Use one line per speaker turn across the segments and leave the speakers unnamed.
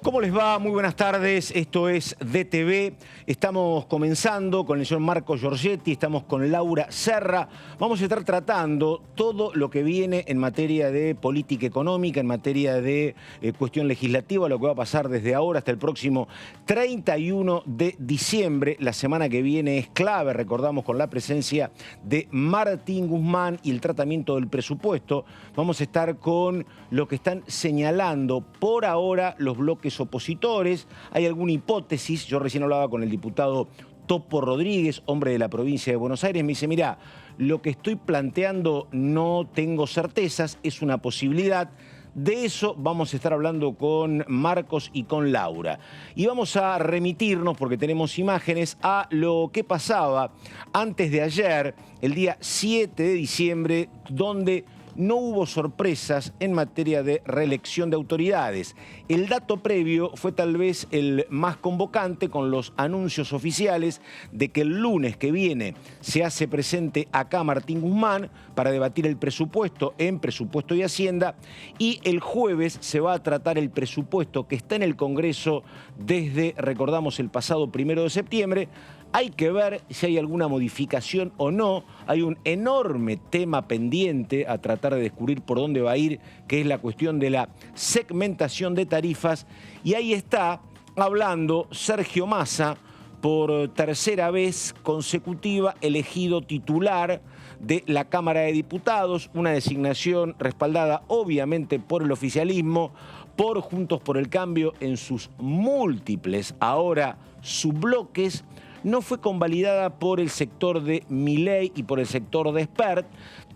¿Cómo les va? Muy buenas tardes. Esto es DTV. Estamos comenzando con el señor Marco Giorgetti, estamos con Laura Serra. Vamos a estar tratando todo lo que viene en materia de política económica, en materia de cuestión legislativa, lo que va a pasar desde ahora hasta el próximo 31 de diciembre. La semana que viene es clave, recordamos, con la presencia de Martín Guzmán y el tratamiento del presupuesto. Vamos a estar con lo que están señalando por ahora los bloques opositores. Hay alguna hipótesis. Yo recién hablaba con el diputado Topo Rodríguez, hombre de la provincia de Buenos Aires. Me dice, mirá, lo que estoy planteando no tengo certezas, es una posibilidad. De eso vamos a estar hablando con Marcos y con Laura. Y vamos a remitirnos, porque tenemos imágenes, a lo que pasaba antes de ayer, el día 7 de diciembre, donde no hubo sorpresas en materia de reelección de autoridades. El dato previo fue tal vez el más convocante, con los anuncios oficiales de que el lunes que viene se hace presente acá Martín Guzmán para debatir el presupuesto en Presupuesto y Hacienda, y el jueves se va a tratar el presupuesto que está en el Congreso desde, recordamos, el pasado 1 de septiembre. Hay que ver si hay alguna modificación o no. Hay un enorme tema pendiente a tratar de descubrir por dónde va a ir, que es la cuestión de la segmentación de tarifas. Y ahí está hablando Sergio Massa, por tercera vez consecutiva elegido titular de la Cámara de Diputados, una designación respaldada obviamente por el oficialismo, por Juntos por el Cambio en sus múltiples ahora subbloques. No fue convalidada por el sector de Milei y por el sector de Espert,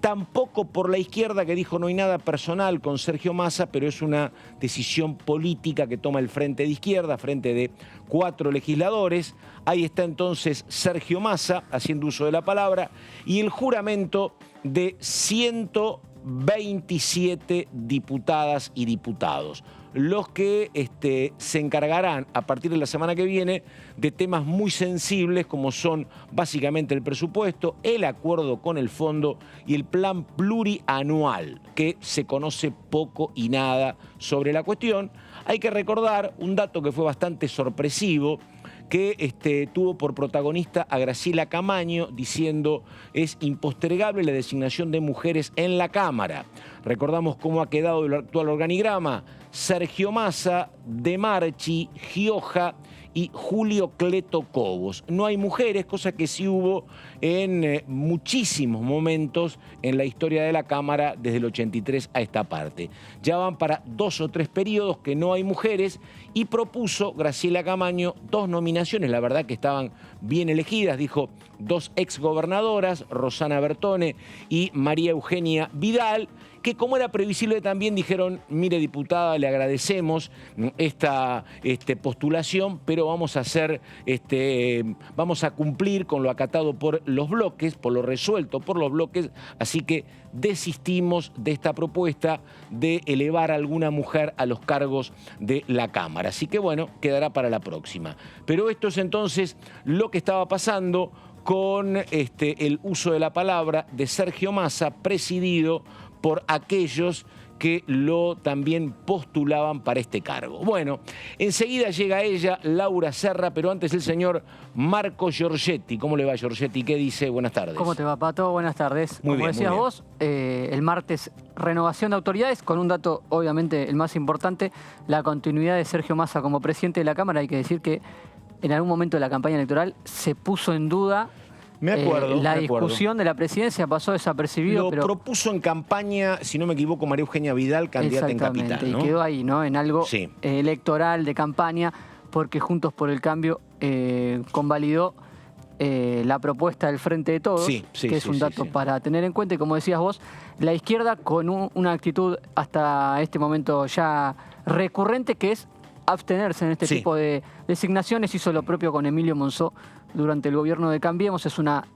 tampoco por la izquierda, que dijo no hay nada personal con Sergio Massa, pero es una decisión política que toma el Frente de Izquierda, frente de 4 legisladores. Ahí está entonces Sergio Massa haciendo uso de la palabra y el juramento de 127 diputadas y diputados, los que se encargarán a partir de la semana que viene de temas muy sensibles como son básicamente el presupuesto, el acuerdo con el fondo y el plan plurianual, que se conoce poco y nada sobre la cuestión. Hay que recordar un dato que fue bastante sorpresivo, que tuvo por protagonista a Graciela Camaño diciendo es impostergable la designación de mujeres en la Cámara. Recordamos cómo ha quedado el actual organigrama: Sergio Massa, De Marchi, Gioja y Julio Cleto Cobos. No hay mujeres, cosa que sí hubo en muchísimos momentos en la historia de la Cámara desde el 83 a esta parte. Ya van para 2 o 3 periodos que no hay mujeres y propuso Graciela Camaño 2 nominaciones, la verdad que estaban bien elegidas, dijo 2 exgobernadoras, Rosana Bertone y María Eugenia Vidal, que como era previsible también dijeron, mire diputada, le agradecemos esta postulación, pero vamos a cumplir con lo acatado por los bloques, por lo resuelto por los bloques, así que desistimos de esta propuesta de elevar a alguna mujer a los cargos de la Cámara. Así que bueno, quedará para la próxima. Pero esto es entonces lo que estaba pasando con el uso de la palabra de Sergio Massa, presidido por aquellos que lo también postulaban para este cargo. Bueno, enseguida llega ella, Laura Serra, pero antes el señor Marco Giorgetti. ¿Cómo le va, Giorgetti? ¿Qué dice? Buenas tardes.
¿Cómo te va, Pato? Buenas tardes.
Muy bien,
Como decías vos, el martes renovación de autoridades, con un dato obviamente el más importante, la continuidad de Sergio Massa como presidente de la Cámara. Hay que decir que en algún momento de la campaña electoral se puso en duda. La discusión de la presidencia pasó desapercibido.
Lo propuso en campaña, si no me equivoco, María Eugenia Vidal, candidata en Capital, ¿no?
Y quedó ahí, ¿no? En algo electoral, de campaña, porque Juntos por el Cambio convalidó la propuesta del Frente de Todos, que es un dato para tener en cuenta. Y como decías vos, la izquierda con una actitud hasta este momento ya recurrente, que es abstenerse en este tipo de designaciones. Hizo lo propio con Emilio Monzó durante el gobierno de Cambiemos. Es una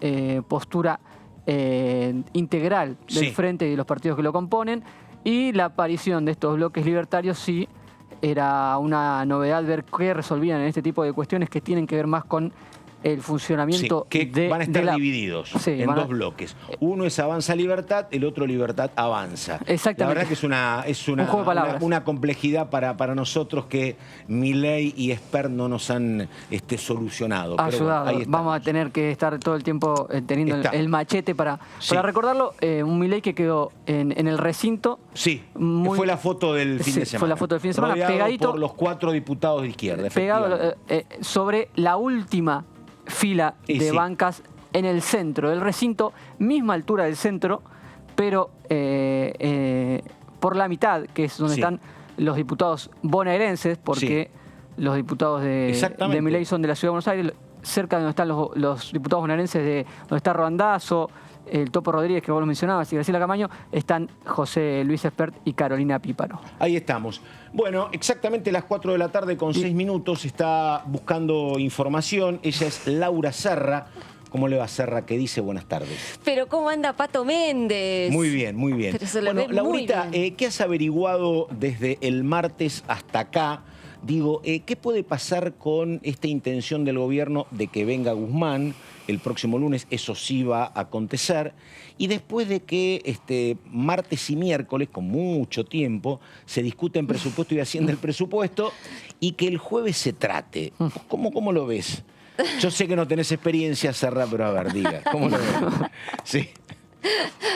postura integral del Frente y de los partidos que lo componen. Y la aparición de estos bloques libertarios sí era una novedad, ver qué resolvían en este tipo de cuestiones que tienen que ver más con el funcionamiento
que van a estar divididos en dos bloques. Uno es Avanza Libertad, el otro Libertad Avanza.
Exactamente.
La verdad que es una complejidad para nosotros que Milei y Espert no nos han solucionado.
Ayudado. Pero bueno, vamos a tener que estar todo el tiempo teniendo el machete para recordarlo. Un Milei que quedó en el recinto.
Sí, fue la foto del fin de semana.
Fue la foto del fin de semana,
rodeado
pegadito
por los 4 diputados de izquierda.
Pegado sobre la última fila de bancas en el centro del recinto, misma altura del centro, pero por la mitad, que es donde están los diputados bonaerenses, porque los diputados de Milei son de la Ciudad de Buenos Aires, cerca de donde están los diputados bonaerenses, de donde está Randazzo, el Topo Rodríguez, que vos lo mencionabas, y Graciela Camaño, están José Luis Espert y Carolina Píparo.
Ahí estamos. Bueno, exactamente las 4 de la tarde con 6 minutos, está buscando información. Ella es Laura Serra. ¿Cómo le va, Serra? ¿Qué dice? Buenas tardes.
Pero ¿cómo anda Pato Méndez?
Muy bien, muy bien.
Pero se lo ve
Laurita,
muy bien.
¿qué has averiguado desde el martes hasta acá? Digo, ¿qué puede pasar con esta intención del gobierno de que venga Guzmán el próximo lunes? Eso sí va a acontecer. Y después de que martes y miércoles, con mucho tiempo, se discute en presupuesto y asciende el presupuesto, y que el jueves se trate. ¿Cómo lo ves? Yo sé que no tenés experiencia, Serra, pero a ver, diga, ¿cómo lo ves? Sí.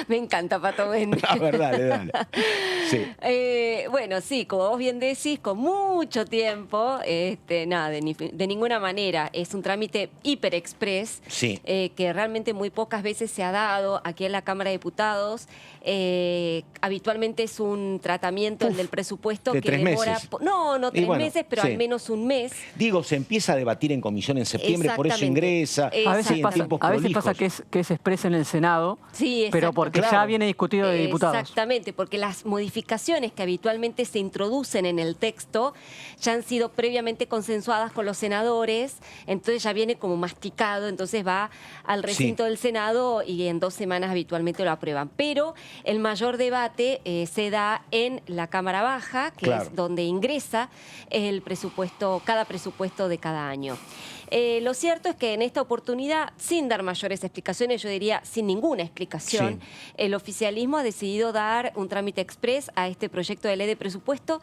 Me encanta Pato Méndez.
A ver, dale. Sí.
Bueno, sí, como vos bien decís, con mucho tiempo, nada, de ninguna manera. Es un trámite hiper express, que realmente muy pocas veces se ha dado aquí en la Cámara de Diputados. Habitualmente es un tratamiento, el del presupuesto,
de
que
3
demora...
meses.
No 3 meses, pero al menos un mes.
Digo, se empieza a debatir en comisión en septiembre, por eso ingresa.
A veces pasa que es expresa en el Senado.
Sí,
pero porque ya viene discutido de diputados.
Exactamente, porque las modificaciones que habitualmente se introducen en el texto ya han sido previamente consensuadas con los senadores, entonces ya viene como masticado, entonces va al recinto del Senado y en 2 semanas habitualmente lo aprueban. Pero el mayor debate se da en la Cámara Baja, que es donde ingresa el presupuesto, cada presupuesto de cada año. Lo cierto es que en esta oportunidad, sin dar mayores explicaciones, yo diría sin ninguna explicación, el oficialismo ha decidido dar un trámite express a este proyecto de ley de presupuesto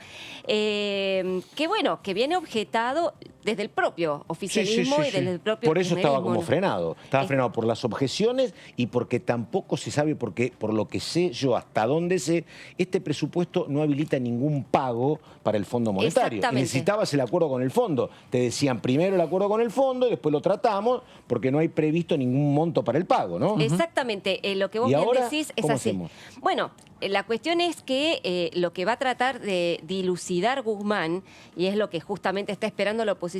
que viene objetado desde el propio oficialismo y desde el propio
Por eso estaba como
kirchnerismo, ¿no?
frenado. Estaba frenado por las objeciones y porque tampoco se sabe, porque por lo que sé yo, hasta donde sé, este presupuesto no habilita ningún pago para el Fondo Monetario. Y necesitabas el acuerdo con el fondo. Te decían primero el acuerdo con el fondo y después lo tratamos porque no hay previsto ningún monto para el pago, ¿no?
Exactamente. Lo que vos bien decís es así.
Hacemos?
Bueno, la cuestión es que lo que va a tratar de dilucidar Guzmán, y es lo que justamente está esperando la oposición,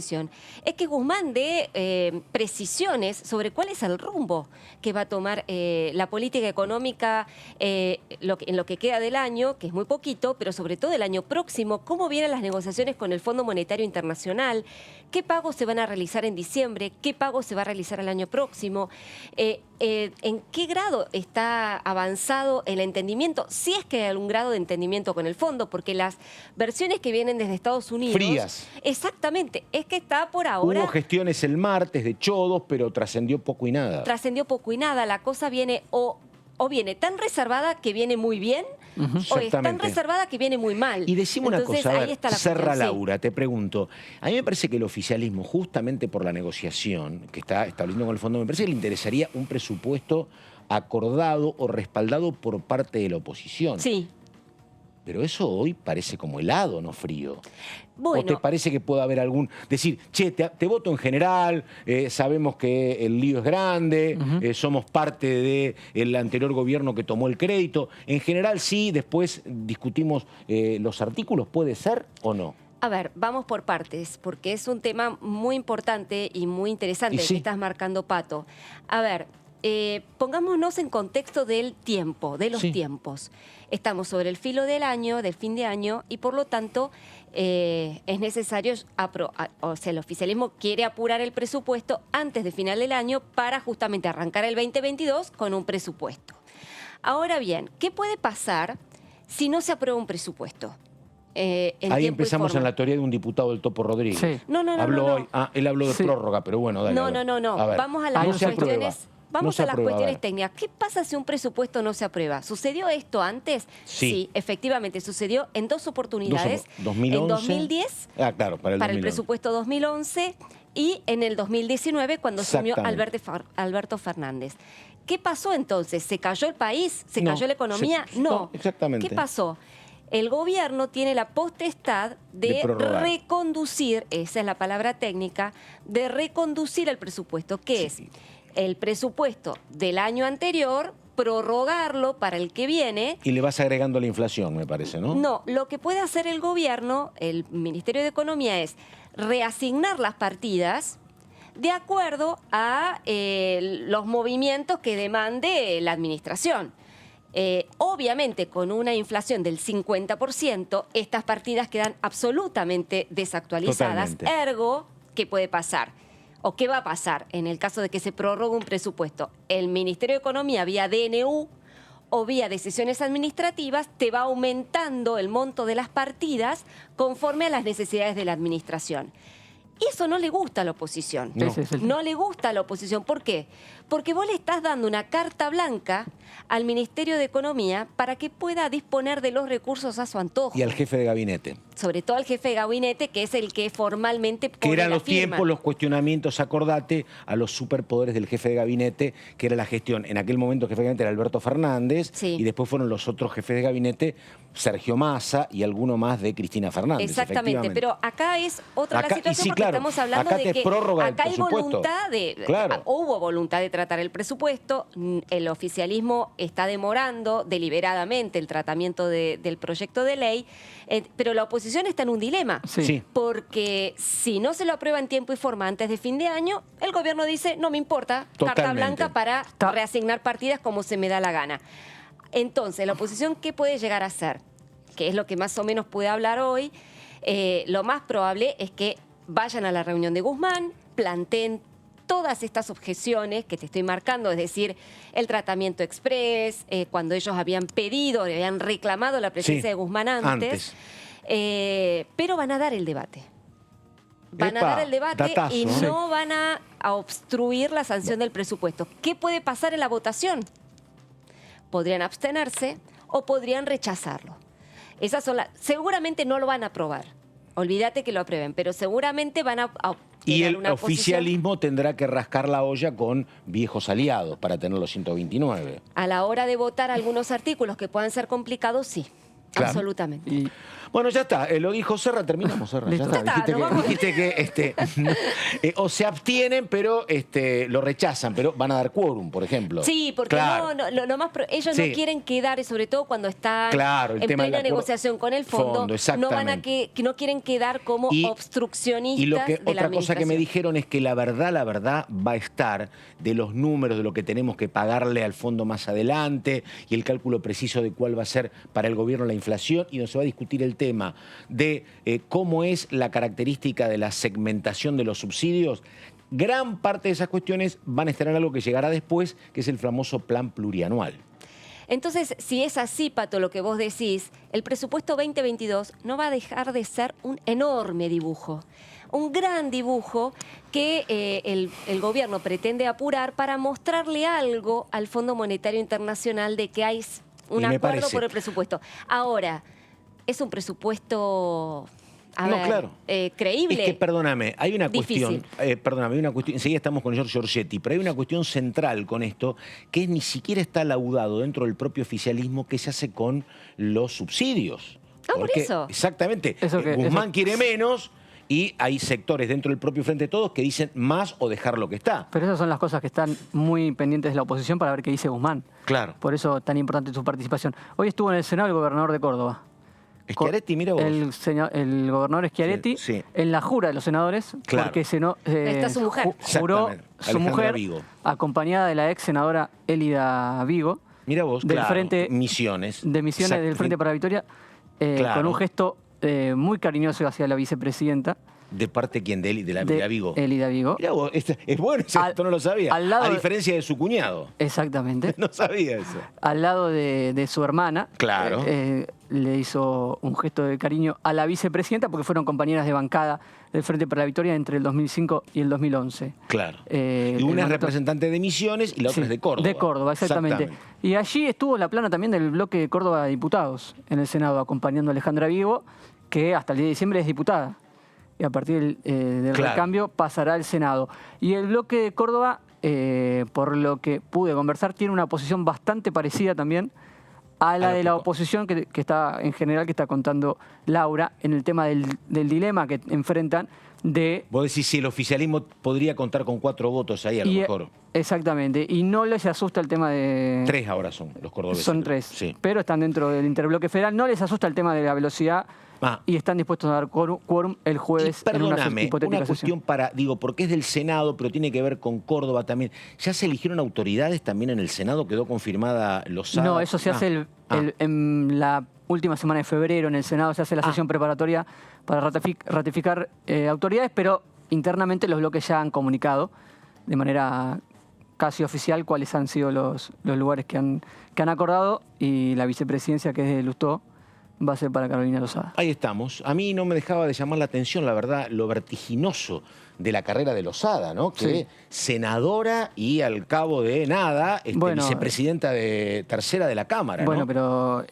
es que Guzmán dé precisiones sobre cuál es el rumbo que va a tomar la política económica en lo que queda del año, que es muy poquito, pero sobre todo el año próximo, cómo vienen las negociaciones con el Fondo Monetario Internacional, qué pagos se van a realizar en diciembre, qué pagos se va a realizar el año próximo, en qué grado está avanzado el entendimiento, si es que hay algún grado de entendimiento con el fondo, porque las versiones que vienen desde Estados Unidos...
Frías.
Exactamente, es que está por ahora...
Hubo gestiones el martes de Chodos, pero trascendió poco y nada.
Trascendió poco y nada, la cosa viene o viene tan reservada que viene muy bien, o es tan reservada que viene muy mal.
Y decime una cosa, a ver, Serra,
sí.
Laura, te pregunto, a mí me parece que el oficialismo, justamente por la negociación que está estableciendo con el fondo, me parece que le interesaría un presupuesto acordado o respaldado por parte de la oposición.
Sí.
Pero eso hoy parece como helado, no frío.
Bueno.
¿O te parece que puede haber algún... Decir, che, te voto en general, sabemos que el lío es grande, somos parte del anterior gobierno que tomó el crédito. En general sí, después discutimos los artículos, ¿puede ser o no?
A ver, vamos por partes, porque es un tema muy importante y muy interesante el que estás marcando, Pato. A ver... pongámonos en contexto del tiempo, de los tiempos. Estamos sobre el filo del año, del fin de año, y por lo tanto es necesario, el oficialismo quiere apurar el presupuesto antes de final del año para justamente arrancar el 2022 con un presupuesto. Ahora bien, ¿qué puede pasar si no se aprueba un presupuesto?
Ahí empezamos en la teoría de un diputado del Topo Rodríguez.
Sí.
No.
Hoy. Él habló de prórroga, pero bueno, dale.
No. Vamos a las cuestiones. Vamos a las cuestiones técnicas. ¿Qué pasa si un presupuesto no se aprueba? ¿Sucedió esto antes? Sí, efectivamente, sucedió en dos oportunidades.
2011.
En 2010,
claro, para el
presupuesto 2011, y en el 2019, cuando asumió Alberto Fernández. ¿Qué pasó entonces? ¿Se cayó el país? ¿Se cayó la economía? No.
Exactamente.
¿Qué pasó? El gobierno tiene la potestad de reconducir, esa es la palabra técnica, de reconducir el presupuesto. ¿Qué es? El presupuesto del año anterior, prorrogarlo para el que viene.
Y le vas agregando la inflación, me parece, ¿no?
No, lo que puede hacer el gobierno, el Ministerio de Economía, es reasignar las partidas de acuerdo a los movimientos que demande la administración. Obviamente, con una inflación del 50%, estas partidas quedan absolutamente desactualizadas.
Totalmente.
Ergo, ¿qué puede pasar? ¿O qué va a pasar en el caso de que se prorrogue un presupuesto? El Ministerio de Economía, vía DNU o vía decisiones administrativas, te va aumentando el monto de las partidas conforme a las necesidades de la administración. Y eso no le gusta a la oposición. No le gusta a la oposición. ¿Por qué? Porque vos le estás dando una carta blanca al Ministerio de Economía para que pueda disponer de los recursos a su antojo.
Y al jefe de gabinete.
Sobre todo al jefe de gabinete, que es el que formalmente pone
que eran
la
los
firma.
tiempos, los cuestionamientos, acordate, a los superpoderes del jefe de gabinete, que era la gestión. En aquel momento el jefe de gabinete era Alberto Fernández, y después fueron los otros jefes de gabinete, Sergio Massa y alguno más de Cristina Fernández.
Exactamente, pero acá es otra la situación, porque estamos hablando de que acá hay voluntad hubo voluntad de tratar el presupuesto, el oficialismo está demorando deliberadamente el tratamiento del proyecto de ley, pero la oposición está en un dilema, porque si no se lo aprueba en tiempo y forma antes de fin de año, el gobierno dice, no me importa, carta blanca para reasignar partidas como se me da la gana. Entonces, la oposición, ¿qué puede llegar a hacer? Que es lo que más o menos puede hablar hoy. Lo más probable es que vayan a la reunión de Guzmán, planteen todas estas objeciones que te estoy marcando, es decir, el tratamiento express, cuando ellos habían pedido, habían reclamado la presencia de Guzmán antes. Pero van a dar el debate. Van a dar el debate y no van a obstruir la sanción del presupuesto. ¿Qué puede pasar en la votación? Podrían abstenerse o podrían rechazarlo. Esas son seguramente no lo van a aprobar. Olvídate que lo aprueben, pero seguramente van a
y el oficialismo tendrá que rascar la olla con viejos aliados para tener los 129.
A la hora de votar algunos artículos que puedan ser complicados, sí. Claro. Absolutamente.
Bueno, ya está. Lo dijo Serra, terminamos, Serra. Ya está. Dijiste que o se abstienen, pero lo rechazan, pero van a dar quórum, por ejemplo.
Sí, porque ellos no quieren quedar, sobre todo cuando están en plena negociación con el fondo, no quieren quedar como obstruccionistas de la administración.
Otra cosa que me dijeron es que la verdad va a estar de los números de lo que tenemos que pagarle al fondo más adelante y el cálculo preciso de cuál va a ser para el gobierno la inflación, y donde se va a discutir el tema de cómo es la característica de la segmentación de los subsidios. Gran parte de esas cuestiones van a estar en algo que llegará después, que es el famoso plan plurianual.
Entonces, si es así, Pato, lo que vos decís, el presupuesto 2022 no va a dejar de ser un enorme dibujo, un gran dibujo que el gobierno pretende apurar para mostrarle algo al Fondo Monetario Internacional de que hay un acuerdo por el presupuesto. Ahora, es un presupuesto creíble.
Es que, perdóname, hay una cuestión, enseguida estamos con Giorgio Giorgetti, pero hay una cuestión central con esto, que ni siquiera está laudado dentro del propio oficialismo que se hace con los subsidios.
Por eso.
Exactamente. Guzmán quiere menos y hay sectores dentro del propio Frente de Todos que dicen más o dejar lo que está.
Pero esas son las cosas que están muy pendientes de la oposición para ver qué dice Guzmán.
Claro.
Por eso tan importante su participación. Hoy estuvo en el Senado el gobernador de Córdoba.
Schiaretti, mira vos.
El gobernador Schiaretti en la jura de los senadores, porque
está su mujer.
Juró su mujer, acompañada de la ex senadora Élida Vigo.
Mira vos,
del Frente
Misiones.
De Misiones del Frente para la Victoria, con un gesto muy cariñoso hacia la vicepresidenta.
¿De parte de quién? ¿De Vigo?
Eli Davigo.
Mirá vos, es bueno, esto no lo sabía. A diferencia de su cuñado.
Exactamente.
No sabía eso.
Al lado de su hermana.
Claro.
Le hizo un gesto de cariño a la vicepresidenta porque fueron compañeras de bancada del Frente para la Victoria entre el 2005 y el 2011.
Claro. Y una es representante de Misiones y la otra es de Córdoba.
De Córdoba, exactamente. Y allí estuvo la plana también del bloque de Córdoba de Diputados en el Senado, acompañando a Alejandra Vigo, que hasta el 10 de diciembre es diputada. Y a partir del recambio pasará al Senado. Y el bloque de Córdoba, por lo que pude conversar, tiene una posición bastante parecida también a la de la oposición que está en general, que está contando Laura, en el tema del dilema que enfrentan de...
Vos decís si el oficialismo podría contar con 4 votos ahí a lo mejor.
Exactamente, y no les asusta el tema de...
3 ahora son los cordobeses.
Son 3, pero están dentro del interbloque federal. No les asusta el tema de la velocidad y están dispuestos a dar quórum el jueves en una hipotética
cuestión para, porque es del Senado, pero tiene que ver con Córdoba también. ¿Ya se eligieron autoridades también en el Senado? ¿Quedó confirmada Lozada?
No, eso se hace en la última semana de febrero. En el Senado se hace la sesión preparatoria para ratificar autoridades, pero internamente los bloques ya han comunicado de manera casi oficial cuáles han sido los lugares que han acordado, y la vicepresidencia, que es de Lustó, va a ser para Carolina Lozada.
Ahí estamos. A mí no me dejaba de llamar la atención, la verdad, lo vertiginoso de la carrera de Lozada, ¿no? Que senadora y al cabo de nada, vicepresidenta tercera de la Cámara,
bueno, pero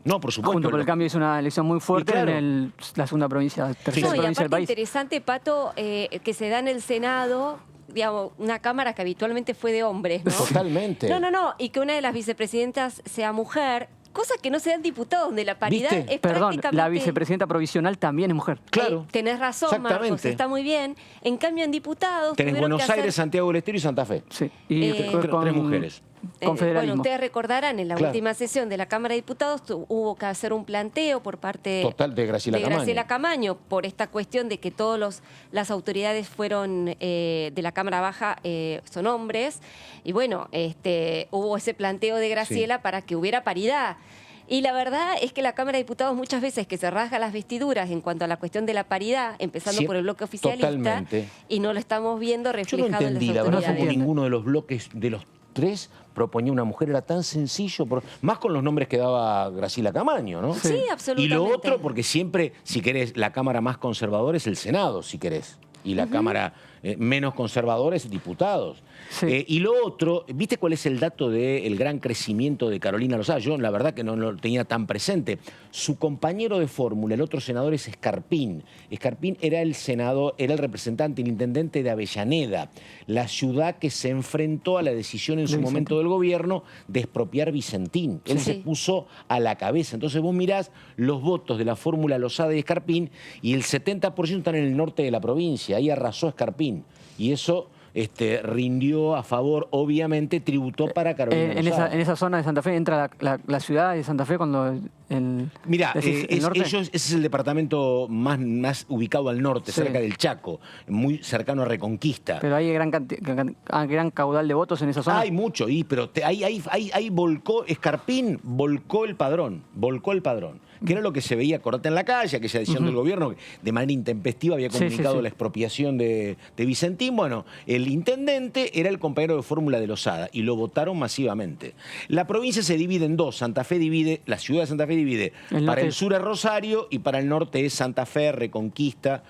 no, por supuesto,
Juntos por el Cambio hizo una elección muy fuerte en la segunda provincia, tercera provincia del país.
Interesante, Pato, que se da en el Senado, digamos, una Cámara que habitualmente fue de hombres, ¿no?
Totalmente.
No, y que una de las vicepresidentas sea mujer. Cosa que no se dan diputados, donde la paridad es prácticamente...
la vicepresidenta provisional también es mujer.
Claro.
Tenés razón, Marcos, está muy bien. En cambio, en diputados...
Tenés Buenos Aires, Santiago del Estero y Santa Fe.
Sí. Y 3 mujeres. Con federalismo.
Bueno, ustedes recordarán, en la última sesión de la Cámara de Diputados hubo que hacer un planteo por parte
de Graciela
Camaño por esta cuestión de que todas las autoridades fueron de la Cámara Baja son hombres. Y bueno, hubo ese planteo de Graciela para que hubiera paridad. Y la verdad es que la Cámara de Diputados muchas veces que se rasga las vestiduras en cuanto a la cuestión de la paridad, empezando por el bloque oficialista, y no lo estamos viendo reflejado en las autoridades.
Yo no entendí, la verdad, como ninguno de los bloques de los 3 proponía una mujer, era tan sencillo, más con los nombres que daba Graciela Camaño, ¿no?
Sí, absolutamente.
Y lo otro, porque siempre, si querés, la Cámara más conservadora es el Senado, si querés. Y la Cámara menos conservadora es diputados. Sí. Y lo otro, ¿viste cuál es el dato del gran crecimiento de Carolina Lozada? Yo la verdad que no lo tenía tan presente. Su compañero de fórmula, el otro senador, es Escarpín. Escarpín era el representante, el intendente de Avellaneda, la ciudad que se enfrentó a la decisión en su momento del gobierno de expropiar Vicentín. Él se puso a la cabeza. Entonces vos mirás los votos de la fórmula Lozada y Escarpín y el 70% están en el norte de la provincia. Ahí arrasó Escarpín. Y eso rindió a favor, obviamente, tributó para Carolina Lozada.
En esa zona de Santa Fe entra la ciudad de Santa Fe cuando...
Mirá, ese es el departamento más ubicado al norte, cerca del Chaco, muy cercano a Reconquista.
Pero hay gran caudal de votos en esa zona.
Hay mucho, pero ahí volcó, Escarpín volcó el padrón. Que era lo que se veía, acordate, en la calle, aquella decisión del gobierno que de manera intempestiva había comunicado la expropiación de Vicentín. Bueno, el intendente era el compañero de fórmula de Lozada y lo votaron masivamente. La provincia se divide en 2. La ciudad de Santa Fe divide. Para el sur es Rosario y para el norte es Santa Fe, Reconquista,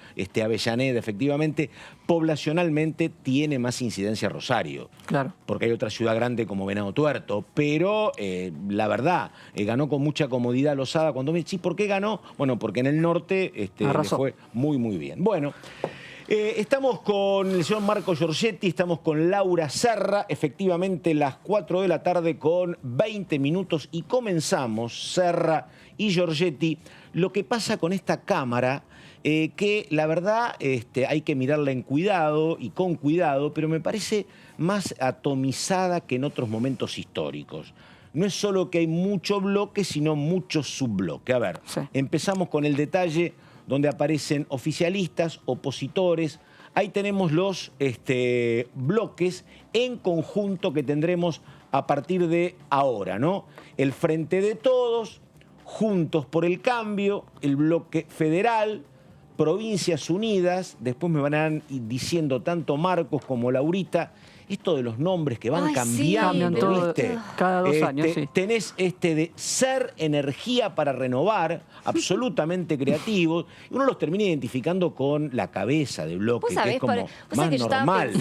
Avellaneda, efectivamente. Poblacionalmente tiene más incidencia Rosario. Claro. Porque hay otra ciudad grande como Venado Tuerto. Pero la verdad, ganó con mucha comodidad Lozada. Cuando me decís, ¿por qué ganó? Bueno, porque en el norte le fue muy, muy bien. Bueno, estamos con el señor Marco Giorgetti, estamos con Laura Serra, efectivamente las 4 de la tarde con 20 minutos y comenzamos, Serra y Giorgetti, lo que pasa con esta Cámara, que la verdad hay que mirarla en cuidado y con cuidado, pero me parece más atomizada que en otros momentos históricos. No es solo que hay mucho bloque, sino mucho subbloque. A ver, empezamos con el detalle donde aparecen oficialistas, opositores. Ahí tenemos los bloques en conjunto que tendremos a partir de ahora, ¿no? El Frente de Todos, Juntos por el Cambio, el bloque federal, Provincias Unidas, después me van a ir diciendo tanto Marcos como Laurita, esto de los nombres que van cambiando, ¿viste?
Cada 2 años, sí.
Tenés de Ser Energía para Renovar, absolutamente creativos, y uno los termina identificando con la cabeza de bloque, que es como más normal.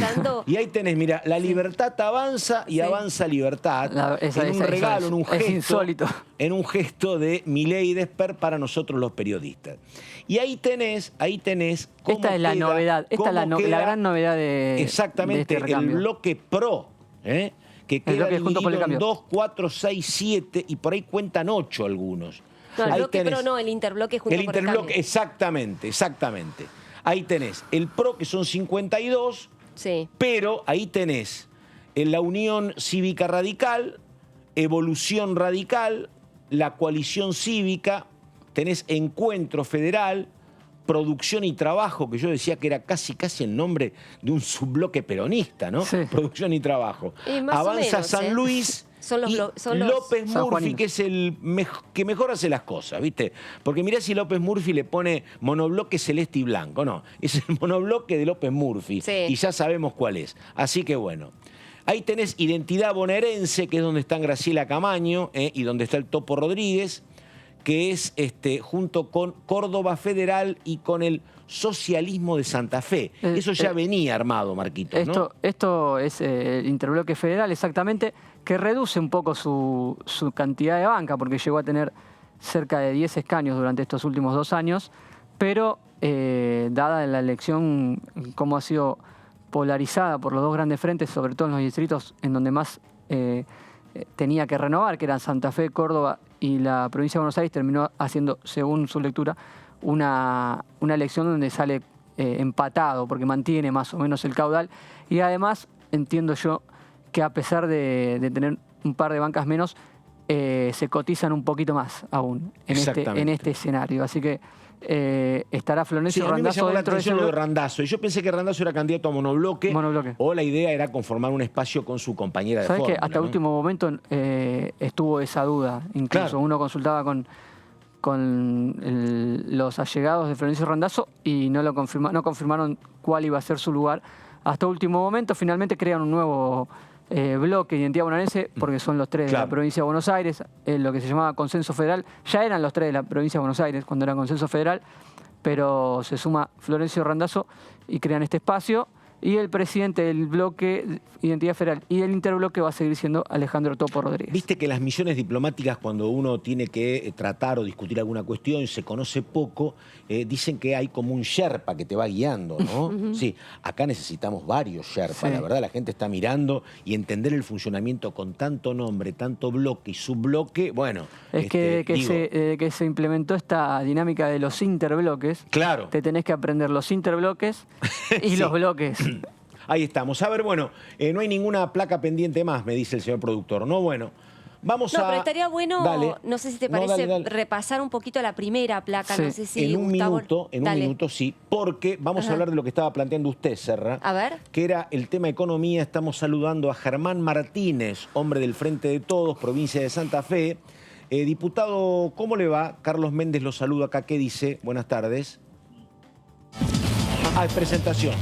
Y ahí tenés, mira, la libertad avanza y avanza libertad, en un regalo, en un gesto.
Es insólito.
En un gesto de Milei y Desper para nosotros los periodistas. Y ahí tenés cómo
esta es la novedad, esta es la gran novedad de
exactamente,
de este
el bloque PRO, que queda dividido en 2, 4, 6, 7 y por ahí cuentan 8 algunos.
No, el bloque PRO no, el interbloque junto por el cambio.
Exactamente. Ahí tenés el PRO, que son 52, pero ahí tenés la Unión Cívica Radical, Evolución Radical, la Coalición Cívica, tenés Encuentro Federal, Producción y Trabajo, que yo decía que era casi el nombre de un subbloque peronista, ¿no? Sí. Producción y Trabajo. Avanza menos, San Luis y López Murphy, que es el que mejor hace las cosas, ¿viste? Porque mirá si López Murphy le pone monobloque celeste y blanco, no. Es el monobloque de López Murphy y ya sabemos cuál es. Así que bueno. Ahí tenés Identidad Bonaerense, que es donde está Graciela Camaño y donde está el Topo Rodríguez, que es junto con Córdoba Federal y con el Socialismo de Santa Fe. Eso ya venía armado, Marquitos, ¿no?
Esto es el interbloque federal, exactamente, que reduce un poco su cantidad de banca, porque llegó a tener cerca de 10 escaños durante estos últimos 2 años, pero dada la elección, cómo ha sido polarizada por los 2 grandes frentes, sobre todo en los distritos en donde más tenía que renovar, que eran Santa Fe, Córdoba y la provincia de Buenos Aires, terminó haciendo, según su lectura, una elección donde sale empatado, porque mantiene más o menos el caudal. Y además, entiendo yo que a pesar de tener un par de bancas menos, se cotizan un poquito más aún en este escenario. Así que estará Florencio Randazzo. A mí me llamó
la atención lo de Randazzo. Y yo pensé que Randazzo era candidato a monobloque. O la idea era conformar un espacio con su compañera de fórmula.
¿Sabés que hasta el último momento estuvo esa duda? Incluso uno consultaba con los allegados de Florencio Randazzo y no confirmaron cuál iba a ser su lugar. Hasta último momento finalmente crean un nuevo bloque, Identidad Bonaerense, porque son los 3 de la provincia de Buenos Aires, lo que se llamaba Consenso Federal. Ya eran los 3 de la provincia de Buenos Aires cuando era Consenso Federal, pero se suma Florencio Randazzo y crean este espacio. Y el presidente del bloque Identidad Federal y del interbloque va a seguir siendo Alejandro Topo Rodríguez.
Viste que las misiones diplomáticas, cuando uno tiene que tratar o discutir alguna cuestión y se conoce poco, dicen que hay como un Sherpa que te va guiando, ¿no? Sí, acá necesitamos varios Sherpas, la verdad, la gente está mirando y entender el funcionamiento con tanto nombre, tanto bloque y subbloque, bueno.
Es que se implementó esta dinámica de los interbloques, te tenés que aprender los interbloques y los bloques.
Ahí estamos. A ver, bueno, no hay ninguna placa pendiente más, me dice el señor productor, ¿no? Bueno, vamos a...
pero estaría bueno, no sé si te parece, repasar un poquito la primera placa, no sé si
en un minuto, sí, porque vamos a hablar de lo que estaba planteando usted, Serra.
A ver.
Que era el tema economía. Estamos saludando a Germán Martínez, hombre del Frente de Todos, provincia de Santa Fe. Diputado, ¿cómo le va? Carlos Méndez lo saluda acá. ¿Qué dice? Buenas tardes. Presentación.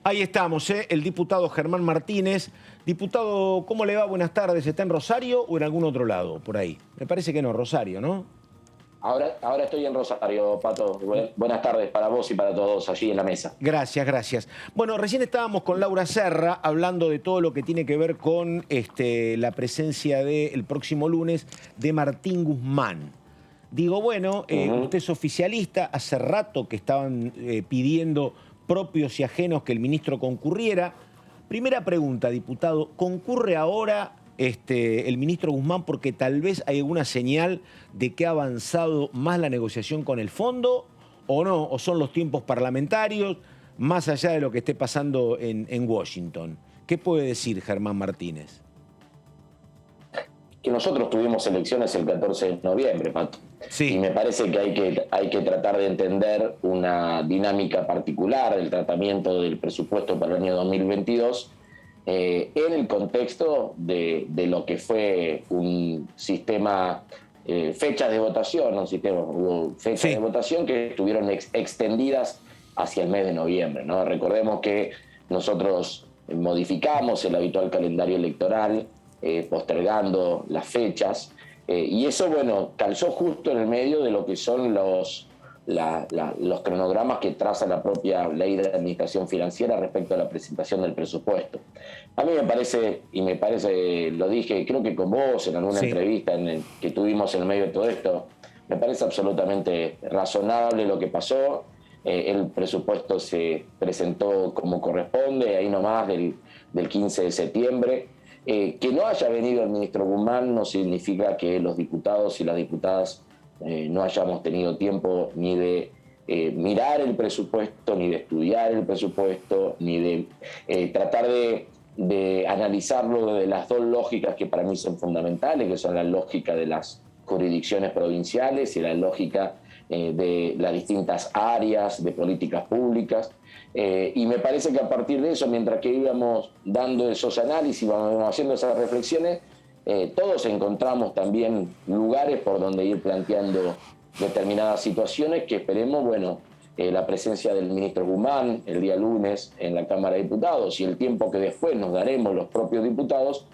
Ahí estamos, el diputado Germán Martínez. Diputado, ¿cómo le va? Buenas tardes. ¿Está en Rosario o en algún otro lado por ahí? Me parece que no, Rosario, ¿no?
Ahora estoy en Rosario, Pato. Buenas tardes para vos y para todos allí en la mesa.
Gracias. Bueno, recién estábamos con Laura Serra hablando de todo lo que tiene que ver con la presencia el próximo lunes de Martín Guzmán. Digo, bueno, usted es oficialista, hace rato que estaban pidiendo propios y ajenos que el ministro concurriera. Primera pregunta, diputado, ¿concurre ahora el ministro Guzmán porque tal vez hay alguna señal de que ha avanzado más la negociación con el fondo o no? ¿O son los tiempos parlamentarios más allá de lo que esté pasando en Washington? ¿Qué puede decir Germán Martínez?
Que nosotros tuvimos elecciones el 14 de noviembre, Pato. Sí. Y me parece que hay que tratar de entender una dinámica particular del tratamiento del presupuesto para el año 2022 en el contexto de lo que fue un sistema, fechas de votación, hubo fechas de votación que estuvieron extendidas hacia el mes de noviembre, ¿no? Recordemos que nosotros modificamos el habitual calendario electoral, postergando las fechas, y eso, bueno, calzó justo en el medio de lo que son los cronogramas que traza la propia ley de administración financiera respecto a la presentación del presupuesto. A mí me parece, lo dije, creo que con vos en alguna entrevista que tuvimos en el medio de todo esto, me parece absolutamente razonable lo que pasó. El presupuesto se presentó como corresponde, ahí nomás del 15 de septiembre. Que no haya venido el ministro Guzmán no significa que los diputados y las diputadas no hayamos tenido tiempo ni de mirar el presupuesto, ni de estudiar el presupuesto, ni de tratar de analizarlo desde las dos lógicas que para mí son fundamentales, que son la lógica de las jurisdicciones provinciales y la lógica de las distintas áreas de políticas públicas. Y me parece que a partir de eso, mientras que íbamos dando esos análisis, íbamos haciendo esas reflexiones, todos encontramos también lugares por donde ir planteando determinadas situaciones que esperemos, la presencia del ministro Guzmán el día lunes en la Cámara de Diputados y el tiempo que después nos daremos los propios diputados,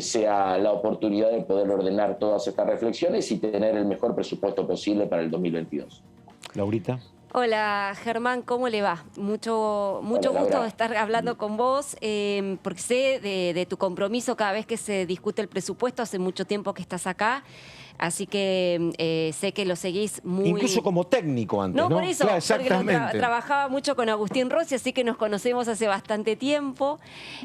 sea la oportunidad de poder ordenar todas estas reflexiones y tener el mejor presupuesto posible para el 2022.
Laurita.
Hola Germán, ¿cómo le va? Mucho gusto de estar hablando con vos, porque sé de tu compromiso cada vez que se discute el presupuesto, hace mucho tiempo que estás acá, así que sé que lo seguís muy...
Incluso como técnico antes, ¿no?
Por eso,
claro, exactamente.
Porque trabajaba mucho con Agustín Rossi, así que nos conocemos hace bastante tiempo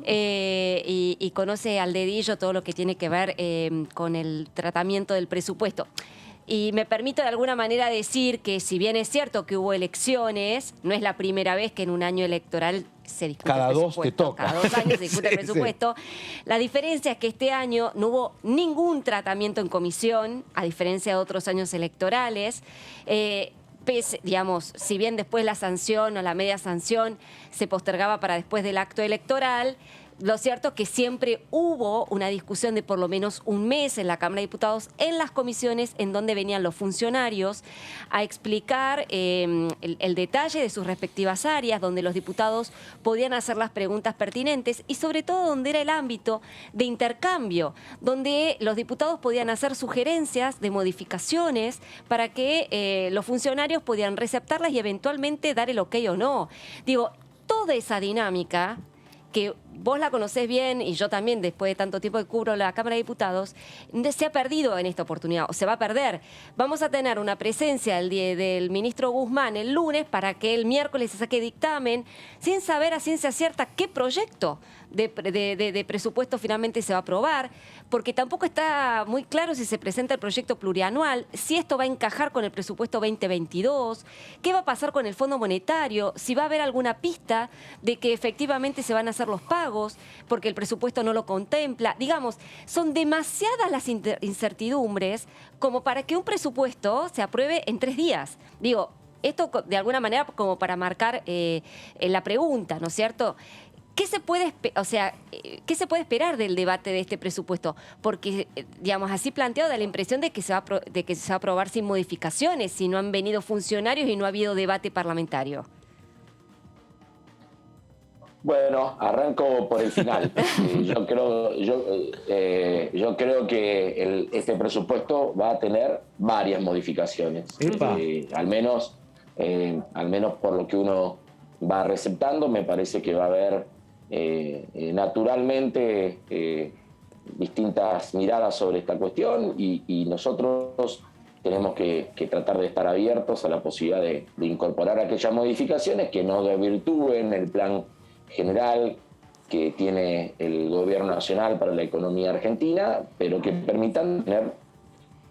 y conoce al dedillo todo lo que tiene que ver con el tratamiento del presupuesto. Y me permito de alguna manera decir que si bien es cierto que hubo elecciones, no es la primera vez que en un año electoral se discute
cada
el presupuesto.
Dos te toca.
Cada 2 años se discute el presupuesto. La diferencia es que este año no hubo ningún tratamiento en comisión, a diferencia de otros años electorales. Digamos, si bien después la sanción o la media sanción se postergaba para después del acto electoral, lo cierto es que siempre hubo una discusión de por lo menos un mes en la Cámara de Diputados, en las comisiones en donde venían los funcionarios a explicar el detalle de sus respectivas áreas, donde los diputados podían hacer las preguntas pertinentes y sobre todo donde era el ámbito de intercambio, donde los diputados podían hacer sugerencias de modificaciones para que los funcionarios podían receptarlas y eventualmente dar el ok o no. Digo, toda esa dinámica que vos la conocés bien y yo también, después de tanto tiempo que cubro la Cámara de Diputados, se ha perdido en esta oportunidad, o se va a perder. Vamos a tener una presencia del ministro Guzmán el lunes para que el miércoles se saque dictamen, sin saber a ciencia cierta qué proyecto de presupuesto finalmente se va a aprobar, porque tampoco está muy claro si se presenta el proyecto plurianual, si esto va a encajar con el presupuesto 2022, qué va a pasar con el Fondo Monetario, si va a haber alguna pista de que efectivamente se van a hacer los pagos, porque el presupuesto no lo contempla. Digamos, son demasiadas las incertidumbres como para que un presupuesto se apruebe en 3 días. Digo, esto de alguna manera como para marcar la pregunta, ¿no es cierto? ¿Qué se puede esperar del debate de este presupuesto? Porque, digamos, así planteado da la impresión de que se va a aprobar sin modificaciones, si no han venido funcionarios y no ha habido debate parlamentario.
Bueno, arranco por el final. Yo creo que este presupuesto va a tener varias modificaciones. Al menos por lo que uno va receptando, me parece que va a haber naturalmente distintas miradas sobre esta cuestión y nosotros tenemos que tratar de estar abiertos a la posibilidad de incorporar aquellas modificaciones que no desvirtúen el plan general que tiene el gobierno nacional para la economía argentina, pero que permitan tener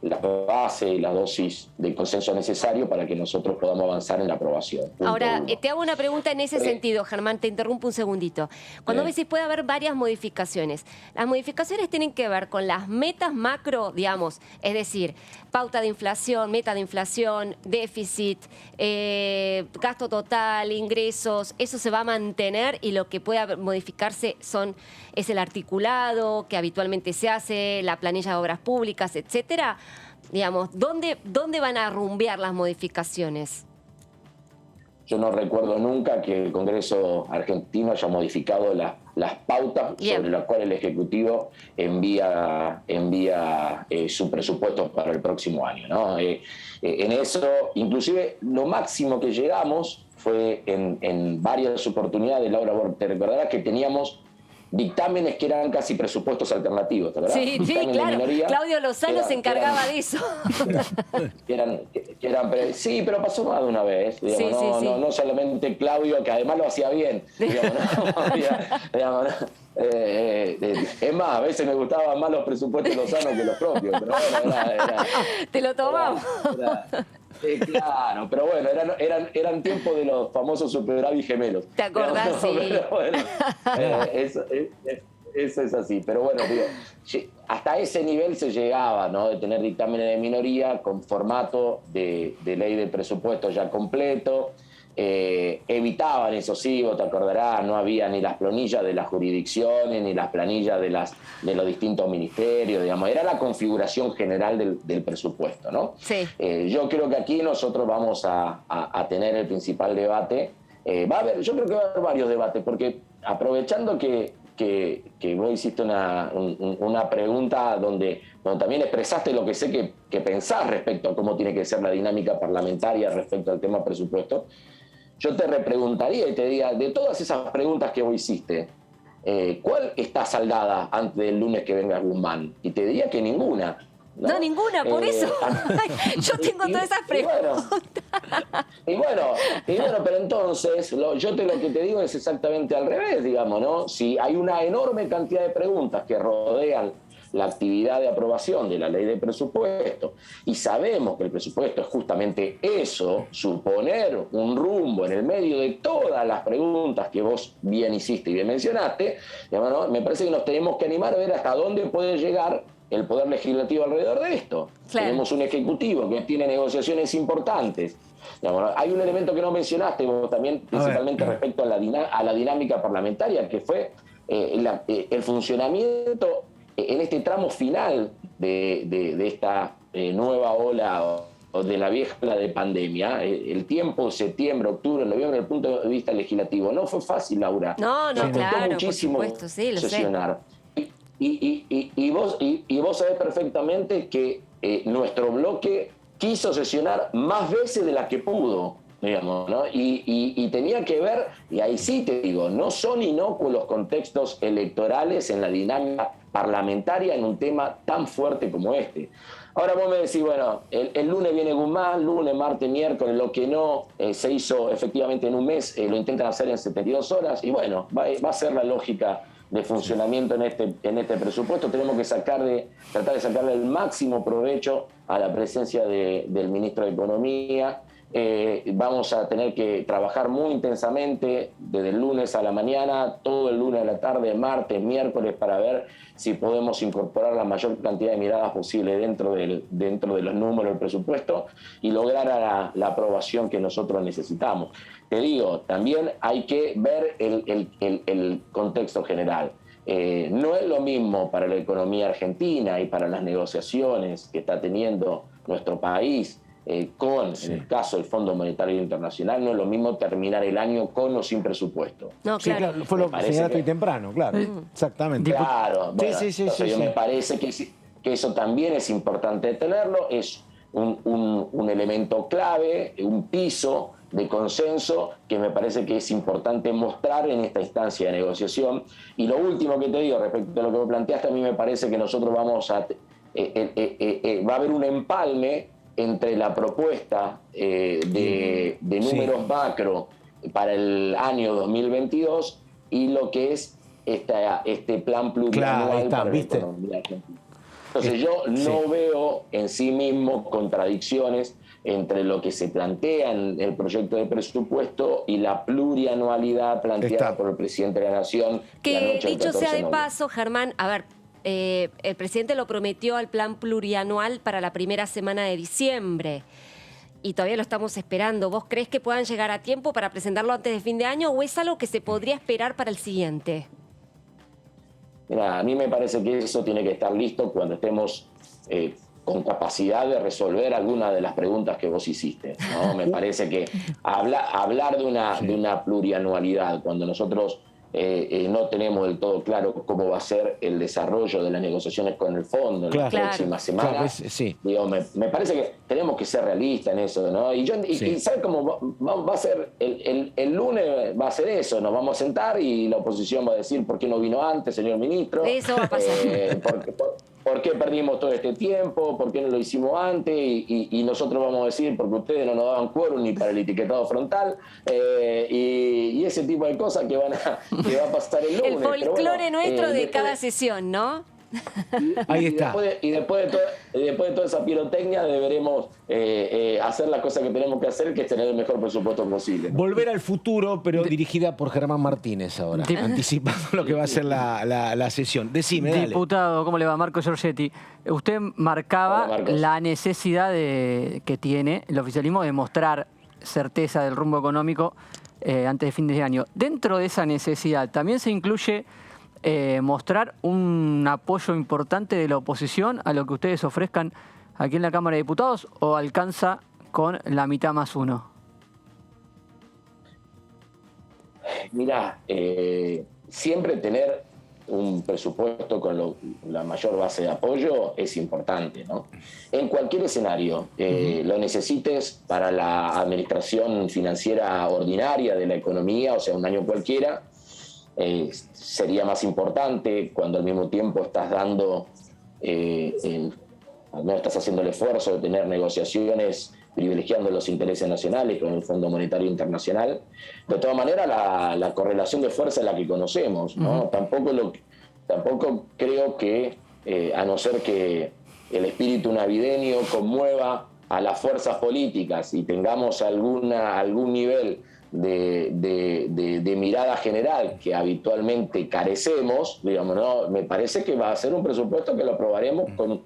la base y la dosis de consenso necesario para que nosotros podamos avanzar en la aprobación.
Ahora, te hago una pregunta en ese sentido, Germán, te interrumpo un segundito. Cuando me decís puede haber varias modificaciones, las modificaciones tienen que ver con las metas macro, digamos, es decir, pauta de inflación, meta de inflación, déficit, gasto total, ingresos, eso se va a mantener y lo que pueda modificarse es el articulado que habitualmente se hace, la planilla de obras públicas, etcétera. Digamos, ¿dónde van a rumbear las modificaciones?
Yo no recuerdo nunca que el Congreso argentino haya modificado las pautas sobre las cuales el Ejecutivo envía su presupuesto para el próximo año, ¿no? En eso, inclusive, lo máximo que llegamos fue en varias oportunidades, Laura, te recordarás que teníamos dictámenes que eran casi presupuestos alternativos, ¿verdad?
Sí, claro. Claudio Lozano se encargaba de eso.
Sí, pero pasó más de una vez. Digamos, no solamente Claudio, que además lo hacía bien. Es más, a veces me gustaban más los presupuestos de Lozano que los propios. Pero bueno,
te lo tomamos.
Claro, pero bueno, eran tiempos de los famosos superávit gemelos.
¿Te acordás? Sí.
Pero bueno, eso es así. Pero bueno, digo, hasta ese nivel se llegaba, ¿no? De tener dictámenes de minoría con formato de ley de presupuesto ya completo. Evitaban, eso sí, vos te acordarás, no había ni las planillas de las jurisdicciones, ni las planillas de los distintos ministerios, digamos, era la configuración general del presupuesto, ¿no? Sí. Yo creo que aquí nosotros vamos a tener el principal debate. Yo creo que va a haber varios debates, porque aprovechando que vos hiciste una pregunta donde también expresaste lo que sé que pensás respecto a cómo tiene que ser la dinámica parlamentaria respecto al tema presupuesto, yo te repreguntaría y te diría, de todas esas preguntas que vos hiciste, ¿cuál está saldada antes del lunes que venga Guzmán? Y te diría que ninguna.
No, ninguna, por eso. Yo tengo todas esas preguntas.
Y bueno, pero entonces, lo que te digo es exactamente al revés, digamos, ¿no? Si hay una enorme cantidad de preguntas que rodean la actividad de aprobación de la ley de presupuesto, y sabemos que el presupuesto es justamente eso, suponer un rumbo en el medio de todas las preguntas que vos bien hiciste y bien mencionaste, digamos, ¿no? Me parece que nos tenemos que animar a ver hasta dónde puede llegar el Poder Legislativo alrededor de esto. Claro. Tenemos un Ejecutivo que tiene negociaciones importantes. Digamos, hay un elemento que no mencionaste vos también, principalmente respecto a la dinámica parlamentaria, que fue el funcionamiento en este tramo final de esta nueva ola o de la vieja ola de pandemia. El tiempo, septiembre, octubre, noviembre, desde el punto de vista legislativo, no fue fácil, Laura.
No, claro,
muchísimo
por supuesto, sí, lo
sesionar. Y vos sabés perfectamente que nuestro bloque quiso sesionar más veces de las que pudo, digamos, ¿no? Y tenía que ver, y ahí sí te digo, no son inocuos los contextos electorales en la dinámica parlamentaria en un tema tan fuerte como este. Ahora vos me decís, bueno, el lunes viene Guzmán, lunes, martes, miércoles, lo que no se hizo efectivamente en un mes, lo intentan hacer en 72 horas, y bueno, va a ser la lógica de funcionamiento en este presupuesto. Tenemos que tratar de sacarle el máximo provecho a la presencia del ministro de Economía. Vamos a tener que trabajar muy intensamente desde el lunes a la mañana, todo el lunes a la tarde, martes, miércoles, para ver si podemos incorporar la mayor cantidad de miradas posible dentro de los números del presupuesto y lograr la aprobación que nosotros necesitamos. Te digo, también hay que ver el contexto general. No es lo mismo para la economía argentina y para las negociaciones que está teniendo nuestro país en el caso del Fondo Monetario Internacional, no es lo mismo terminar el año con o sin presupuesto.
No, claro. Sí, claro, fue lo que señalaste hoy temprano, claro. Exactamente.
Claro, bueno, me parece que eso también es importante tenerlo, es un elemento clave, un piso de consenso que me parece que es importante mostrar en esta instancia de negociación. Y lo último que te digo respecto a lo que me planteaste, a mí me parece que nosotros va a haber un empalme entre la propuesta de números macro para el año 2022 y lo que es este plan plurianual para la economía argentina. Entonces yo no veo en sí mismo contradicciones entre lo que se plantea en el proyecto de presupuesto y la plurianualidad planteada por el presidente de la Nación.
Que dicho sea de paso, Germán, a ver, el presidente lo prometió al plan plurianual para la primera semana de diciembre y todavía lo estamos esperando. ¿Vos crees que puedan llegar a tiempo para presentarlo antes de fin de año o es algo que se podría esperar para el siguiente?
Mira, a mí me parece que eso tiene que estar listo cuando estemos con capacidad de resolver alguna de las preguntas que vos hiciste, ¿no? Me parece que hablar de una plurianualidad cuando nosotros no tenemos del todo claro cómo va a ser el desarrollo de las negociaciones con el fondo en las próximas semanas. Digo, me parece que tenemos que ser realistas en eso, ¿no? Y ¿sabes cómo va a ser? El lunes va a ser eso, nos vamos a sentar y la oposición va a decir ¿por qué no vino antes, señor ministro?
Eso va a pasar.
¿Por qué perdimos todo este tiempo? ¿Por qué no lo hicimos antes? Y nosotros vamos a decir porque ustedes no nos daban quórum ni para el etiquetado frontal y ese tipo de cosas que va a pasar el lunes.
El folclore nuestro de cada sesión, ¿no?
Ahí está.
Y después de toda esa pirotecnia deberemos hacer la cosa que tenemos que hacer, que es tener el mejor presupuesto posible, ¿no?
Volver al futuro, pero dirigida por Germán Martínez ahora, anticipando lo que va a ser la sesión. Decime, dale.
Diputado, ¿cómo le va? Marco Giorgetti. Usted marcaba la necesidad que tiene el oficialismo de mostrar certeza del rumbo económico antes de fin de año. Dentro de esa necesidad también se incluye mostrar un apoyo importante de la oposición a lo que ustedes ofrezcan aquí en la Cámara de Diputados, o alcanza con la mitad más uno.
Mirá, siempre tener un presupuesto con la mayor base de apoyo es importante, ¿no? En cualquier escenario, lo necesites para la administración financiera ordinaria de la economía, o sea, un año cualquiera, sería más importante cuando al mismo tiempo estás dando, no estás haciendo el esfuerzo de tener negociaciones privilegiando los intereses nacionales con el Fondo Monetario Internacional. De todas maneras, la correlación de fuerza es la que conocemos, ¿no? Tampoco creo que, a no ser que el espíritu navideño conmueva a las fuerzas políticas y tengamos algún nivel de mirada general que habitualmente carecemos, digamos, ¿no? Me parece que va a ser un presupuesto que lo aprobaremos con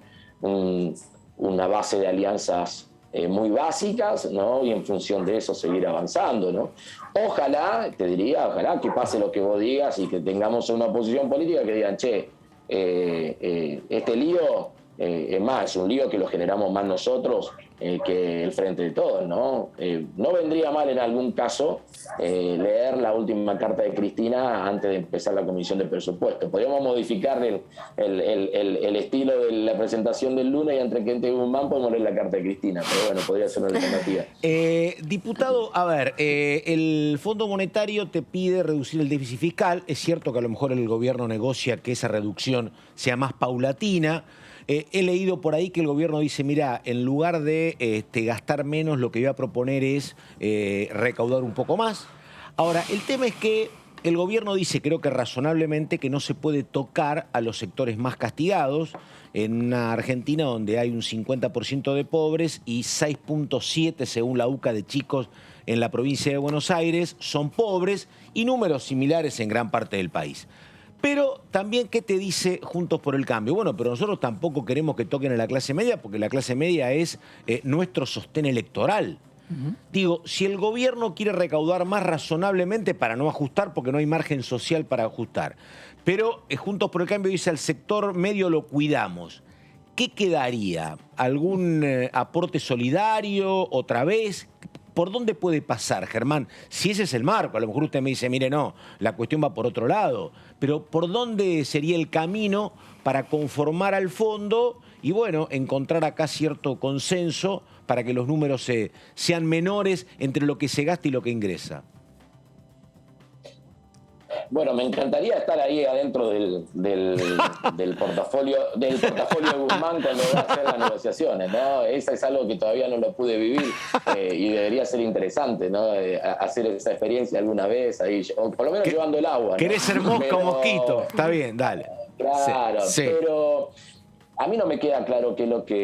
una base de alianzas muy básicas, ¿no? Y en función de eso seguir avanzando, ¿no? Ojalá que pase lo que vos digas y que tengamos una oposición política que digan, che, este lío es un lío que lo generamos más nosotros que el Frente de Todos, ¿no? No vendría mal en algún caso leer la última carta de Cristina antes de empezar la comisión de presupuesto. Podríamos modificar el estilo de la presentación del lunes y entre Kente y Guzmán podemos leer la carta de Cristina, pero bueno, podría ser una alternativa.
Diputado, a ver, el Fondo Monetario te pide reducir el déficit fiscal. Es cierto que a lo mejor el gobierno negocia que esa reducción sea más paulatina. He leído por ahí que el gobierno dice, mira, en lugar de gastar menos, lo que voy a proponer es recaudar un poco más. Ahora, el tema es que el gobierno dice, creo que razonablemente, que no se puede tocar a los sectores más castigados en una Argentina donde hay un 50% de pobres y 6.7, según la UCA, de chicos en la provincia de Buenos Aires son pobres y números similares en gran parte del país. Pero también, ¿qué te dice Juntos por el Cambio? Bueno, pero nosotros tampoco queremos que toquen a la clase media porque la clase media es nuestro sostén electoral. Digo, si el gobierno quiere recaudar más razonablemente para no ajustar, porque no hay margen social para ajustar, pero Juntos por el Cambio dice al sector medio lo cuidamos, ¿qué quedaría? ¿Algún aporte solidario otra vez? ¿Por dónde puede pasar, Germán? Si ese es el marco, a lo mejor usted me dice, mire, no, la cuestión va por otro lado, pero ¿por dónde sería el camino para conformar al fondo y, bueno, encontrar acá cierto consenso para que los números sean menores entre lo que se gasta y lo que ingresa?
Bueno, me encantaría estar ahí adentro del portafolio de Guzmán cuando va a hacer las negociaciones, ¿no? Eso es algo que todavía no lo pude vivir y debería ser interesante, ¿no? Hacer esa experiencia alguna vez ahí, o por lo menos llevando el agua, ¿no?
Querés ser mosca o mosquito, está bien, dale.
Claro,
sí.
A mí no me queda claro qué es lo que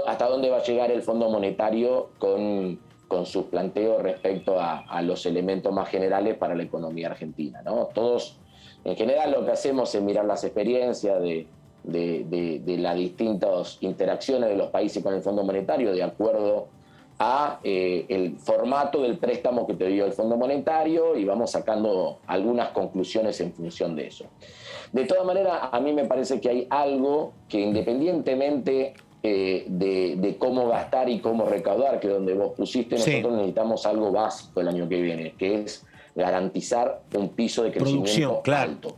hasta dónde va a llegar el Fondo Monetario con sus planteos respecto a los elementos más generales para la economía argentina, ¿no? Todos, en general, lo que hacemos es mirar las experiencias de las distintas interacciones de los países con el Fondo Monetario de acuerdo a el formato del préstamo que te dio el Fondo Monetario y vamos sacando algunas conclusiones en función de eso. De todas maneras, a mí me parece que hay algo que independientemente de cómo gastar y cómo recaudar, que donde vos pusiste, nosotros necesitamos algo básico el año que viene, que es garantizar un piso de crecimiento alto.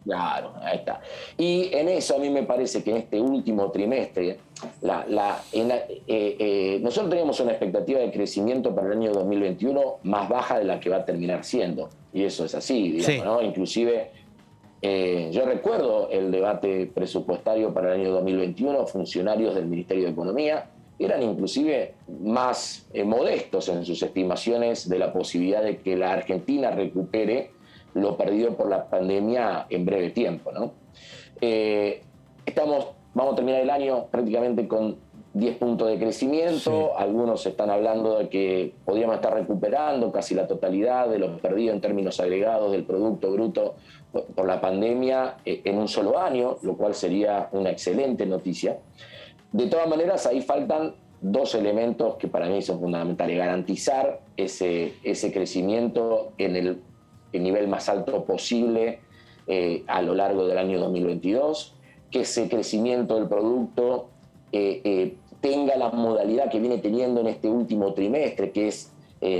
Claro, ahí está. Y en eso a mí me parece que en este último trimestre, nosotros teníamos una expectativa de crecimiento para el año 2021 más baja de la que va a terminar siendo. Y eso es así, digamos, ¿no? Inclusive, yo recuerdo el debate presupuestario para el año 2021, funcionarios del Ministerio de Economía eran inclusive más modestos en sus estimaciones de la posibilidad de que la Argentina recupere lo perdido por la pandemia en breve tiempo, ¿no? Vamos a terminar el año prácticamente con 10 puntos de crecimiento. Algunos están hablando de que podríamos estar recuperando casi la totalidad de lo perdido en términos agregados del Producto Bruto por la pandemia en un solo año, lo cual sería una excelente noticia. De todas maneras, ahí faltan dos elementos que para mí son fundamentales. Garantizar ese crecimiento en el nivel más alto posible a lo largo del año 2022, que ese crecimiento del producto tenga la modalidad que viene teniendo en este último trimestre, que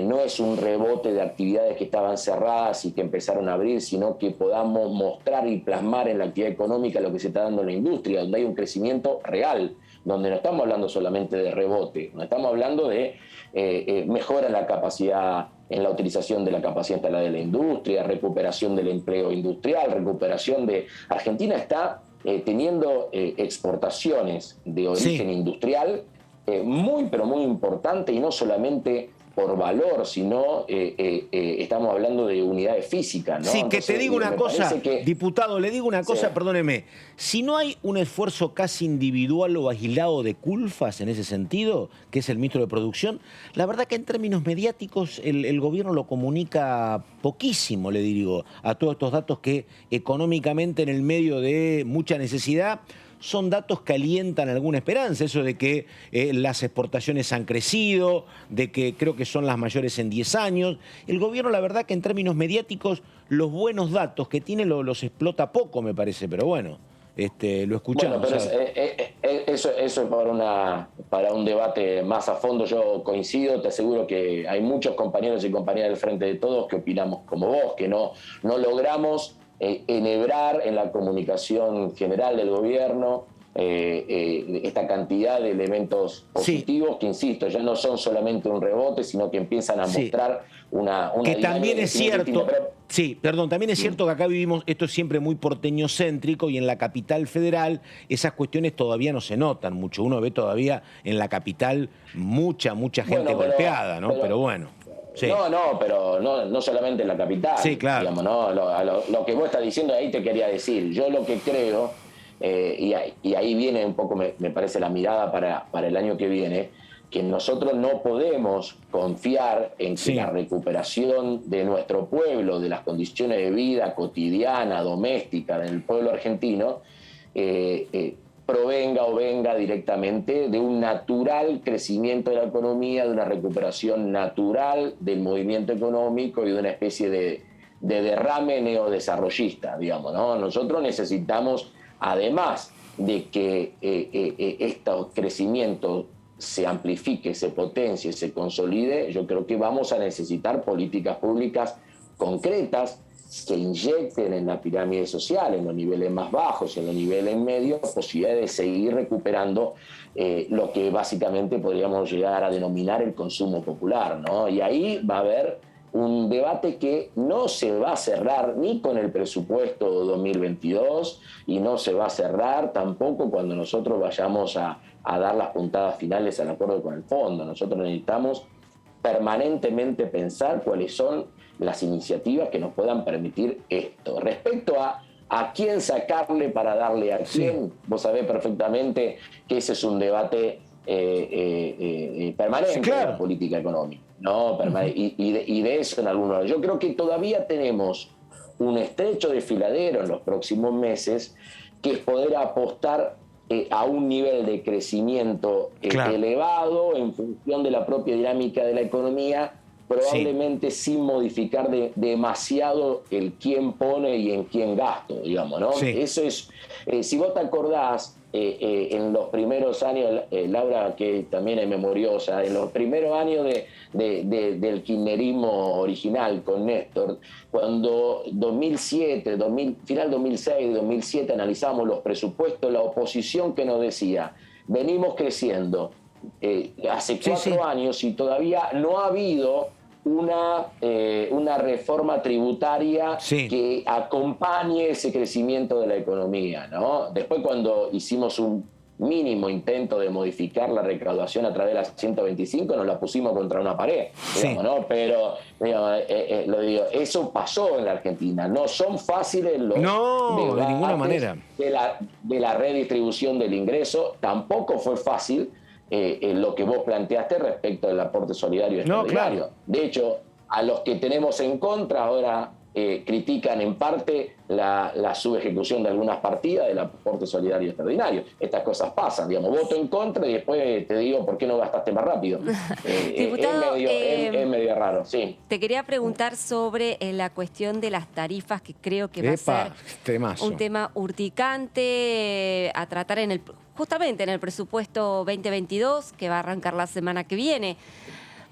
no es un rebote de actividades que estaban cerradas y que empezaron a abrir, sino que podamos mostrar y plasmar en la actividad económica lo que se está dando en la industria, donde hay un crecimiento real, donde no estamos hablando solamente de rebote, no estamos hablando de mejora en la capacidad, en la utilización de la capacidad instalada de la industria, recuperación del empleo industrial, recuperación de... Argentina está teniendo exportaciones de origen industrial muy, pero muy importante, y no solamente por valor, sino estamos hablando de unidades físicas, ¿no?
Sí, que te digo una cosa, diputado, le digo una cosa, perdóneme. Si no hay un esfuerzo casi individual o aislado de Culfas en ese sentido, que es el ministro de Producción, la verdad que en términos mediáticos el gobierno lo comunica poquísimo, le digo, a todos estos datos que económicamente en el medio de mucha necesidad son datos que alientan alguna esperanza, eso de que las exportaciones han crecido, de que creo que son las mayores en 10 años. El gobierno, la verdad que en términos mediáticos, los buenos datos que tiene los explota poco, me parece, pero bueno, lo escuchamos.
Bueno, pero eso es para un debate más a fondo. Yo coincido, te aseguro que hay muchos compañeros y compañeras del Frente de Todos que opinamos como vos, que no logramos enhebrar en la comunicación general del gobierno esta cantidad de elementos positivos que, insisto, ya no son solamente un rebote, sino que empiezan a mostrar una
que también es cierto, también es cierto que acá vivimos, esto es siempre muy porteño-céntrico, y en la capital federal esas cuestiones todavía no se notan mucho. Uno ve todavía en la capital mucha gente golpeada, ¿no? Pero bueno. Sí.
Pero no solamente en la capital.
Sí, claro.
Digamos, ¿no? Lo que vos estás diciendo ahí te quería decir. Yo lo que creo, y ahí viene un poco, me parece, la mirada para el año que viene, que nosotros no podemos confiar en que la recuperación de nuestro pueblo, de las condiciones de vida cotidiana, doméstica del pueblo argentino, provenga o venga directamente de un natural crecimiento de la economía, de una recuperación natural del movimiento económico y de una especie de derrame neodesarrollista, digamos, ¿no? Nosotros necesitamos, además de que este crecimiento se amplifique, se potencie, se consolide, yo creo que vamos a necesitar políticas públicas concretas que inyecten en la pirámide social, en los niveles más bajos, en los niveles medios, posibilidad de seguir recuperando lo que básicamente podríamos llegar a denominar el consumo popular, ¿no? Y ahí va a haber un debate que no se va a cerrar ni con el presupuesto 2022 y no se va a cerrar tampoco cuando nosotros vayamos a dar las puntadas finales al acuerdo con el fondo. Nosotros necesitamos permanentemente pensar cuáles son las iniciativas que nos puedan permitir esto. Respecto a ¿A quién sacarle para darle a quién? Vos sabés perfectamente que ese es un debate permanente en la política económica, ¿no? Y de eso en algunos. Yo creo que todavía tenemos un estrecho desfiladero en los próximos meses, que es poder apostar a un nivel de crecimiento elevado en función de la propia dinámica de la economía, probablemente sin modificar demasiado el quién pone y en quién gasto, digamos, ¿no? Eso es, si vos te acordás, en los primeros años, Laura, que también es memoriosa, en los primeros años del kirchnerismo original con Néstor, cuando 2007, final 2006, 2007 analizamos los presupuestos, la oposición que nos decía, venimos creciendo hace 4 años y todavía no ha habido una reforma tributaria que acompañe ese crecimiento de la economía, ¿no? Después, cuando hicimos un mínimo intento de modificar la recaudación a través de las 125, nos la pusimos contra una pared, digamos, ¿no? Pero digamos, lo digo, eso pasó en la Argentina. No son fáciles los
de ninguna manera
de la redistribución del ingreso. Tampoco fue fácil lo que vos planteaste respecto del aporte solidario extraordinario.
Claro.
De hecho, a los que tenemos en contra ahora critican en parte la subejecución de algunas partidas del aporte solidario extraordinario. Estas cosas pasan, digamos, voto en contra y después te digo por qué no gastaste más rápido.
Diputado,
es medio raro, sí.
Te quería preguntar sobre la cuestión de las tarifas, que creo que va a ser un tema urticante a tratar justamente en el presupuesto 2022, que va a arrancar la semana que viene.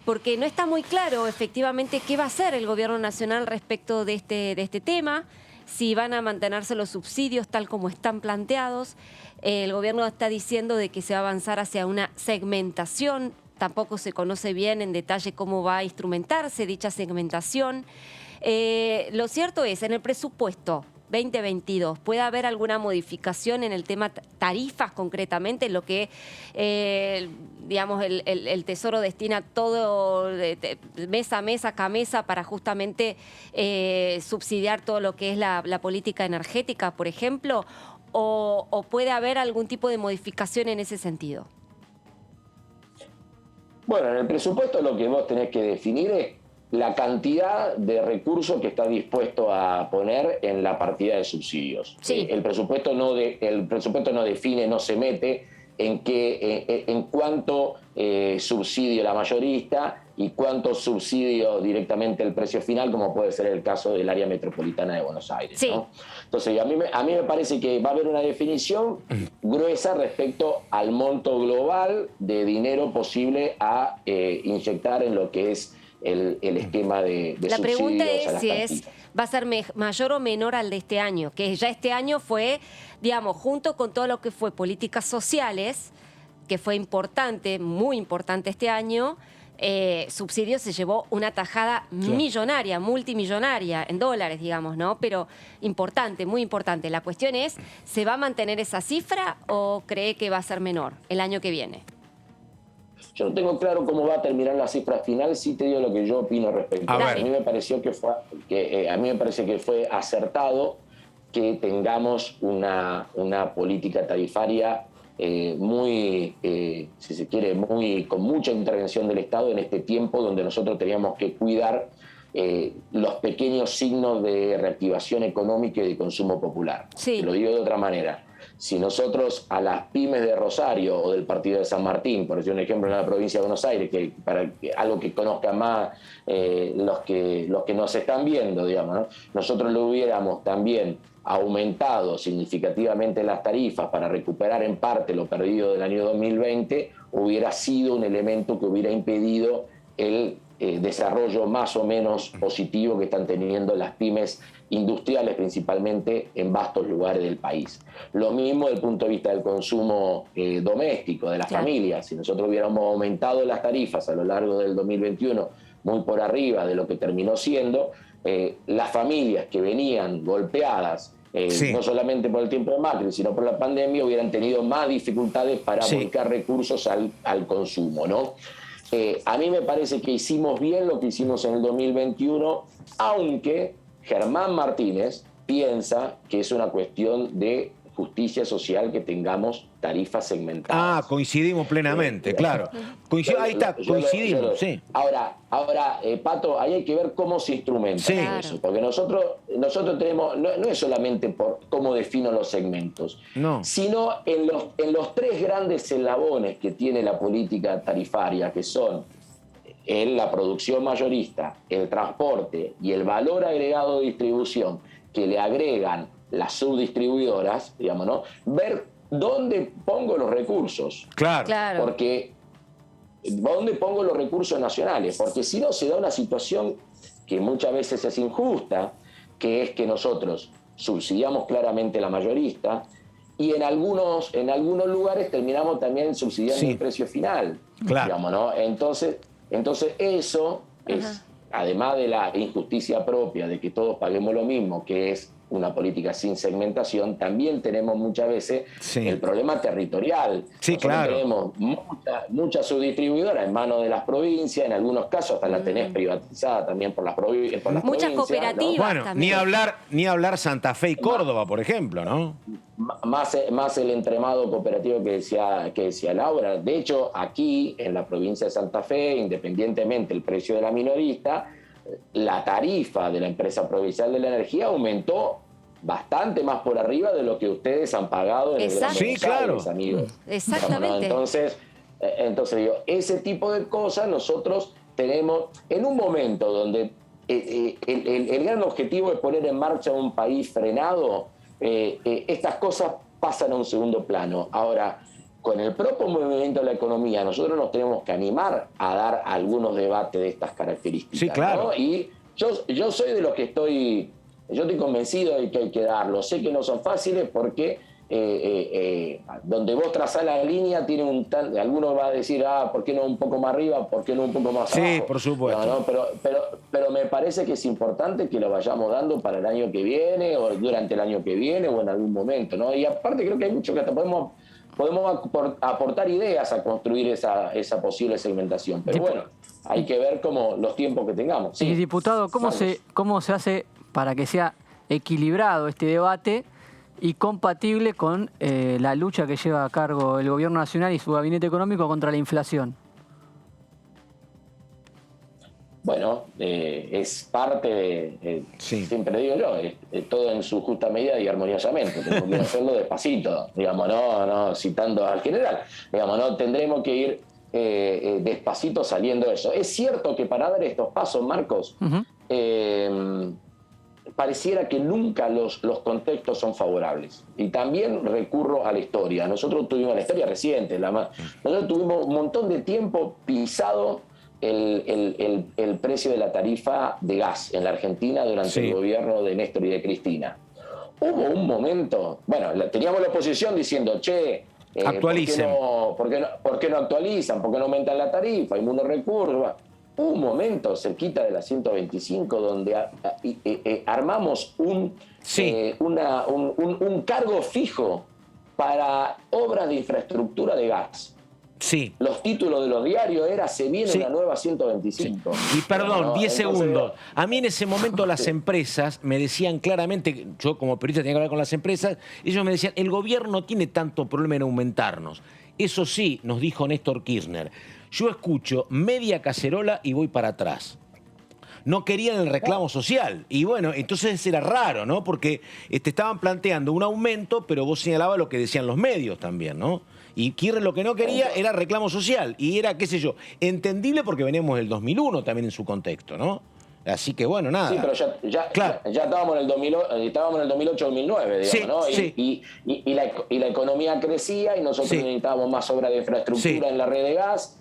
Porque no está muy claro efectivamente qué va a hacer el gobierno nacional respecto de este tema, si van a mantenerse los subsidios tal como están planteados. El gobierno está diciendo de que se va a avanzar hacia una segmentación, tampoco se conoce bien en detalle cómo va a instrumentarse dicha segmentación. Lo cierto es, en el presupuesto 2022, ¿puede haber alguna modificación en el tema tarifas concretamente, lo que digamos el Tesoro destina todo mes a mes, a mesa para justamente subsidiar todo lo que es la política energética, por ejemplo? ¿O puede haber algún tipo de modificación en ese sentido?
Bueno, en el presupuesto lo que vos tenés que definir es la cantidad de recursos que está dispuesto a poner en la partida de subsidios. El presupuesto no define, no se mete en cuánto subsidio la mayorista y cuánto subsidio directamente el precio final, como puede ser el caso del área metropolitana de Buenos Aires, ¿no? Entonces, a mí me parece que va a haber una definición gruesa respecto al monto global de dinero posible a inyectar en lo que es el esquema de
la
subsidios.
Pregunta es si va a ser mayor o menor al de este año, que ya este año fue, digamos, junto con todo lo que fue políticas sociales, que fue importante, muy importante este año, subsidios se llevó una tajada millonaria, multimillonaria, en dólares, digamos, ¿no? Pero importante, muy importante. La cuestión es, ¿se va a mantener esa cifra o cree que va a ser menor el año que viene?
Yo no tengo claro cómo va a terminar la cifra final, sí te digo lo que yo opino respecto. A mí me pareció a mí me parece que fue acertado que tengamos una política tarifaria muy, si se quiere, con mucha intervención del Estado en este tiempo donde nosotros teníamos que cuidar los pequeños signos de reactivación económica y de consumo popular. Te lo digo de otra manera. Si nosotros a las pymes de Rosario o del partido de San Martín, por decir un ejemplo en la provincia de Buenos Aires, que para algo que conozcan más los que nos están viendo, digamos, ¿no? Nosotros lo hubiéramos también aumentado significativamente las tarifas para recuperar en parte lo perdido del año 2020, hubiera sido un elemento que hubiera impedido el desarrollo más o menos positivo que están teniendo las pymes industriales, principalmente en vastos lugares del país. Lo mismo desde el punto de vista del consumo doméstico, de las familias. Si nosotros hubiéramos aumentado las tarifas a lo largo del 2021 muy por arriba de lo que terminó siendo, las familias que venían golpeadas, no solamente por el tiempo de Macri, sino por la pandemia, hubieran tenido más dificultades para volcar recursos al consumo, ¿no? A mí me parece que hicimos bien lo que hicimos en el 2021, aunque Germán Martínez piensa que es una cuestión de justicia social que tengamos tarifas segmentadas.
Coincidimos plenamente, claro. Ahí está, coincidimos, sí.
Ahora, Pato, ahí hay que ver cómo se instrumenta eso, porque nosotros tenemos, no es solamente por cómo defino los segmentos, sino en los tres grandes eslabones que tiene la política tarifaria, que son la producción mayorista, el transporte y el valor agregado de distribución que le agregan las subdistribuidoras, digamos, ¿no? Ver dónde pongo los recursos.
Claro.
Porque dónde pongo los recursos nacionales, porque si no se da una situación que muchas veces es injusta, que es que nosotros subsidiamos claramente la mayorista y en algunos lugares terminamos también subsidiando el precio final. Digamos, ¿no? Entonces eso es, además de la injusticia propia de que todos paguemos lo mismo, que es una política sin segmentación, también tenemos muchas veces el problema territorial. Tenemos muchas subdistribuidoras en manos de las provincias, en algunos casos hasta la tenés privatizada también por las provincias.
Muchas cooperativas, ¿no?
Bueno, ni hablar Santa Fe y Córdoba, por ejemplo, ¿no?
Más el entremado cooperativo que decía Laura. De hecho, aquí en la provincia de Santa Fe, independientemente del precio de la minorista, la tarifa de la empresa provincial de la energía aumentó bastante más por arriba de lo que ustedes han pagado en el Gran Buenos Aires, amigos.
Exactamente.
Entonces digo, ese tipo de cosas nosotros tenemos en un momento donde el gran objetivo es poner en marcha un país frenado. Estas cosas pasan a un segundo plano. Ahora, con el propio movimiento de la economía, nosotros nos tenemos que animar a dar algunos debates de estas características.
Sí, claro.
¿no? Y yo soy de los que estoy convencido de que hay que darlo. Sé que no son fáciles porque donde vos trazás la línea tiene alguno va a decir, ¿por qué no un poco más arriba? ¿Por qué no un poco más abajo?
Sí, por supuesto.
No, pero me parece que es importante que lo vayamos dando para el año que viene o durante el año que viene o en algún momento, ¿no? Y aparte creo que hay mucho que hasta podemos aportar ideas a construir esa posible segmentación. Pero bueno, hay que ver los tiempos que tengamos.
Sí. Y diputado, ¿cómo se hace para que sea equilibrado este debate y compatible con la lucha que lleva a cargo el gobierno nacional y su gabinete económico contra la inflación?
Bueno, es parte de, siempre digo yo, todo en su justa medida y armoniosamente. Tenemos que hacerlo despacito, digamos, no citando al general. Digamos, no tendremos que ir despacito saliendo de eso. Es cierto que para dar estos pasos, Marcos, pareciera que nunca los contextos son favorables. Y también recurro a la historia. Nosotros tuvimos la historia reciente. Nosotros tuvimos un montón de tiempo pisado el precio de la tarifa de gas en la Argentina durante el gobierno de Néstor y de Cristina. Hubo un momento, teníamos la oposición diciendo,
actualicen.
¿por qué no actualizan? ¿Por qué no aumentan la tarifa? Hay muchos recursos. Hubo un momento cerquita de la 125 donde armamos un cargo fijo para obras de infraestructura de gas.
Sí.
Los títulos de los diarios se viene una nueva 125.
Sí. Y perdón, 10 segundos. A mí en ese momento las empresas me decían claramente, yo como periodista tenía que hablar con las empresas, ellos me decían, el gobierno no tiene tanto problema en aumentarnos. Eso sí, nos dijo Néstor Kirchner, yo escucho media cacerola y voy para atrás. No querían el reclamo social. Y bueno, entonces era raro, ¿no? Porque estaban planteando un aumento, pero vos señalabas lo que decían los medios también, ¿no? Y Kirchner lo que no quería era reclamo social. Y era, qué sé yo, entendible porque venimos del 2001 también en su contexto, ¿no? Así que bueno, nada.
Sí, pero ya estábamos en el 2008-2009, digamos, ¿no? Y la economía crecía y nosotros necesitábamos más obra de infraestructura en la red de gas.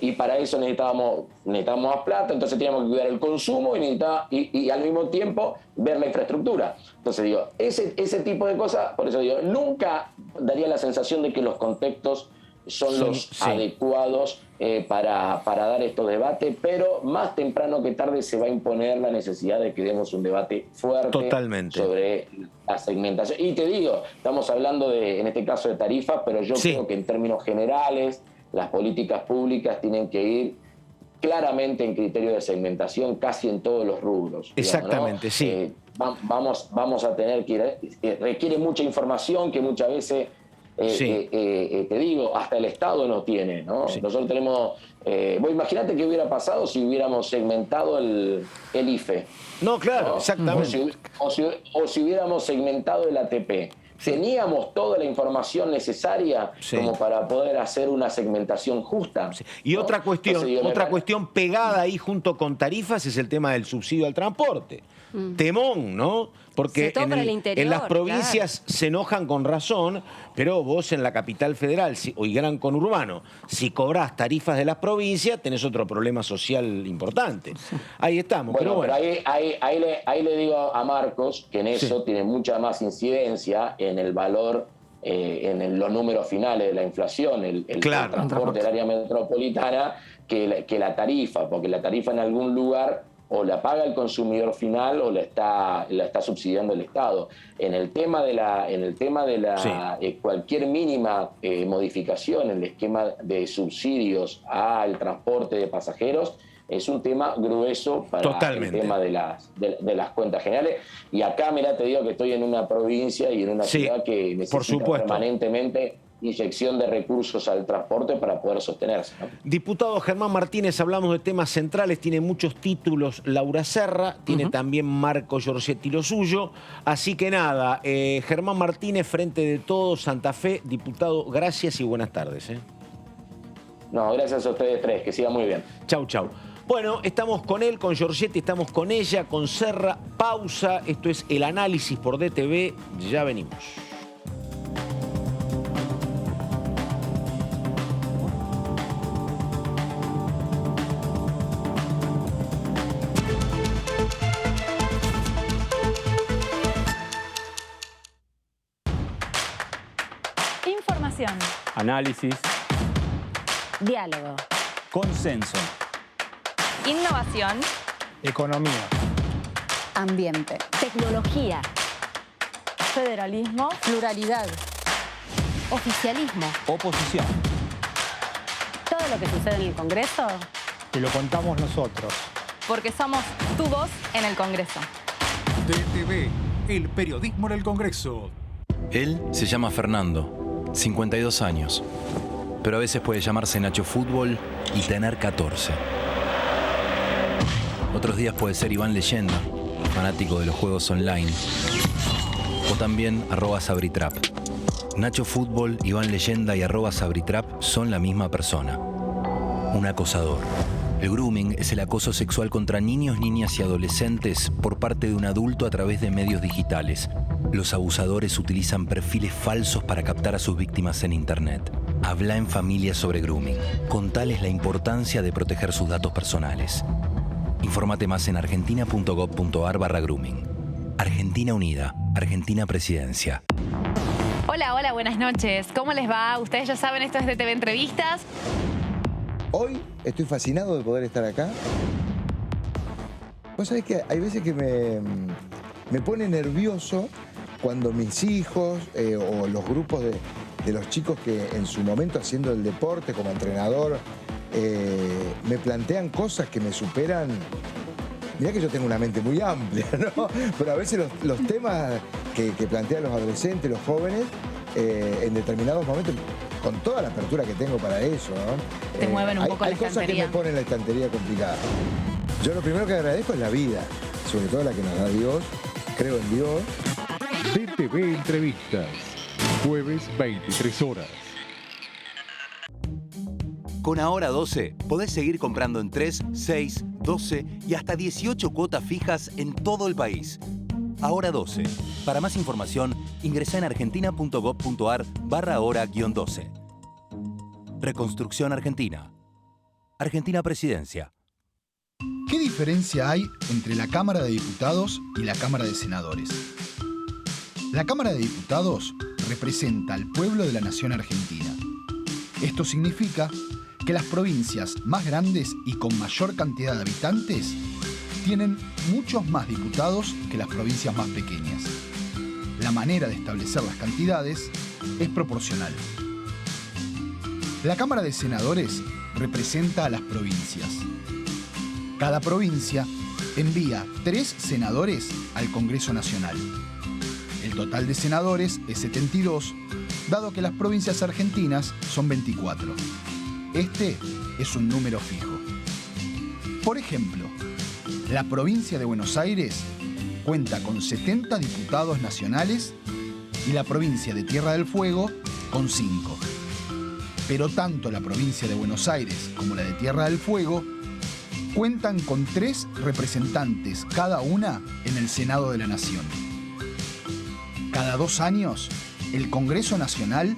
Y para eso necesitábamos más plata, entonces teníamos que cuidar el consumo y al mismo tiempo ver la infraestructura. Entonces digo, ese tipo de cosas, por eso digo, nunca daría la sensación de que los contextos son los adecuados para dar estos debates, pero más temprano que tarde se va a imponer la necesidad de que demos un debate fuerte sobre la segmentación. Y te digo, estamos hablando en este caso de tarifas, pero yo creo que en términos generales las políticas públicas tienen que ir claramente en criterio de segmentación casi en todos los rubros.
Exactamente,
digamos, ¿no? vamos a tener que ir. Requiere mucha información que muchas veces, te digo, hasta el Estado no tiene, ¿no? Sí. Nosotros tenemos... vos imaginate qué hubiera pasado si hubiéramos segmentado el IFE.
No, claro, ¿no? Exactamente.
O si hubiéramos segmentado el ATP. ¿Teníamos toda la información necesaria como para poder hacer una segmentación justa?
Sí. Y ¿no? otra cuestión pegada ahí junto con tarifas es el tema del subsidio al transporte. Temón, ¿no? Porque en las provincias se enojan con razón, pero vos en la capital federal y gran conurbano, si cobrás tarifas de las provincias, tenés otro problema social importante. Ahí estamos.
Pero ahí le digo a Marcos que en eso tiene mucha más incidencia en el valor, en los números finales de la inflación, el transporte del área metropolitana, que la tarifa, porque la tarifa en algún lugar o la paga el consumidor final o la está subsidiando el Estado. En el tema de cualquier mínima modificación en el esquema de subsidios al transporte de pasajeros es un tema grueso para el tema de las cuentas generales. Y acá, mirá, te digo que estoy en una provincia y en una ciudad que necesita permanentemente inyección de recursos al transporte para poder sostenerse, ¿no?
Diputado Germán Martínez, hablamos de temas centrales, tiene muchos títulos Laura Serra, tiene también Marco Giorgetti lo suyo, así que nada, Germán Martínez, Frente de Todos, Santa Fe, diputado, gracias y buenas tardes.
No, gracias a ustedes tres, que siga muy bien.
Chau, chau. Bueno, estamos con él, con Giorgetti, estamos con ella, con Serra, pausa, esto es el análisis por DTV, ya venimos.
Información.
Análisis.
Diálogo.
Consenso.
Innovación.
Economía.
Ambiente. Tecnología. Federalismo.
Pluralidad.
Oficialismo.
Oposición.
Todo lo que sucede en el Congreso.
Te lo contamos nosotros.
Porque somos tu voz en el Congreso.
DTV, el periodismo en el Congreso.
Él se llama Fernando, 52 años, pero a veces puede llamarse Nacho Fútbol y tener 14. Otros días puede ser Iván Leyenda, fanático de los juegos online, o también @Sabritrap. Nacho Fútbol, Iván Leyenda y @Sabritrap son la misma persona, un acosador. El grooming es el acoso sexual contra niños, niñas y adolescentes por parte de un adulto a través de medios digitales. Los abusadores utilizan perfiles falsos para captar a sus víctimas en Internet. Habla en familia sobre grooming. Contales la importancia de proteger sus datos personales. Infórmate más en argentina.gov.ar/grooming. Argentina Unida. Argentina Presidencia.
Hola, buenas noches. ¿Cómo les va? Ustedes ya saben, esto es DTV Entrevistas.
Hoy estoy fascinado de poder estar acá. Vos sabés que hay veces que me pone nervioso cuando mis hijos o los grupos de los chicos que en su momento haciendo el deporte como entrenador me plantean cosas que me superan. Mirá que yo tengo una mente muy amplia, ¿no? Pero a veces los temas que plantean los adolescentes, los jóvenes, en determinados momentos, con toda la apertura que tengo para eso, ¿no?
Te mueven un poco la estantería.
Hay cosas que me ponen la estantería complicada. Yo lo primero que agradezco es la vida, sobre todo la que nos da Dios. Creo en Dios.
DTV Entrevistas, jueves 23 horas.
Con Ahora 12 podés seguir comprando en 3, 6, 12 y hasta 18 cuotas fijas en todo el país. Ahora 12. Para más información, ingresá en argentina.gov.ar/ahora-12. Reconstrucción Argentina. Argentina Presidencia.
¿Qué diferencia hay entre la Cámara de Diputados y la Cámara de Senadores? La Cámara de Diputados representa al pueblo de la nación argentina. Esto significa que las provincias más grandes y con mayor cantidad de habitantes tienen muchos más diputados que las provincias más pequeñas. La manera de establecer las cantidades es proporcional. La Cámara de Senadores representa a las provincias. Cada provincia envía 3 senadores al Congreso Nacional. El total de senadores es 72, dado que las provincias argentinas son 24. Este es un número fijo. Por ejemplo, la provincia de Buenos Aires cuenta con 70 diputados nacionales y la provincia de Tierra del Fuego con 5. Pero tanto la provincia de Buenos Aires como la de Tierra del Fuego cuentan con 3 representantes cada una en el Senado de la Nación. Cada 2 años, el Congreso Nacional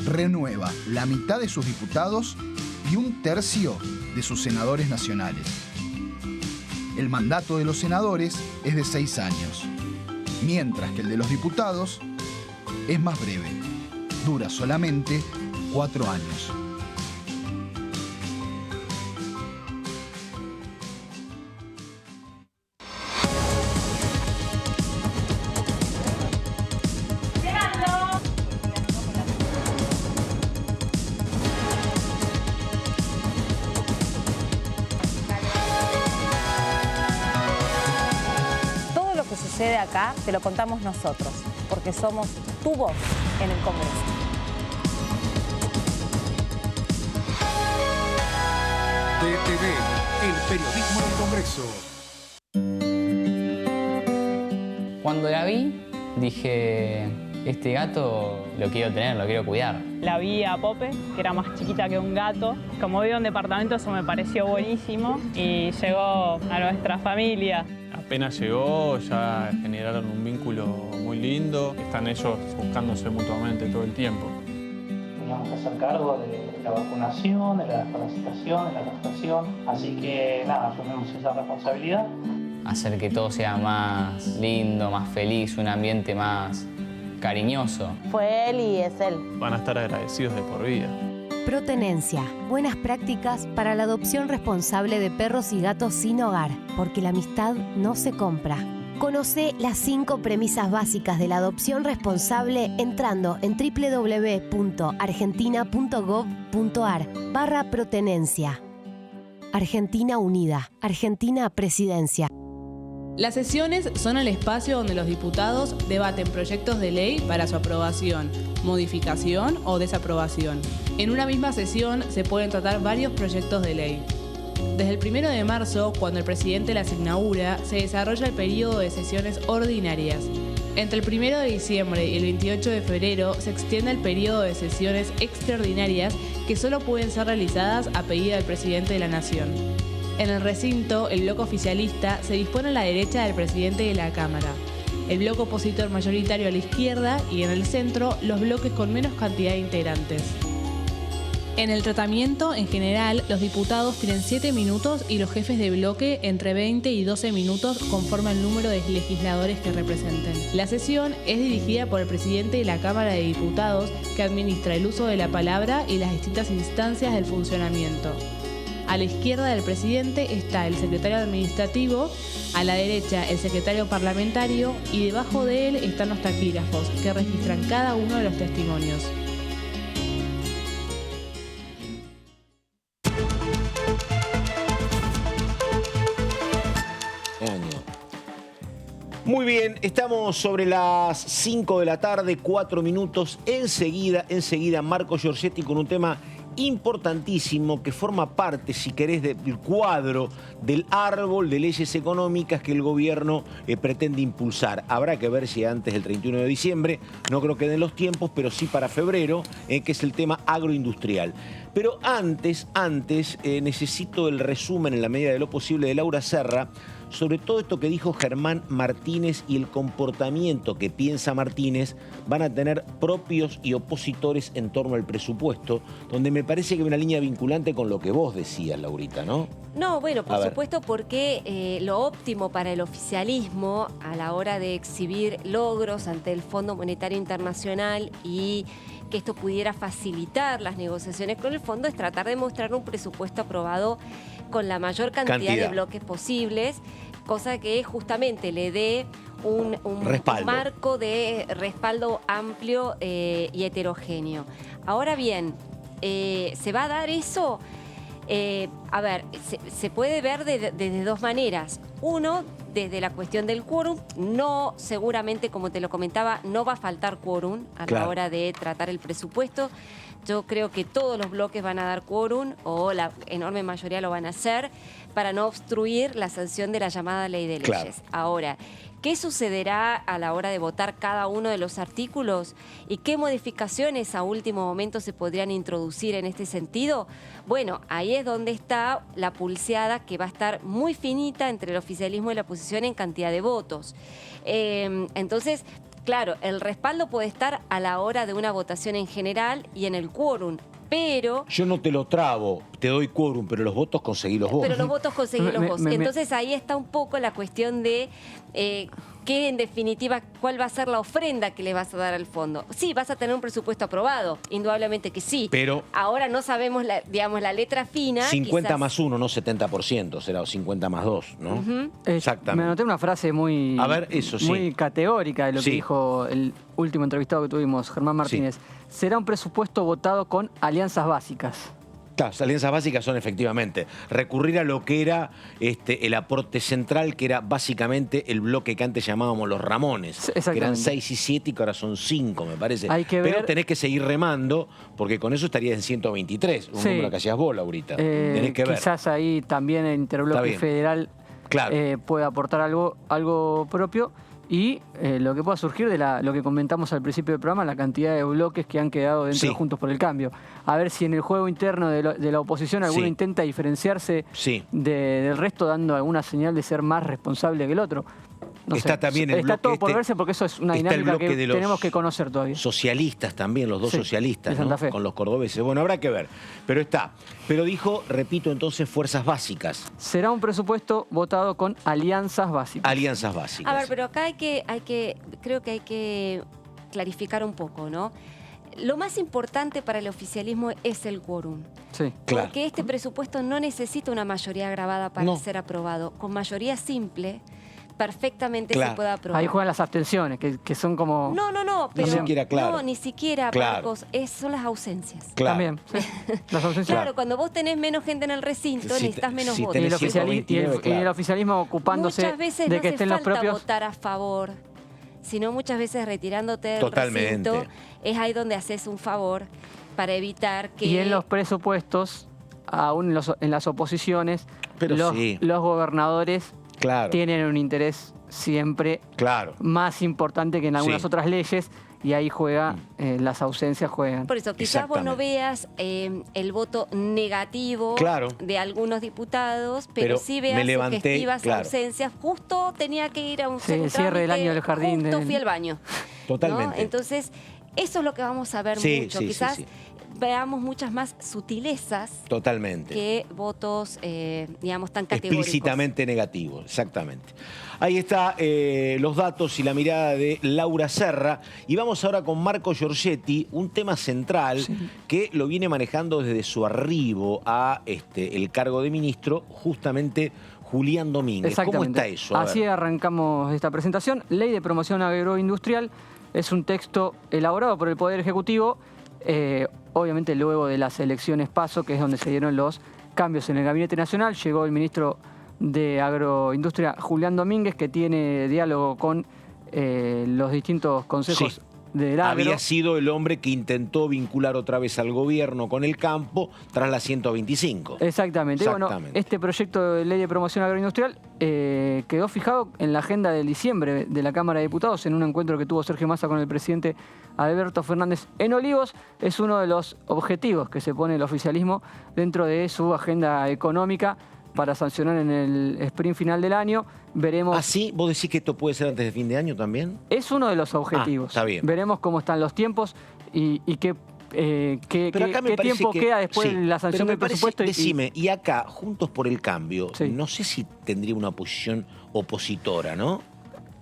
renueva la mitad de sus diputados y 1/3 de sus senadores nacionales. El mandato de los senadores es de 6 años, mientras que el de los diputados es más breve, dura solamente 4 años.
Sucede acá, te lo contamos nosotros, porque somos tu voz en el Congreso.
DTV, el periodismo del Congreso.
Cuando la vi, dije, este gato lo quiero tener, lo quiero cuidar.
La vi a Pope, que era más chiquita que un gato. Como vivo en departamento, eso me pareció buenísimo y llegó a nuestra familia.
Apenas llegó, ya generaron un vínculo muy lindo. Están ellos buscándose mutuamente todo el tiempo.
Teníamos que hacer cargo de la vacunación, de la desparasitación, de la castración. Así que nada, asumimos esa responsabilidad.
Hacer que todo sea más lindo, más feliz, un ambiente más cariñoso.
Fue él y es él.
Van a estar agradecidos de por vida.
Protenencia. Buenas prácticas para la adopción responsable de perros y gatos sin hogar, porque la amistad no se compra. Conoce las 5 premisas básicas de la adopción responsable entrando en www.argentina.gov.ar/protenencia. Argentina Unida. Argentina Presidencia.
Las sesiones son el espacio donde los diputados debaten proyectos de ley para su aprobación, modificación o desaprobación. En una misma sesión se pueden tratar varios proyectos de ley. Desde el 1 de marzo, cuando el presidente las inaugura, se desarrolla el periodo de sesiones ordinarias. Entre el 1 de diciembre y el 28 de febrero se extiende el periodo de sesiones extraordinarias que solo pueden ser realizadas a pedido del presidente de la Nación. En el recinto, el bloque oficialista se dispone a la derecha del presidente de la Cámara, el bloque opositor mayoritario a la izquierda y en el centro los bloques con menos cantidad de integrantes. En el tratamiento, en general, los diputados tienen 7 minutos y los jefes de bloque entre 20 y 12 minutos conforme al número de legisladores que representen. La sesión es dirigida por el presidente de la Cámara de Diputados, que administra el uso de la palabra y las distintas instancias del funcionamiento. A la izquierda del presidente está el secretario administrativo, a la derecha el secretario parlamentario y debajo de él están los taquígrafos, que registran cada uno de los testimonios.
Muy bien, estamos sobre las 5 de la tarde, 4 minutos. Enseguida, Marco Giorgetti con un tema importantísimo que forma parte, si querés, del cuadro, del árbol de leyes económicas que el gobierno pretende impulsar. Habrá que ver si antes del 31 de diciembre, no creo que den los tiempos, pero sí para febrero, que es el tema agroindustrial. Pero antes necesito el resumen en la medida de lo posible de Laura Serra sobre todo esto que dijo Germán Martínez y el comportamiento que piensa Martínez van a tener propios y opositores en torno al presupuesto, donde me parece que hay una línea vinculante con lo que vos decías, Laurita, ¿no?
No, bueno, por supuesto, porque lo óptimo para el oficialismo a la hora de exhibir logros ante el Fondo Monetario Internacional y que esto pudiera facilitar las negociaciones con el fondo es tratar de mostrar un presupuesto aprobado con la mayor cantidad de bloques posibles, cosa que justamente le dé un marco de respaldo amplio y heterogéneo. Ahora bien, ¿se va a dar eso? A ver, se puede ver desde dos maneras. Uno, desde la cuestión del quórum, no, seguramente, como te lo comentaba, no va a faltar quórum a la hora de tratar el presupuesto. Yo creo que todos los bloques van a dar quórum, o la enorme mayoría lo van a hacer, para no obstruir la sanción de la llamada ley de leyes. Ahora, ¿qué sucederá a la hora de votar cada uno de los artículos? ¿Y qué modificaciones a último momento se podrían introducir en este sentido? Bueno, ahí es donde está la pulseada, que va a estar muy finita entre el oficialismo y la oposición en cantidad de votos. Entonces, claro, el respaldo puede estar a la hora de una votación en general y en el quórum. Pero...
Yo no te lo trabo, te doy quórum, pero los votos conseguí los vos.
Pero los votos conseguí los vos. Entonces ahí está un poco la cuestión de que, en definitiva, cuál va a ser la ofrenda que le vas a dar al fondo. Sí, vas a tener un presupuesto aprobado, indudablemente que sí.
Pero
ahora no sabemos, digamos, la letra fina.
50 más 1, no 70%, será 50 más 2, ¿no? Exactamente.
Me anoté una frase muy,
a ver, eso,
muy categórica de lo que dijo el último entrevistado que tuvimos, Germán Martínez. Será un presupuesto votado con alianzas básicas.
Claro, las alianzas básicas son efectivamente recurrir a lo que era el aporte central, que era básicamente el bloque que antes llamábamos los Ramones, que eran 6 y 7 y que ahora son 5, me parece.
Hay que ver...
Pero tenés que seguir remando, porque con eso estarías en 123, un número que hacías vos, Laurita. Tenés que ver.
Quizás ahí también el interbloque federal puede aportar algo propio. Y lo que pueda surgir de lo que comentamos al principio del programa, la cantidad de bloques que han quedado dentro de Juntos por el Cambio. A ver si en el juego interno de la oposición alguno intenta diferenciarse del resto, dando alguna señal de ser más responsable que el otro. No
está
sé,
también el
está
bloque
todo por verse, porque eso es una dinámica que tenemos que conocer todavía.
Socialistas también, los dos socialistas, ¿no? Con los cordobeses. Bueno, habrá que ver. Pero está. Pero dijo, repito, entonces, fuerzas básicas.
Será un presupuesto votado con alianzas básicas.
Alianzas básicas.
A ver, pero acá creo que hay que clarificar un poco, ¿no? Lo más importante para el oficialismo es el quórum.
Sí,
claro.
Porque este presupuesto no necesita una mayoría agravada para ser aprobado. Con mayoría simple, perfectamente se puede aprobar.
Ahí juegan las abstenciones, que son como...
No, pero
ni siquiera,
no, ni siquiera, Marcos, son las ausencias.
Claro. También, las ausencias.
Claro, cuando vos tenés menos gente en el recinto, necesitas menos votos.
Y el oficialismo ocupándose de que estén los propios...
Muchas veces no hace falta votar a favor, sino muchas veces retirándote del recinto, es ahí donde haces un favor para evitar que...
Y en los presupuestos, aún en las oposiciones, los gobernadores... tienen un interés siempre más importante que en algunas otras leyes, y ahí juega, las ausencias juegan.
Por eso, quizás vos no veas el voto negativo de algunos diputados, pero sí veas sugestivas ausencias. Justo tenía que ir a un
cierre del año del jardín.
Justo fui al baño.
Totalmente.
¿No? Entonces, eso es lo que vamos a ver mucho. Quizás veamos muchas más sutilezas que votos, digamos, tan categóricos.
Explícitamente negativos, exactamente. Ahí está los datos y la mirada de Laura Serra. Y vamos ahora con Marco Giorgetti, un tema central que lo viene manejando desde su arribo a el cargo de ministro, justamente Julián Domínguez. ¿Cómo está eso?
Así arrancamos esta presentación. Ley de Promoción Agroindustrial es un texto elaborado por el Poder Ejecutivo, obviamente luego de las elecciones PASO, que es donde se dieron los cambios en el Gabinete Nacional. Llegó el ministro de Agroindustria, Julián Domínguez, que tiene diálogo con los distintos consejos del agro.
Había sido el hombre que intentó vincular otra vez al gobierno con el campo tras la 125.
Exactamente. Y bueno, este proyecto de ley de promoción agroindustrial quedó fijado en la agenda del diciembre de la Cámara de Diputados, en un encuentro que tuvo Sergio Massa con el presidente Alberto Fernández en Olivos. Es uno de los objetivos que se pone el oficialismo dentro de su agenda económica para sancionar en el sprint final del año. Veremos...
¿Así? ¿Vos decís que esto puede ser antes de fin de año también?
Es uno de los objetivos.
Está bien.
Veremos cómo están los tiempos y qué tiempo queda después de la sanción del presupuesto.
Decime, y acá, Juntos por el Cambio, no sé si tendría una posición opositora, ¿no?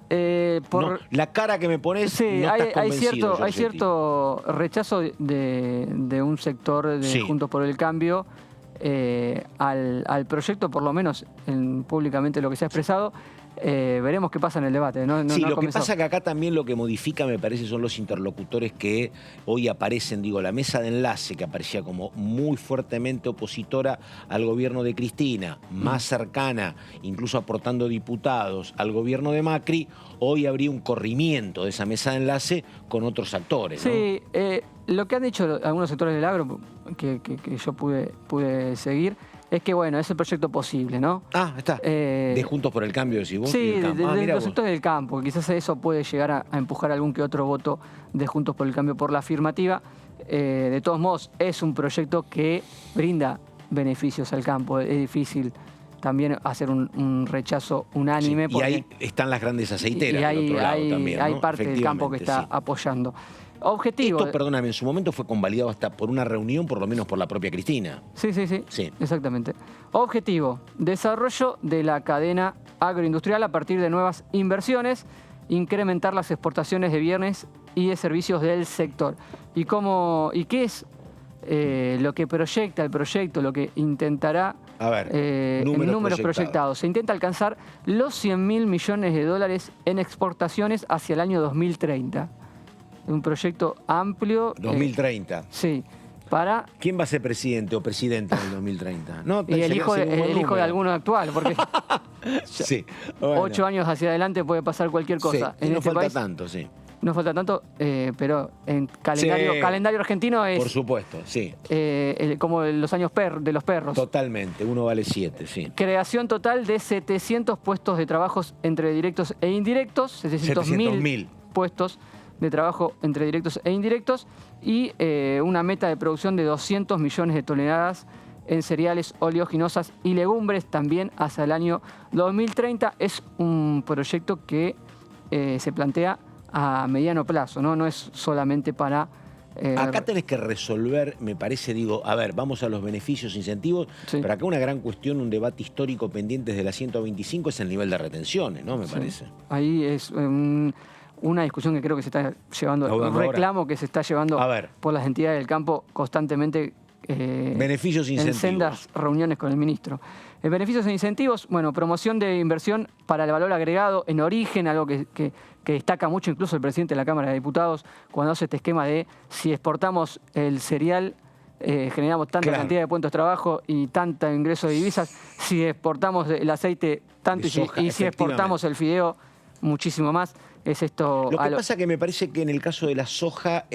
No, la cara que me pones, no estás convencido,
hay cierto rechazo de un sector de Juntos por el Cambio al proyecto, por lo menos públicamente lo que se ha expresado. veremos qué pasa en el debate.
Sí, lo que pasa que acá también lo que modifica, me parece, son los interlocutores que hoy aparecen. Digo, la mesa de enlace, que aparecía como muy fuertemente opositora al gobierno de Cristina, más cercana, incluso aportando diputados al gobierno de Macri, hoy habría un corrimiento de esa mesa de enlace con otros actores, ¿no?
Sí, lo que han dicho algunos sectores del agro, que yo pude seguir, es que, bueno, es el proyecto posible, ¿no?
Ah, está. De Juntos por el Cambio, decís vos.
Sí, de los sectores del campo. Quizás eso puede llegar a empujar algún que otro voto de Juntos por el Cambio por la afirmativa. De todos modos, es un proyecto que brinda beneficios al campo. Es difícil también hacer un rechazo unánime.
Sí, y ahí están las grandes aceiteras.
Y hay
¿no?
parte del campo que está apoyando. Objetivo.
Esto, perdóname, en su momento fue convalidado hasta por una reunión, por lo menos por la propia Cristina.
Sí, exactamente. Objetivo, desarrollo de la cadena agroindustrial a partir de nuevas inversiones, incrementar las exportaciones de bienes y de servicios del sector. ¿Y qué es lo que proyecta el proyecto, lo que intentará?
A ver,
números proyectados. Se intenta alcanzar los 100.000 millones de dólares en exportaciones hacia el año 2030. Un proyecto amplio.
2030.
Sí.
¿Quién va a ser presidente o presidenta en el 2030?
No, y el hijo de alguno actual, porque
sí, bueno.
8 años hacia adelante puede pasar cualquier cosa.
Sí, no falta tanto, sí.
No falta tanto, pero en calendario argentino es...
Por supuesto, sí.
Como los años de los perros.
Totalmente, uno vale 7, sí.
Creación total de 700 puestos de trabajos entre directos e indirectos, 700.000 puestos de trabajo entre directos e indirectos, y una meta de producción de 200 millones de toneladas en cereales, oleaginosas y legumbres también hacia el año 2030. Es un proyecto que se plantea a mediano plazo, ¿no? No es solamente para...
Acá tenés que resolver, me parece, a ver, vamos a los beneficios, incentivos, pero acá una gran cuestión, un debate histórico pendiente desde la 125 es el nivel de retenciones, ¿no? Me parece.
Ahí es... una discusión que creo que se está llevando, un reclamo que se está llevando por las entidades del campo constantemente.
Beneficios e incentivos.
En sendas reuniones con el ministro. Beneficios e incentivos, bueno, promoción de inversión para el valor agregado en origen, algo que destaca mucho incluso el presidente de la Cámara de Diputados cuando hace este esquema de si exportamos el cereal, generamos tanta cantidad de puestos de trabajo y tanta ingreso de divisas, si exportamos el aceite tanto y si exportamos el fideo, muchísimo más. Es esto.
Lo que pasa que me parece que en el caso de la soja,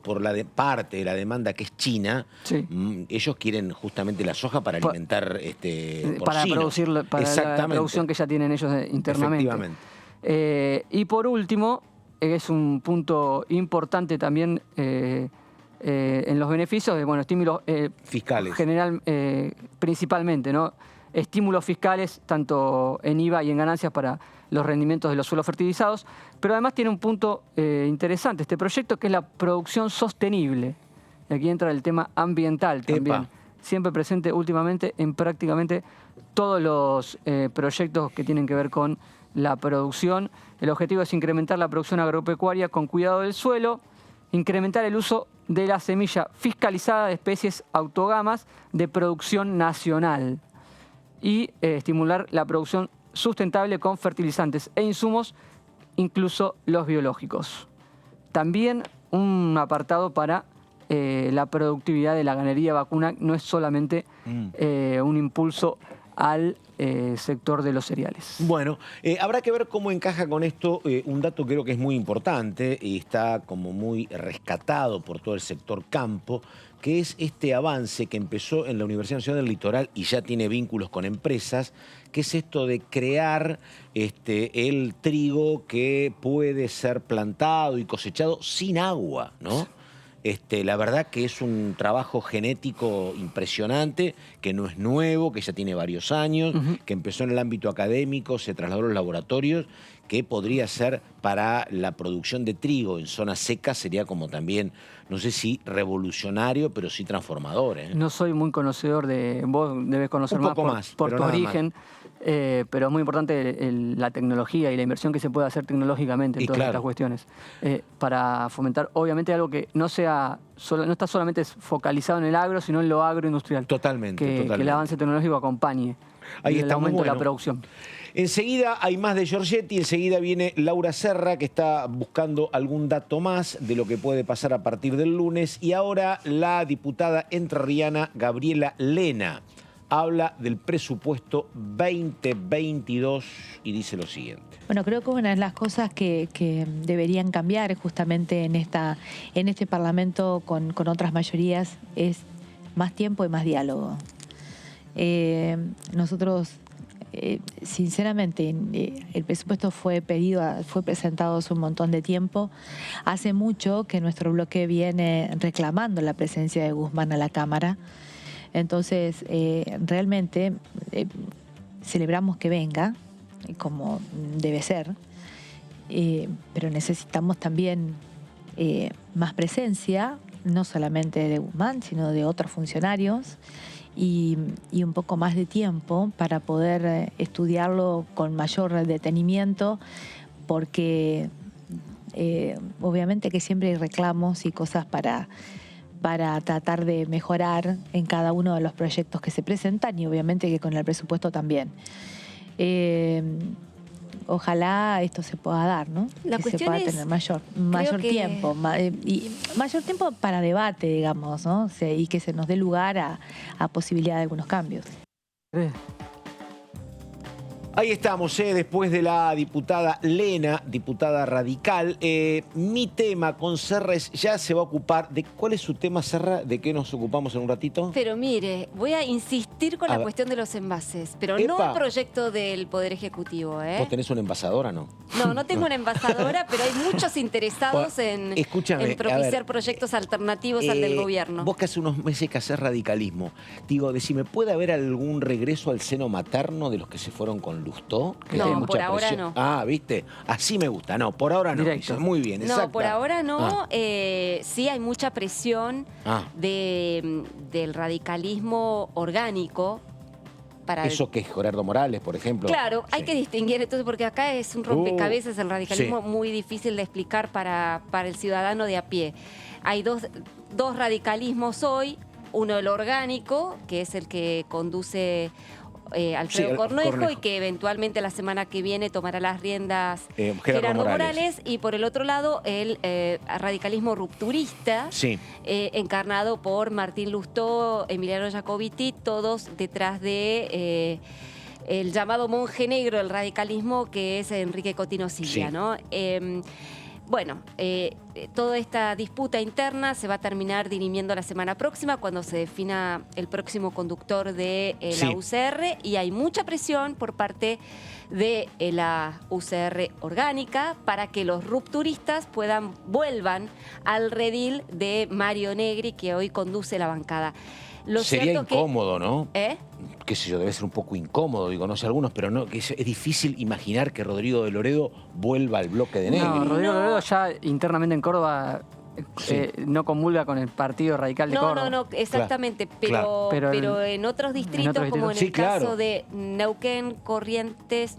por la parte de la demanda que es China, ellos quieren justamente la soja para alimentar
para producir la producción que ya tienen ellos internamente.
Efectivamente.
Y por último, es un punto importante también en los beneficios de estímulos
fiscales.
Principalmente, ¿no? Estímulos fiscales, tanto en IVA y en ganancias para los rendimientos de los suelos fertilizados, pero además tiene un punto interesante este proyecto, que es la producción sostenible. Y aquí entra el tema ambiental también, siempre presente últimamente en prácticamente todos los proyectos que tienen que ver con la producción. El objetivo es incrementar la producción agropecuaria con cuidado del suelo, incrementar el uso de la semilla fiscalizada de especies autogamas de producción nacional y estimular la producción sustentable con fertilizantes e insumos, incluso los biológicos. También un apartado para la productividad de la ganadería vacuna, no es solamente un impulso al sector de los cereales.
Bueno, habrá que ver cómo encaja con esto un dato que creo que es muy importante y está como muy rescatado por todo el sector campo, que es este avance que empezó en la Universidad Nacional del Litoral y ya tiene vínculos con empresas, que es esto de crear el trigo que puede ser plantado y cosechado sin agua, ¿no? La verdad que es un trabajo genético impresionante, que no es nuevo, que ya tiene varios años, que empezó en el ámbito académico, se trasladó a los laboratorios, que podría ser para la producción de trigo en zonas secas, sería como también, no sé si revolucionario, pero sí transformador.
No soy muy conocedor vos debes conocer más por tu origen. pero es muy importante la tecnología y la inversión que se puede hacer tecnológicamente en todas estas cuestiones. Para fomentar, obviamente, algo que no está solamente focalizado en el agro, sino en lo agroindustrial.
Totalmente.
Que el avance tecnológico acompañe el aumento de la producción.
Enseguida hay más de Giorgetti, enseguida viene Laura Serra, que está buscando algún dato más de lo que puede pasar a partir del lunes. Y ahora la diputada entrerriana Gabriela Lena habla del presupuesto 2022 y dice lo siguiente.
Bueno, creo que una de las cosas que deberían cambiar justamente en este Parlamento con otras mayorías es más tiempo y más diálogo. Nosotros, sinceramente, el presupuesto fue presentado hace un montón de tiempo. Hace mucho que nuestro bloque viene reclamando la presencia de Guzmán a la Cámara. Entonces, realmente celebramos que venga, como debe ser, pero necesitamos también más presencia, no solamente de Guzmán, sino de otros funcionarios, y un poco más de tiempo para poder estudiarlo con mayor detenimiento, porque obviamente que siempre hay reclamos y cosas para tratar de mejorar en cada uno de los proyectos que se presentan, y obviamente que con el presupuesto también. Ojalá esto se pueda dar, ¿no?
La
que se pueda tener mayor tiempo, y mayor tiempo para debate, digamos, ¿no? Y que se nos dé lugar a posibilidad de algunos cambios.
Ahí estamos, después de la diputada Lena, diputada radical. Mi tema con Serra ya se va a ocupar de... ¿Cuál es su tema, Serra? ¿De qué nos ocupamos en un ratito?
Pero mire, voy a insistir con la cuestión de los envases, pero no el proyecto del Poder Ejecutivo.
¿Vos tenés una envasadora, no?
No tengo una envasadora, pero hay muchos interesados en propiciar proyectos alternativos al del gobierno.
Vos que hace unos meses que hacés radicalismo, digo, decime, ¿puede haber algún regreso al seno materno de los que se fueron con Lustó?
No, por ahora no.
Ah, ¿viste? Así me gusta. No, por ahora no. Directo. Muy bien, exacto.
No, por ahora no. Sí hay mucha presión del radicalismo orgánico.
¿Eso que es Gerardo Morales, por ejemplo?
Claro, hay que distinguir entonces, porque acá es un rompecabezas el radicalismo muy difícil de explicar para el ciudadano de a pie. Hay dos radicalismos hoy. Uno, el orgánico, que es el que conduce Alfredo Cornejo, y que eventualmente la semana que viene tomará las riendas Gerardo Morales. Y por el otro lado, el radicalismo rupturista, encarnado por Martín Lustó, Emiliano Jacobiti, todos detrás de el llamado monje negro del radicalismo, que es Enrique Cotino Silla, ¿no? Bueno, toda esta disputa interna se va a terminar dirimiendo la semana próxima, cuando se defina el próximo conductor de la UCR, y hay mucha presión por parte de la UCR orgánica para que los rupturistas vuelvan al redil de Mario Negri, que hoy conduce la bancada.
Sería incómodo, ¿no? Qué sé yo, debe ser un poco incómodo, digo, no sé algunos, pero no, que es difícil imaginar que Rodrigo de Loredo vuelva al bloque de Negri.
No, Rodrigo de Loredo ya internamente en Córdoba no comulga con el Partido Radical de Córdoba.
No, exactamente, pero en otros distritos, como en el caso de Neuquén, Corrientes,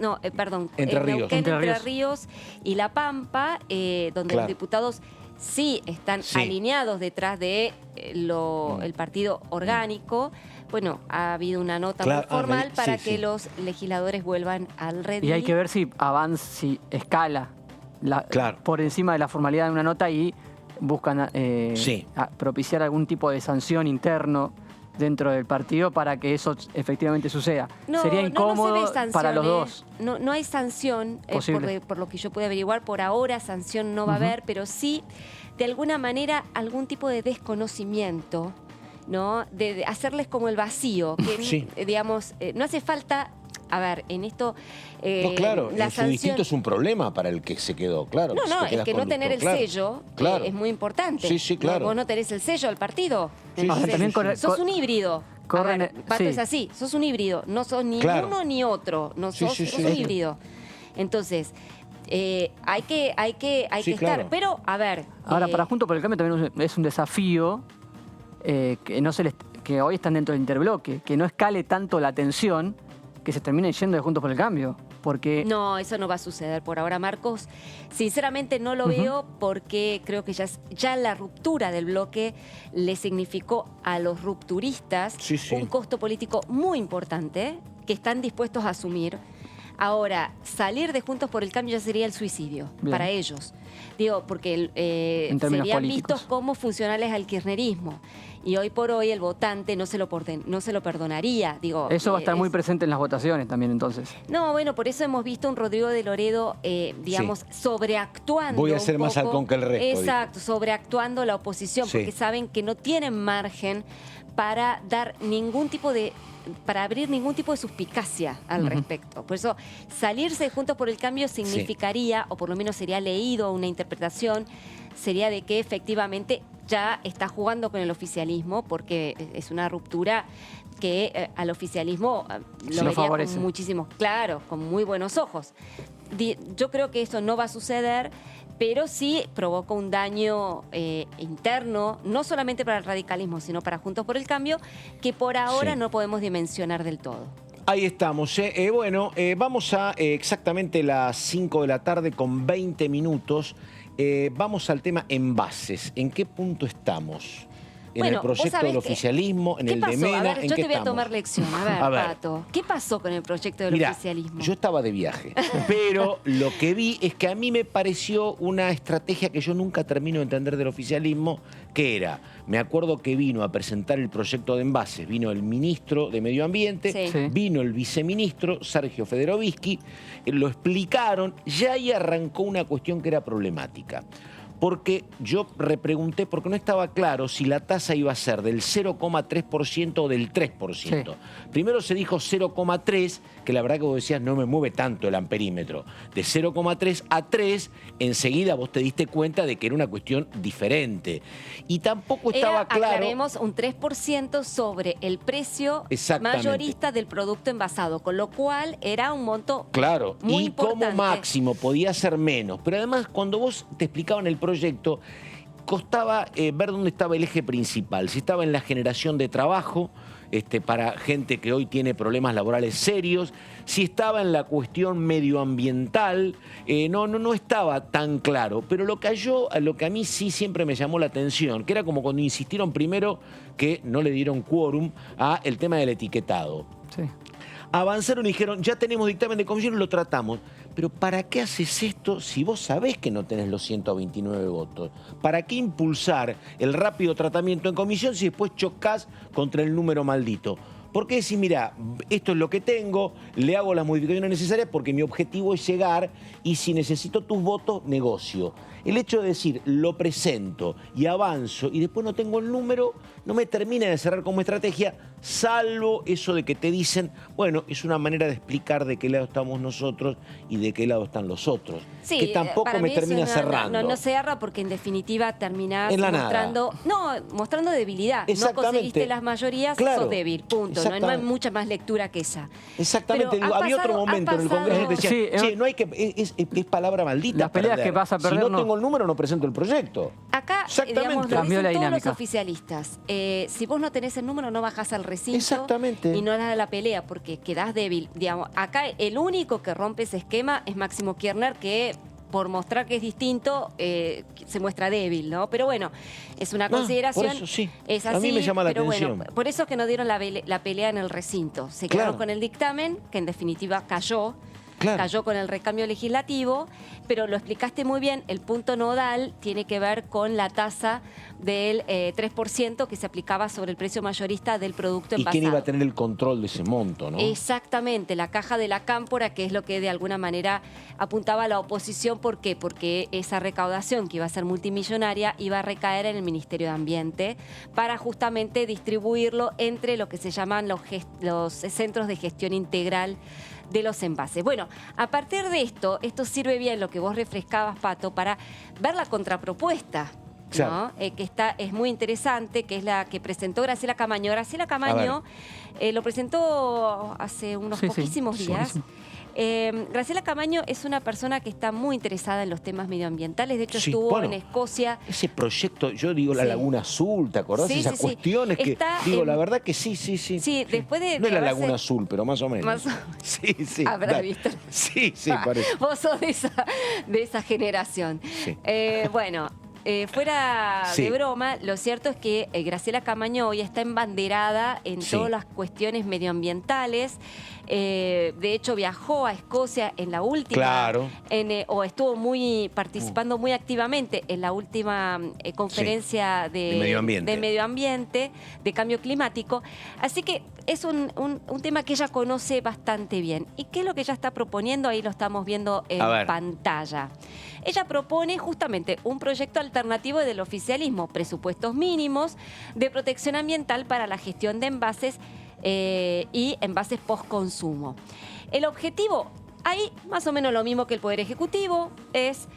Entre Ríos y La Pampa, donde los diputados sí están alineados detrás de el partido orgánico. Bueno, ha habido una nota muy formal para que los legisladores vuelvan al redil.
Y hay que ver si escala por encima de la formalidad de una nota y buscan propiciar algún tipo de sanción interno dentro del partido para que eso efectivamente suceda. Sería incómodo para los dos.
No hay sanción, por lo que yo pude averiguar. Por ahora sanción no va a haber, pero sí, de alguna manera, algún tipo de desconocimiento, ¿no? De hacerles como el vacío, que digamos, no hace falta. A ver, en esto...
claro, en su distrito es un problema para el que se quedó, claro.
Es que no tener el sello es muy importante.
Sí, claro.
Vos no tenés el sello del partido.
También
sos un híbrido. Pato es así, sos un híbrido. No sos ni uno ni otro. No sos un híbrido. Entonces, hay que estar. Pero, a ver...
Ahora, para Juntos por el Cambio también es un desafío que hoy están dentro del interbloque, que no escale tanto la tensión, que se terminen yendo de Juntos por el Cambio. Porque...
No, eso no va a suceder por ahora, Marcos. Sinceramente no lo veo porque creo que ya la ruptura del bloque le significó a los rupturistas un costo político muy importante que están dispuestos a asumir. Ahora, salir de Juntos por el Cambio ya sería el suicidio para ellos. Digo, porque serían vistos como funcionales al kirchnerismo. Y hoy por hoy el votante no se lo perdonaría. Digo,
eso va a estar muy presente en las votaciones también, entonces.
No, bueno, por eso hemos visto a un Rodrigo de Loredo, digamos, sobreactuando.
Voy a ser más halcón que el resto.
Exacto, sobreactuando la oposición, porque saben que no tienen margen para dar ningún tipo de... para abrir ningún tipo de suspicacia al respecto. Por eso, salirse de Juntos por el Cambio significaría, o por lo menos sería leído una interpretación, sería de que efectivamente ya está jugando con el oficialismo, porque es una ruptura que al oficialismo lo vería con muchísimos, claro, con muy buenos ojos. Yo creo que eso no va a suceder, pero sí provoca un daño interno, no solamente para el radicalismo, sino para Juntos por el Cambio, que por ahora no podemos dimensionar del todo.
Ahí estamos. Bueno, vamos a exactamente las 5 de la tarde con 20 minutos. Vamos al tema envases. ¿En qué punto estamos? En el proyecto del oficialismo, en el de Mena,
a ver,
¿en
yo
qué
te voy
estamos?
a tomar lección. A ver, Pato, ¿qué pasó con el proyecto del oficialismo?
Yo estaba de viaje, pero lo que vi es que a mí me pareció una estrategia que yo nunca termino de entender del oficialismo, que era, me acuerdo que vino a presentar el proyecto de envases, vino el ministro de Medio Ambiente, vino el viceministro, Sergio Federovisky, lo explicaron, ya ahí arrancó una cuestión que era problemática. Porque yo repregunté, porque no estaba claro si la tasa iba a ser del 0,3% o del 3%. Primero se dijo 0,3, que la verdad que vos decías no me mueve tanto el amperímetro. De 0,3 a 3, enseguida vos te diste cuenta de que era una cuestión diferente. Y tampoco estaba claro...
Aclaremos, un 3% sobre el precio mayorista del producto envasado, con lo cual era un monto muy importante.
Como máximo podía ser menos. Pero además, cuando vos te explicaban el proyecto, costaba ver dónde estaba el eje principal, si estaba en la generación de trabajo para gente que hoy tiene problemas laborales serios, si estaba en la cuestión medioambiental, no estaba tan claro, pero lo que a mí sí siempre me llamó la atención, que era como cuando insistieron primero que no le dieron quórum a el tema del etiquetado. Avanzaron y dijeron, ya tenemos dictamen de comisión y lo tratamos. Pero ¿para qué haces esto si vos sabés que no tenés los 129 votos? ¿Para qué impulsar el rápido tratamiento en comisión si después chocás contra el número maldito? ¿Por qué decir, mira, esto es lo que tengo, le hago las modificaciones necesarias porque mi objetivo es llegar y si necesito tus votos, negocio? El hecho de decir, lo presento y avanzo y después no tengo el número, no me termina de cerrar como estrategia, salvo eso de que te dicen, bueno, es una manera de explicar de qué lado estamos nosotros y de qué lado están los otros.
Sí,
que tampoco me termina cerrando.
No cerra porque en definitiva terminás mostrando debilidad. No conseguiste las mayorías, sos débil, punto. No hay mucha más lectura que esa.
Exactamente. Había otro momento en el Congreso que decía, no hay que, es palabra maldita.
Las peleas que vas a perder,
si no tengo el número, no presento el proyecto.
Acá, digamos, lo dicen todos los oficialistas. Si vos no tenés el número, no bajás al recinto y no das la pelea porque quedás débil. Digamos, acá el único que rompe ese esquema es Máximo Kirchner, que por mostrar que es distinto, se muestra débil, ¿no? Pero bueno, es una consideración.
Por eso sí.
Es así,
a mí me llama la atención.
Bueno, por eso es que no dieron la pelea en el recinto. Se quedaron con el dictamen, que en definitiva cayó. Cayó con el recambio legislativo, pero lo explicaste muy bien, el punto nodal tiene que ver con la tasa del 3% que se aplicaba sobre el precio mayorista del producto envasado.
¿Y quién iba a tener el control de ese monto, no?
Exactamente, la caja de la cámpora, que es lo que de alguna manera apuntaba a la oposición. ¿Por qué? Porque esa recaudación, que iba a ser multimillonaria, iba a recaer en el Ministerio de Ambiente para justamente distribuirlo entre lo que se llaman los centros de gestión integral de los envases. Bueno, a partir de esto sirve bien lo que vos refrescabas, Pato, para ver la contrapropuesta. Claro. ¿No? Que es muy interesante, que es la que presentó Graciela Camaño. Graciela Camaño lo presentó hace unos poquísimos días. Graciela Camaño es una persona que está muy interesada en los temas medioambientales. De hecho, estuvo en Escocia.
Ese proyecto, yo digo la Laguna Azul, ¿te acordás? Esas cuestiones que, digo, la verdad que sí.
Sí, después de...
No es la Laguna Azul, pero más o menos. Sí.
Habrá visto.
Sí, parece.
Vos sos de esa generación. Sí. Bueno... fuera de broma, lo cierto es que Graciela Camaño hoy está embanderada en todas las cuestiones medioambientales. De hecho, viajó a Escocia en la última... o estuvo participando muy activamente en la última conferencia de medio ambiente, de cambio climático. Así que es un tema que ella conoce bastante bien. ¿Y qué es lo que ella está proponiendo? Ahí lo estamos viendo en pantalla. Ella propone justamente un proyecto alternativo del oficialismo, presupuestos mínimos de protección ambiental para la gestión de envases y envases post-consumo. El objetivo, ahí más o menos lo mismo que el Poder Ejecutivo, es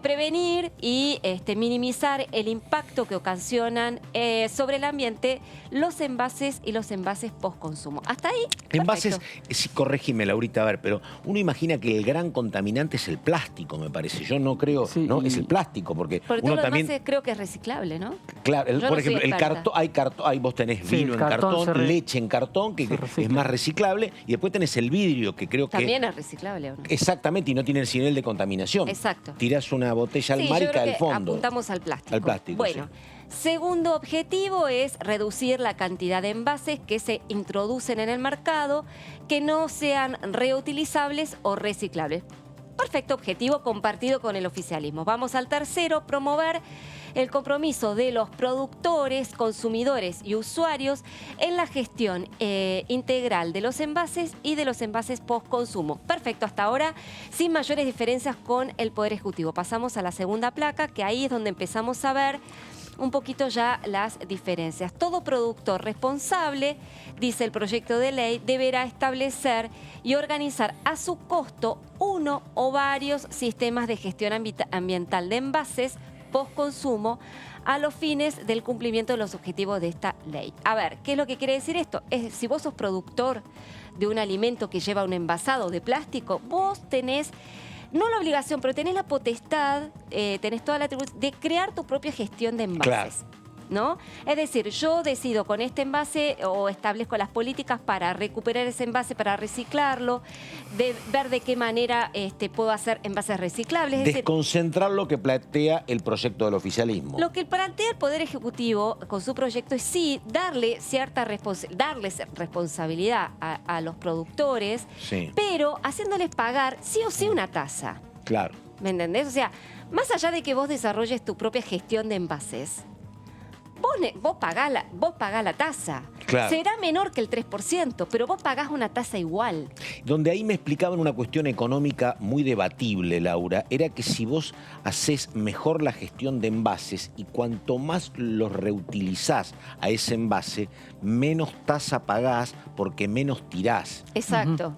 prevenir y minimizar el impacto que ocasionan sobre el ambiente los envases y los envases post-consumo. Hasta ahí,
envases, sí, corrégime, Laurita, a ver, pero uno imagina que el gran contaminante es el plástico, me parece. Yo no creo, ¿no? Es el plástico, porque uno también...
creo que es reciclable, ¿no?
Claro, por ejemplo, el cartón, hay cartón, vos tenés vino en cartón, leche en cartón, que es más reciclable, y después tenés el vidrio, que creo que...
También es reciclable, ¿o no?
Exactamente, y no tiene el nivel de contaminación.
Exacto.
Tirás una botella al mar y cae al fondo.
Apuntamos al plástico.
Al plástico,
bueno, segundo objetivo es reducir la cantidad de envases que se introducen en el mercado que no sean reutilizables o reciclables. Perfecto, objetivo compartido con el oficialismo. Vamos al tercero, promover el compromiso de los productores, consumidores y usuarios en la gestión integral de los envases y de los envases post-consumo. Perfecto, hasta ahora sin mayores diferencias con el Poder Ejecutivo. Pasamos a la segunda placa, que ahí es donde empezamos a ver un poquito ya las diferencias. Todo productor responsable, dice el proyecto de ley, deberá establecer y organizar a su costo uno o varios sistemas de gestión ambiental de envases post-consumo a los fines del cumplimiento de los objetivos de esta ley. A ver, ¿qué es lo que quiere decir esto? Es, si vos sos productor de un alimento que lleva un envasado de plástico, vos tenés, no la obligación, pero tenés la potestad, tenés toda la atribución de crear tu propia gestión de envases. Claro. ¿No? Es decir, yo decido con este envase o establezco las políticas para recuperar ese envase, para reciclarlo, de ver de qué manera puedo hacer envases reciclables.
Desconcentrar lo que plantea el proyecto del oficialismo.
Lo que plantea el Poder Ejecutivo con su proyecto es sí darle cierta responsabilidad a los productores, pero haciéndoles pagar sí o sí una tasa.
Claro.
¿Me entendés? O sea, más allá de que vos desarrolles tu propia gestión de envases, vos pagás la tasa. Claro. Será menor que el 3%, pero vos pagás una tasa igual.
Donde ahí me explicaban una cuestión económica muy debatible, Laura, era que si vos hacés mejor la gestión de envases y cuanto más los reutilizás a ese envase, menos tasa pagás porque menos tirás.
Exacto.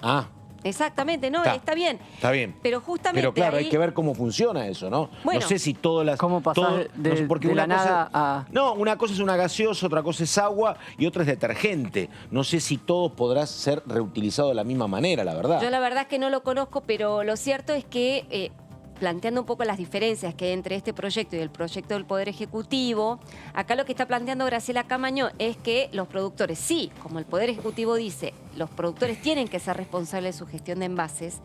Exactamente, no, está bien.
Está bien.
Pero justamente
Pero claro,
ahí...
hay que ver cómo funciona eso, ¿no?
Bueno,
no sé si todas las...
¿Cómo pasar de la nada a...?
No, una cosa es una gaseosa, otra cosa es agua y otra es detergente. No sé si todo podrá ser reutilizado de la misma manera, la verdad.
Yo la verdad es que no lo conozco, pero lo cierto es que... planteando un poco las diferencias que hay entre este proyecto y el proyecto del Poder Ejecutivo, acá lo que está planteando Graciela Camaño es que los productores, sí, como el Poder Ejecutivo dice, los productores tienen que ser responsables de su gestión de envases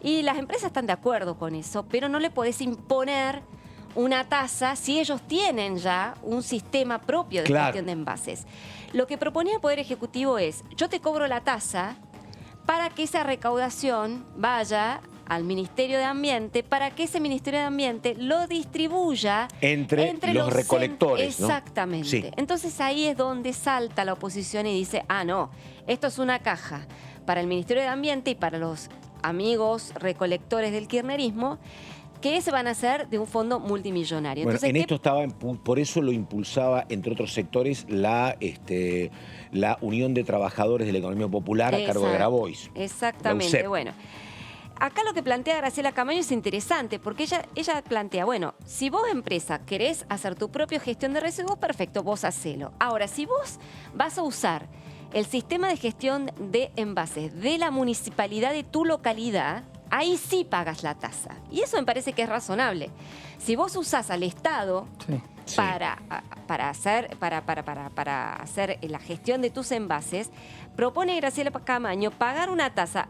y las empresas están de acuerdo con eso, pero no le podés imponer una tasa si ellos tienen ya un sistema propio de gestión de envases. Lo que proponía el Poder Ejecutivo es, yo te cobro la tasa para que esa recaudación vaya al Ministerio de Ambiente, para que ese Ministerio de Ambiente lo distribuya entre los recolectores. Exactamente. ¿No? Sí. Entonces ahí es donde salta la oposición y dice, no, esto es una caja para el Ministerio de Ambiente y para los amigos recolectores del kirchnerismo, que se van a hacer de un fondo multimillonario.
Bueno,
entonces,
en esto estaba, por eso lo impulsaba, entre otros sectores, la Unión de Trabajadores de la Economía Popular a cargo de Grabois.
Exactamente, bueno. acá lo que plantea Graciela Camaño es interesante, porque ella plantea, bueno, si vos empresa querés hacer tu propia gestión de residuos, perfecto, vos hacelo. Ahora, si vos vas a usar el sistema de gestión de envases de la municipalidad de tu localidad, ahí sí pagas la tasa. Y eso me parece que es razonable. Si vos usás al Estado para hacer la gestión de tus envases, propone Graciela Camaño pagar una tasa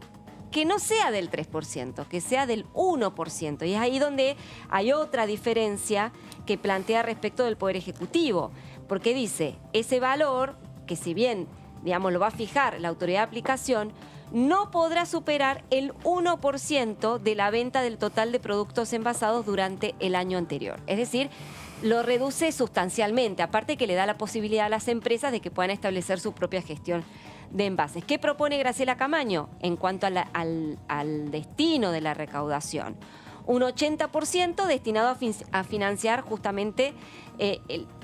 que no sea del 3%, que sea del 1%. Y es ahí donde hay otra diferencia que plantea respecto del Poder Ejecutivo. Porque dice, ese valor, que si bien, digamos, lo va a fijar la autoridad de aplicación, no podrá superar el 1% de la venta del total de productos envasados durante el año anterior. Es decir, lo reduce sustancialmente, aparte que le da la posibilidad a las empresas de que puedan establecer su propia gestión de envases. ¿Qué propone Graciela Camaño en cuanto al destino de la recaudación? Un 80% destinado a financiar justamente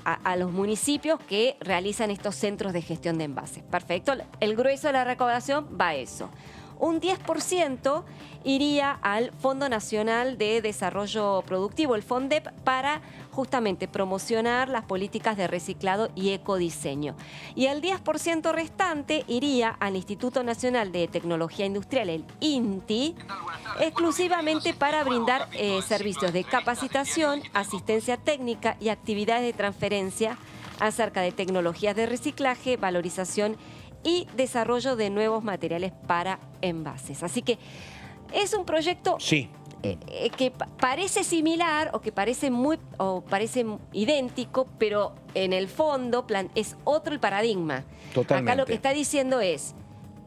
a los municipios que realizan estos centros de gestión de envases. Perfecto, el grueso de la recaudación va a eso. Un 10% iría al Fondo Nacional de Desarrollo Productivo, el FONDEP, para justamente promocionar las políticas de reciclado y ecodiseño. Y el 10% restante iría al Instituto Nacional de Tecnología Industrial, el INTI, exclusivamente para brindar servicios de capacitación, asistencia técnica y actividades de transferencia acerca de tecnologías de reciclaje, valorización y desarrollo de nuevos materiales para envases. Así que es un proyecto que parece similar o que parece idéntico, pero en el fondo es otro el paradigma.
Totalmente.
Acá lo que está diciendo es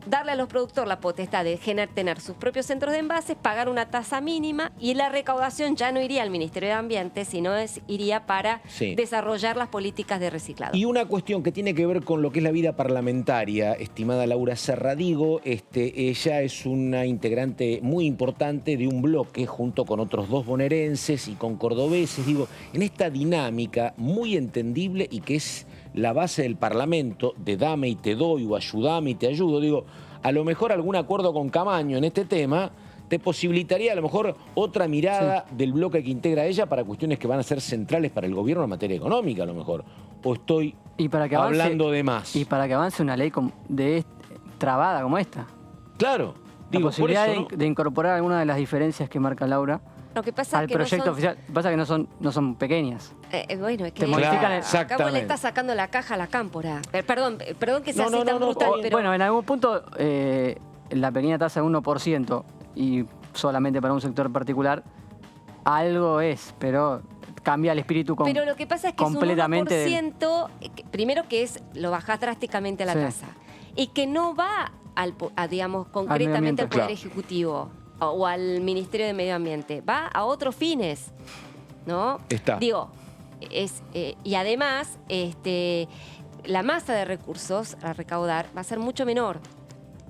darle a los productores la potestad de tener sus propios centros de envases, pagar una tasa mínima, y la recaudación ya no iría al Ministerio de Ambiente, sino iría para desarrollar las políticas de reciclado.
Y una cuestión que tiene que ver con lo que es la vida parlamentaria, estimada Laura Serra, digo, ella es una integrante muy importante de un bloque junto con otros 2 bonaerenses y con cordobeses, digo, en esta dinámica muy entendible y que es la base del Parlamento, de dame y te doy o ayudame y te ayudo. Digo, a lo mejor algún acuerdo con Camaño en este tema te posibilitaría a lo mejor otra mirada del bloque que integra ella para cuestiones que van a ser centrales para el gobierno en materia económica, a lo mejor. O estoy hablando de más.
Y para que avance una ley trabada como esta.
Claro.
La posibilidad de incorporar alguna de las diferencias que marca Laura
Lo que pasa
al
es que
proyecto oficial. Pasa que no son pequeñas.
Bueno, es que acá vos le estás sacando la caja a la cámpora. Perdón que sea así tan brutal, pero...
Bueno, en algún punto la pequeña tasa de 1% y solamente para un sector particular, algo es, pero cambia el espíritu completamente.
Pero lo que pasa es que es un 1%, primero que lo bajás drásticamente a la tasa, y que no va digamos, concretamente al Poder Ejecutivo o al Ministerio de Medio Ambiente, va a otros fines, ¿no? Digo, y además la masa de recursos a recaudar va a ser mucho menor,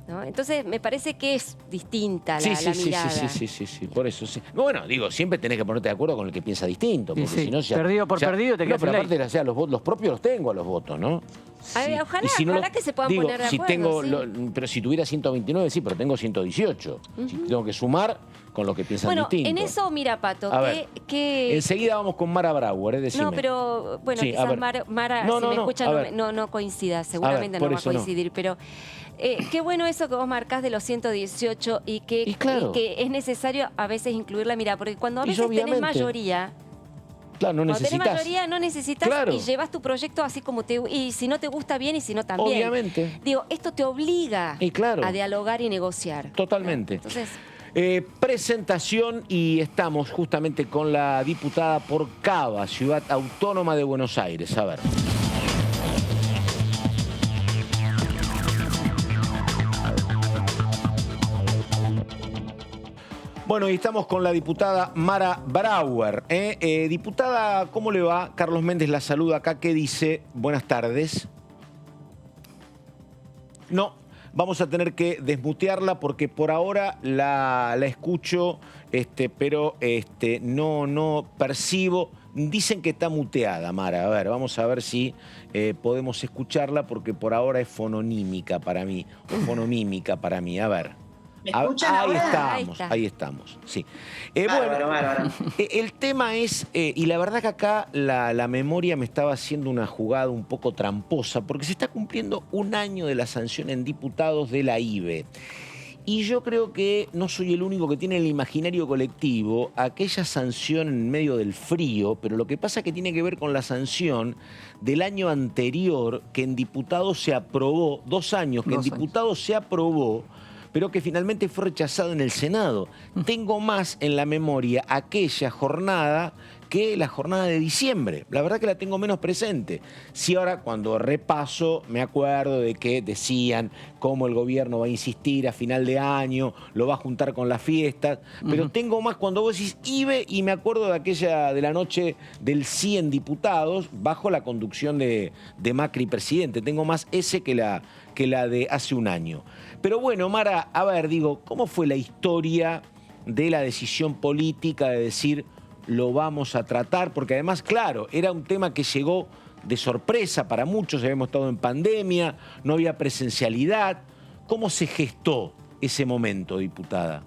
¿no? Entonces me parece que es distinta la mirada.
Sí, por eso sí. Bueno, digo, siempre tenés que ponerte de acuerdo con el que piensa distinto, porque si no
perdido por perdido te quedas sin ley.
Aparte, los propios los tengo a los votos, ¿no?
Ojalá que se puedan poner de acuerdo.
Pero si tuviera 129, sí, pero tengo 118. Si tengo que sumar con los que piensan distinto.
En eso, mira, Pato, que...
Enseguida vamos con Mara Brauer, decime.
No, pero bueno, quizás Mara, si me escucha, no coincida, seguramente no va a coincidir, pero... qué bueno eso que vos marcás de los 118 y que es necesario a veces incluir la mirada, porque cuando a veces tenés mayoría...
Claro, no necesitas.
Cuando tenés mayoría no necesitas y llevas tu proyecto así como y si no te gusta bien y si no también.
Obviamente.
Digo, esto te obliga a dialogar y negociar.
Totalmente.
Entonces...
presentación y estamos justamente con la diputada por Cava, Ciudad Autónoma de Buenos Aires. A ver. Bueno, y estamos con la diputada Mara Brauer. Diputada, ¿cómo le va? Carlos Méndez la saluda acá. ¿Qué dice? Buenas tardes. No, vamos a tener que desmutearla porque por ahora la escucho, pero no percibo. Dicen que está muteada, Mara. A ver, vamos a ver si podemos escucharla porque por ahora es fononímica para mí, o fonomímica para mí. A ver.
¿Me escuchan ahora?
Ahí estamos, sí.
Bárbaro.
El tema es, y la verdad que acá la memoria me estaba haciendo una jugada un poco tramposa, porque se está cumpliendo 1 año de la sanción en diputados de la IBE. Y yo creo que no soy el único que tiene en el imaginario colectivo aquella sanción en medio del frío, pero lo que pasa es que tiene que ver con la sanción del año anterior que en diputados se aprobó, 2 años que en diputados se aprobó, pero que finalmente fue rechazado en el Senado. Tengo más en la memoria aquella jornada que la jornada de diciembre. La verdad que la tengo menos presente. Sí, ahora cuando repaso me acuerdo de que decían cómo el gobierno va a insistir a final de año, lo va a juntar con las fiestas, pero tengo más cuando vos decís IBE y me acuerdo de aquella de la noche del sí en diputados bajo la conducción de Macri presidente. Tengo más ese que la de hace 1 año. Pero bueno, Mara, a ver, digo, ¿cómo fue la historia de la decisión política de decir lo vamos a tratar? Porque además, claro, era un tema que llegó de sorpresa para muchos, habíamos estado en pandemia, no había presencialidad. ¿Cómo se gestó ese momento, diputada?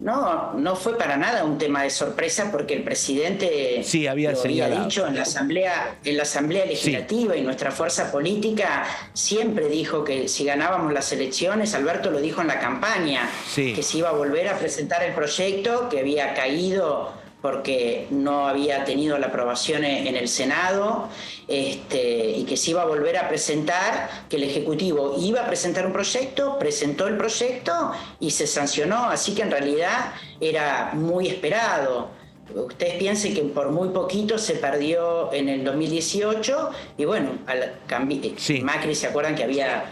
No fue para nada un tema de sorpresa porque el presidente
había
dicho en la Asamblea Legislativa y nuestra fuerza política siempre dijo que si ganábamos las elecciones, Alberto lo dijo en la campaña, que se iba a volver a presentar el proyecto que había caído porque no había tenido la aprobación en el Senado, y que se iba a volver a presentar, que el Ejecutivo iba a presentar un proyecto, presentó el proyecto y se sancionó, así que en realidad era muy esperado. Ustedes piensen que por muy poquito se perdió en el 2018 y bueno, Macri, ¿se acuerdan que había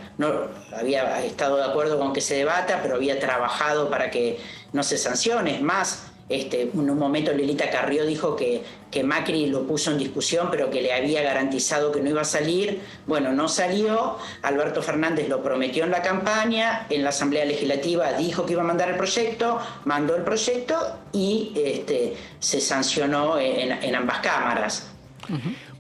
estado de acuerdo con que se debata, pero había trabajado para que no se sancione? Es más, en un momento Lelita Carrió dijo que Macri lo puso en discusión, pero que le había garantizado que no iba a salir. Bueno, no salió. Alberto Fernández lo prometió en la campaña, en la Asamblea Legislativa dijo que iba a mandar el proyecto, mandó el proyecto y se sancionó en ambas cámaras.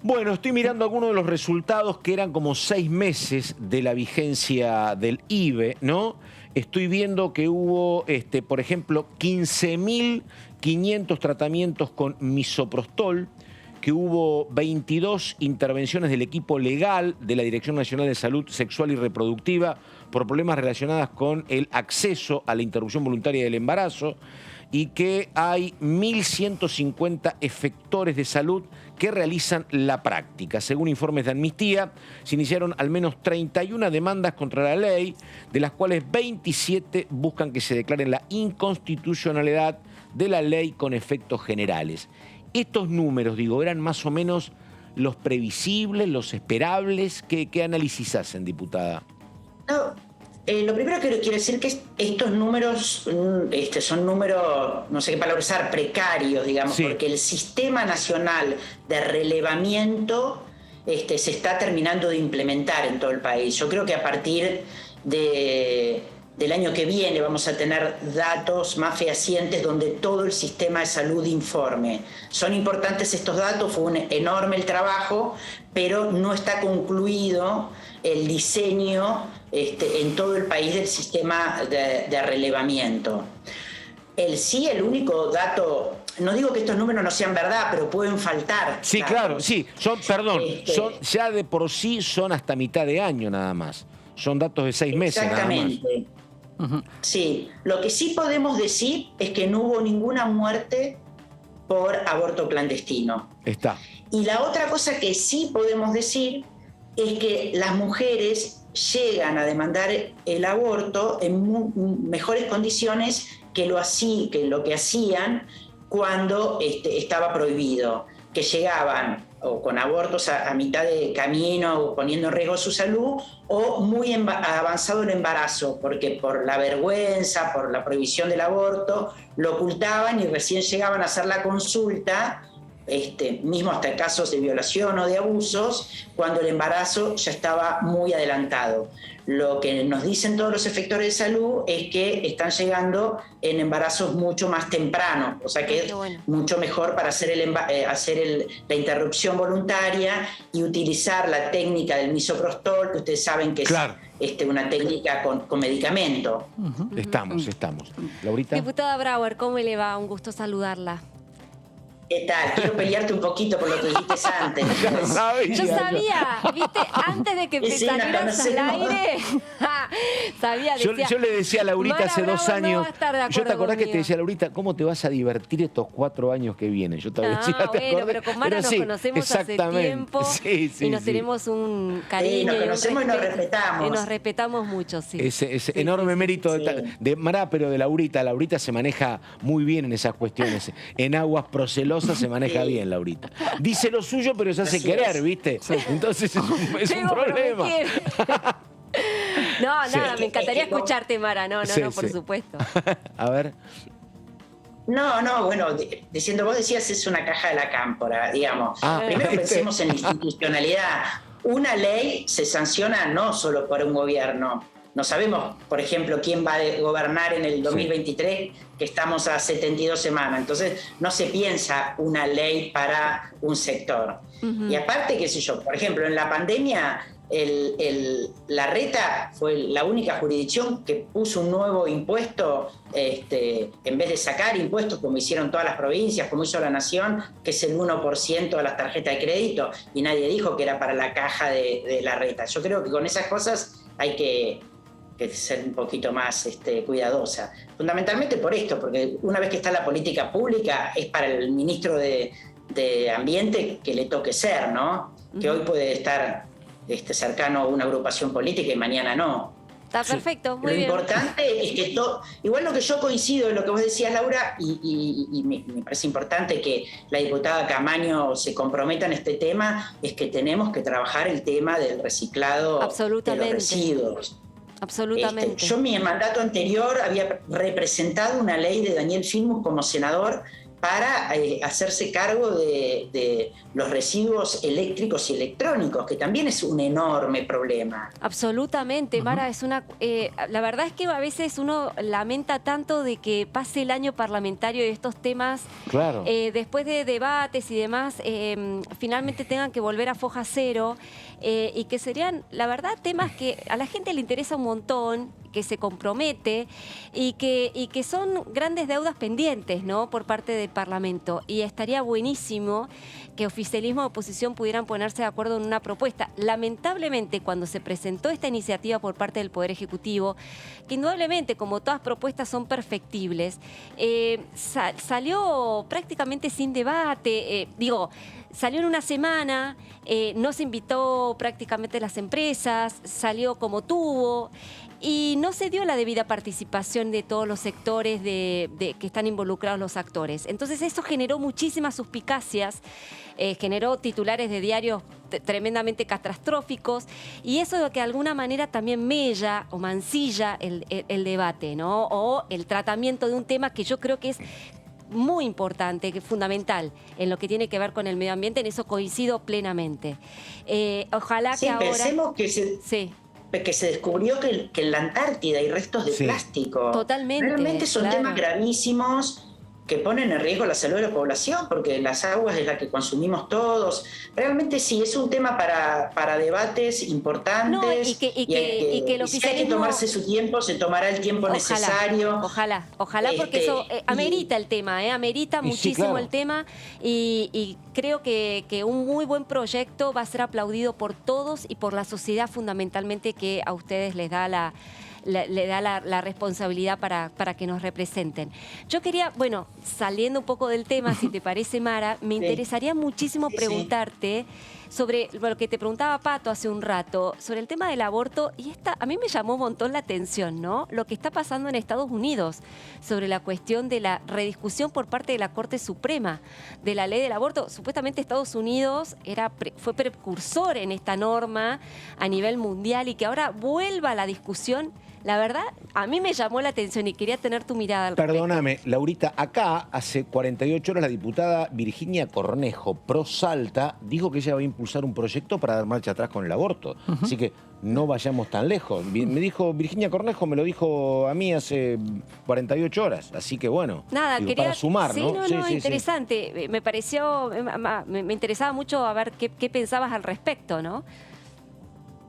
Bueno, estoy mirando algunos de los resultados que eran como 6 meses de la vigencia del IBE, ¿no? Estoy viendo que hubo, por ejemplo, 15.500 tratamientos con misoprostol, que hubo 22 intervenciones del equipo legal de la Dirección Nacional de Salud Sexual y Reproductiva por problemas relacionados con el acceso a la interrupción voluntaria del embarazo, y que hay 1.150 efectores de salud que realizan la práctica. Según informes de Amnistía, se iniciaron al menos 31 demandas contra la ley, de las cuales 27 buscan que se declare la inconstitucionalidad de la ley con efectos generales. Estos números, digo, ¿eran más o menos los previsibles, los esperables? ¿Qué análisis hacen, diputada?
No. Lo primero que quiero decir que estos números son números, no sé qué palabra usar, precarios, digamos, porque el sistema nacional de relevamiento se está terminando de implementar en todo el país. Yo creo que a partir del año que viene vamos a tener datos más fehacientes donde todo el sistema de salud informe. Son importantes estos datos, fue un enorme el trabajo, pero no está concluido el diseño en todo el país del sistema de relevamiento. El único dato, no digo que estos números no sean verdad, pero pueden faltar.
Sí, claro, sí, son ya de por sí son hasta mitad de año nada más. Son datos de 6 meses nada más.
Exactamente. Sí, lo que sí podemos decir es que no hubo ninguna muerte por aborto clandestino.
Está.
Y la otra cosa que sí podemos decir es que las mujeres llegan a demandar el aborto en mejores condiciones que lo que hacían cuando estaba prohibido, que llegaban o con abortos a mitad de camino o poniendo en riesgo su salud, o muy avanzado el embarazo, porque por la vergüenza, por la prohibición del aborto, lo ocultaban y recién llegaban a hacer la consulta, mismo hasta casos de violación o de abusos, cuando el embarazo ya estaba muy adelantado. Lo que nos dicen todos los efectores de salud es que están llegando en embarazos mucho más tempranos, o sea que es mucho mejor para hacer la interrupción voluntaria y utilizar la técnica del misoprostol, que ustedes saben que una técnica con medicamento.
Estamos. Laurita.
Diputada Brauer, ¿cómo le va? Un gusto saludarla.
¿Qué tal? Quiero pelearte un poquito por lo que dijiste antes.
Yo sabía, viste, antes de que salieras al aire, sabía, decía,
yo le decía a Laurita hace 2 años, ¿yo te acordás que te decía, Laurita, cómo te vas a divertir estos 4 años que vienen? Yo te decía,
bueno, pero con Mara nos conocemos hace tiempo y nos tenemos un cariño.
Sí, nos conocemos y nos respetamos.
Y nos respetamos mucho, sí.
Ese enorme mérito de Mara, pero de Laurita. Laurita se maneja muy bien en esas cuestiones. En aguas procelosas se maneja bien, Laurita. Dice lo suyo, pero se hace querer, ¿viste? Entonces es un problema.
No, nada, me encantaría escucharte, Mara. No, por supuesto.
A ver.
No, bueno, diciendo, vos decías, es una caja de la cámpora, digamos. Primero pensemos en la institucionalidad. Una ley se sanciona no solo por un gobierno. No sabemos, por ejemplo, quién va a gobernar en el 2023, que estamos a 72 semanas. Entonces, no se piensa una ley para un sector. Y aparte, qué sé yo, por ejemplo, en la pandemia, la Reta fue la única jurisdicción que puso un nuevo impuesto, en vez de sacar impuestos como hicieron todas las provincias, como hizo la Nación, que es el 1% de las tarjetas de crédito, y nadie dijo que era para la caja de la Reta. Yo creo que con esas cosas hay que ser un poquito más cuidadosa. Fundamentalmente por esto, porque una vez que está la política pública, es para el ministro de Ambiente que le toque ser, ¿no? Que hoy puede estar cercano a una agrupación política y mañana no.
Está perfecto, muy bien.
Lo importante es que igual lo que yo coincido en lo que vos decías, Laura, y me parece importante que la diputada Camaño se comprometa en este tema, es que tenemos que trabajar el tema del reciclado de los residuos.
Absolutamente.
Yo en mi mandato anterior había representado una ley de Daniel Filmus como senador para hacerse cargo de los residuos eléctricos y electrónicos, que también es un enorme problema.
Absolutamente, Mara, es la verdad es que a veces uno lamenta tanto de que pase el año parlamentario y estos temas, después de debates y demás, finalmente tengan que volver a foja cero, y que serían, la verdad, temas que a la gente le interesa un montón, que se compromete y que son grandes deudas pendientes, ¿no?, por parte del Parlamento. Y estaría buenísimo que oficialismo y oposición pudieran ponerse de acuerdo en una propuesta. Lamentablemente, cuando se presentó esta iniciativa por parte del Poder Ejecutivo, que indudablemente, como todas propuestas, son perfectibles, salió prácticamente sin debate, salió en una semana, no se invitó prácticamente a las empresas, salió como tuvo, y no se dio la debida participación de todos los sectores que están involucrados los actores. Entonces eso generó muchísimas suspicacias, generó titulares de diarios tremendamente catastróficos, y eso de que de alguna manera también mella o mancilla el debate, ¿no?, o el tratamiento de un tema que yo creo que es muy importante, que es fundamental en lo que tiene que ver con el medio ambiente. En eso coincido plenamente. Ojalá que ahora...
Pensemos que se descubrió que en la Antártida hay restos de plástico.
Totalmente.
Realmente son temas gravísimos que ponen en riesgo la salud de la población, porque las aguas es la que consumimos todos. Realmente sí, es un tema para debates importantes.
No, y que el oficialismo...
Si hay que tomarse su tiempo, se tomará el tiempo necesario.
Ojalá, porque eso amerita el tema, amerita muchísimo el tema, y creo que un muy buen proyecto va a ser aplaudido por todos y por la sociedad, fundamentalmente, que a ustedes les da la responsabilidad para que nos representen. Yo quería, saliendo un poco del tema, si te parece, Mara, me interesaría muchísimo preguntarte sobre lo que te preguntaba Pato hace un rato, sobre el tema del aborto, y a mí me llamó un montón la atención, ¿no?, lo que está pasando en Estados Unidos sobre la cuestión de la rediscusión por parte de la Corte Suprema de la ley del aborto. Supuestamente Estados Unidos fue precursor en esta norma a nivel mundial, y que ahora vuelva a la discusión. La verdad, a mí me llamó la atención y quería tener tu mirada al respecto.
Perdóname, Laurita, acá hace 48 horas la diputada Virginia Cornejo, pro Salta, dijo que ella va a impulsar un proyecto para dar marcha atrás con el aborto. Así que no vayamos tan lejos. Me dijo Virginia Cornejo, me lo dijo a mí hace 48 horas. Así que
quería
para sumar, ¿no?
Sí, interesante. Me pareció, me interesaba mucho a ver qué pensabas al respecto, ¿no?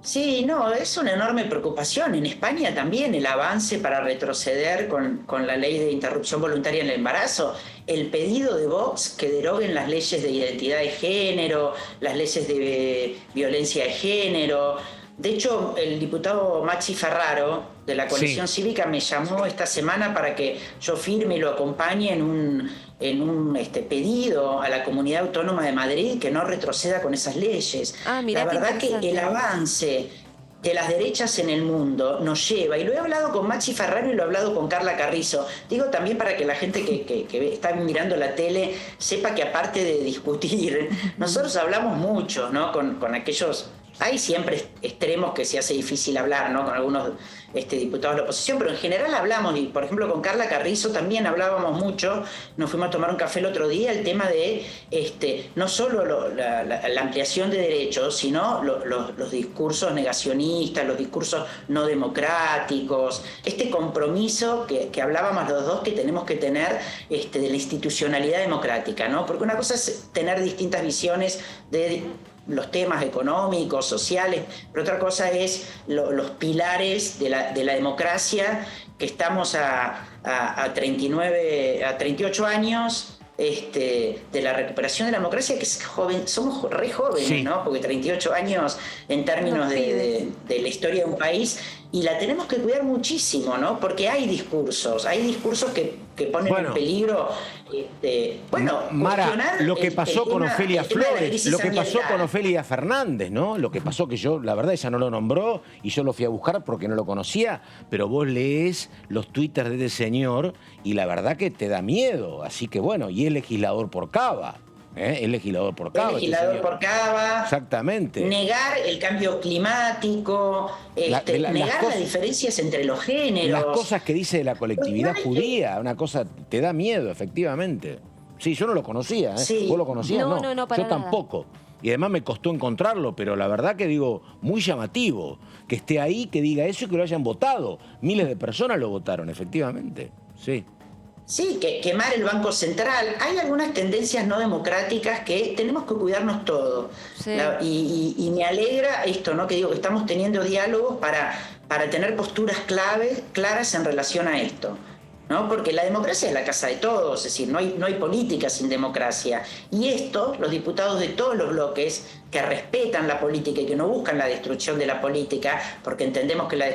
Sí, no, es una enorme preocupación. En España también el avance para retroceder con la ley de interrupción voluntaria en el embarazo, el pedido de Vox que deroguen las leyes de identidad de género, las leyes de violencia de género. De hecho, el diputado Maxi Ferraro de la Coalición Cívica me llamó esta semana para que yo firme y lo acompañe en un pedido a la Comunidad Autónoma de Madrid que no retroceda con esas leyes. La verdad que el avance de las derechas en el mundo nos lleva, y lo he hablado con Maxi Ferraro y lo he hablado con Carla Carrizo, digo también para que la gente que está mirando la tele sepa que aparte de discutir, nosotros hablamos mucho, ¿no? Con aquellos... Hay siempre extremos que se hace difícil hablar, ¿no? Con algunos diputados de la oposición, pero en general hablamos, y por ejemplo con Carla Carrizo también hablábamos mucho, nos fuimos a tomar un café el otro día, el tema de no solo la ampliación de derechos, sino los discursos negacionistas, los discursos no democráticos, este compromiso que hablábamos los dos que tenemos que tener de la institucionalidad democrática, ¿no? Porque una cosa es tener distintas visiones de los temas económicos, sociales, pero otra cosa es los pilares de la democracia, que estamos a 38 años de la recuperación de la democracia, que es joven, somos re jóvenes, ¿no? Porque 38 años en términos de la historia de un país, y la tenemos que cuidar muchísimo, ¿no? Porque hay discursos que ponen en peligro,
Mara, lo que pasó con Ofelia Flores, lo que pasó con Ofelia Fernández, ¿no? Lo que pasó que yo, la verdad, ella no lo nombró y yo lo fui a buscar porque no lo conocía, pero vos lees los twitters de ese señor y la verdad que te da miedo. Así que bueno, y es legislador por Cava. Es legislador por Cava.
Legislador por Cava.
Exactamente.
Negar el cambio climático, negar las diferencias entre los géneros.
Las cosas que dice de la colectividad judía, una cosa te da miedo, efectivamente. Sí, yo no lo conocía, ¿eh?
Sí.
¿Vos lo conocías?
No, para
yo tampoco. Y además me costó encontrarlo, pero la verdad que digo, muy llamativo que esté ahí, que diga eso y que lo hayan votado. Miles de personas lo votaron, efectivamente. Sí.
Sí, quemar el Banco Central. Hay algunas tendencias no democráticas que tenemos que cuidarnos todos. Sí. Y me alegra esto, ¿no? Que digo que estamos teniendo diálogos para tener posturas claras en relación a esto, ¿no? Porque la democracia es la casa de todos, es decir, no hay política sin democracia. Y esto, los diputados de todos los bloques que respetan la política y que no buscan la destrucción de la política, porque entendemos que la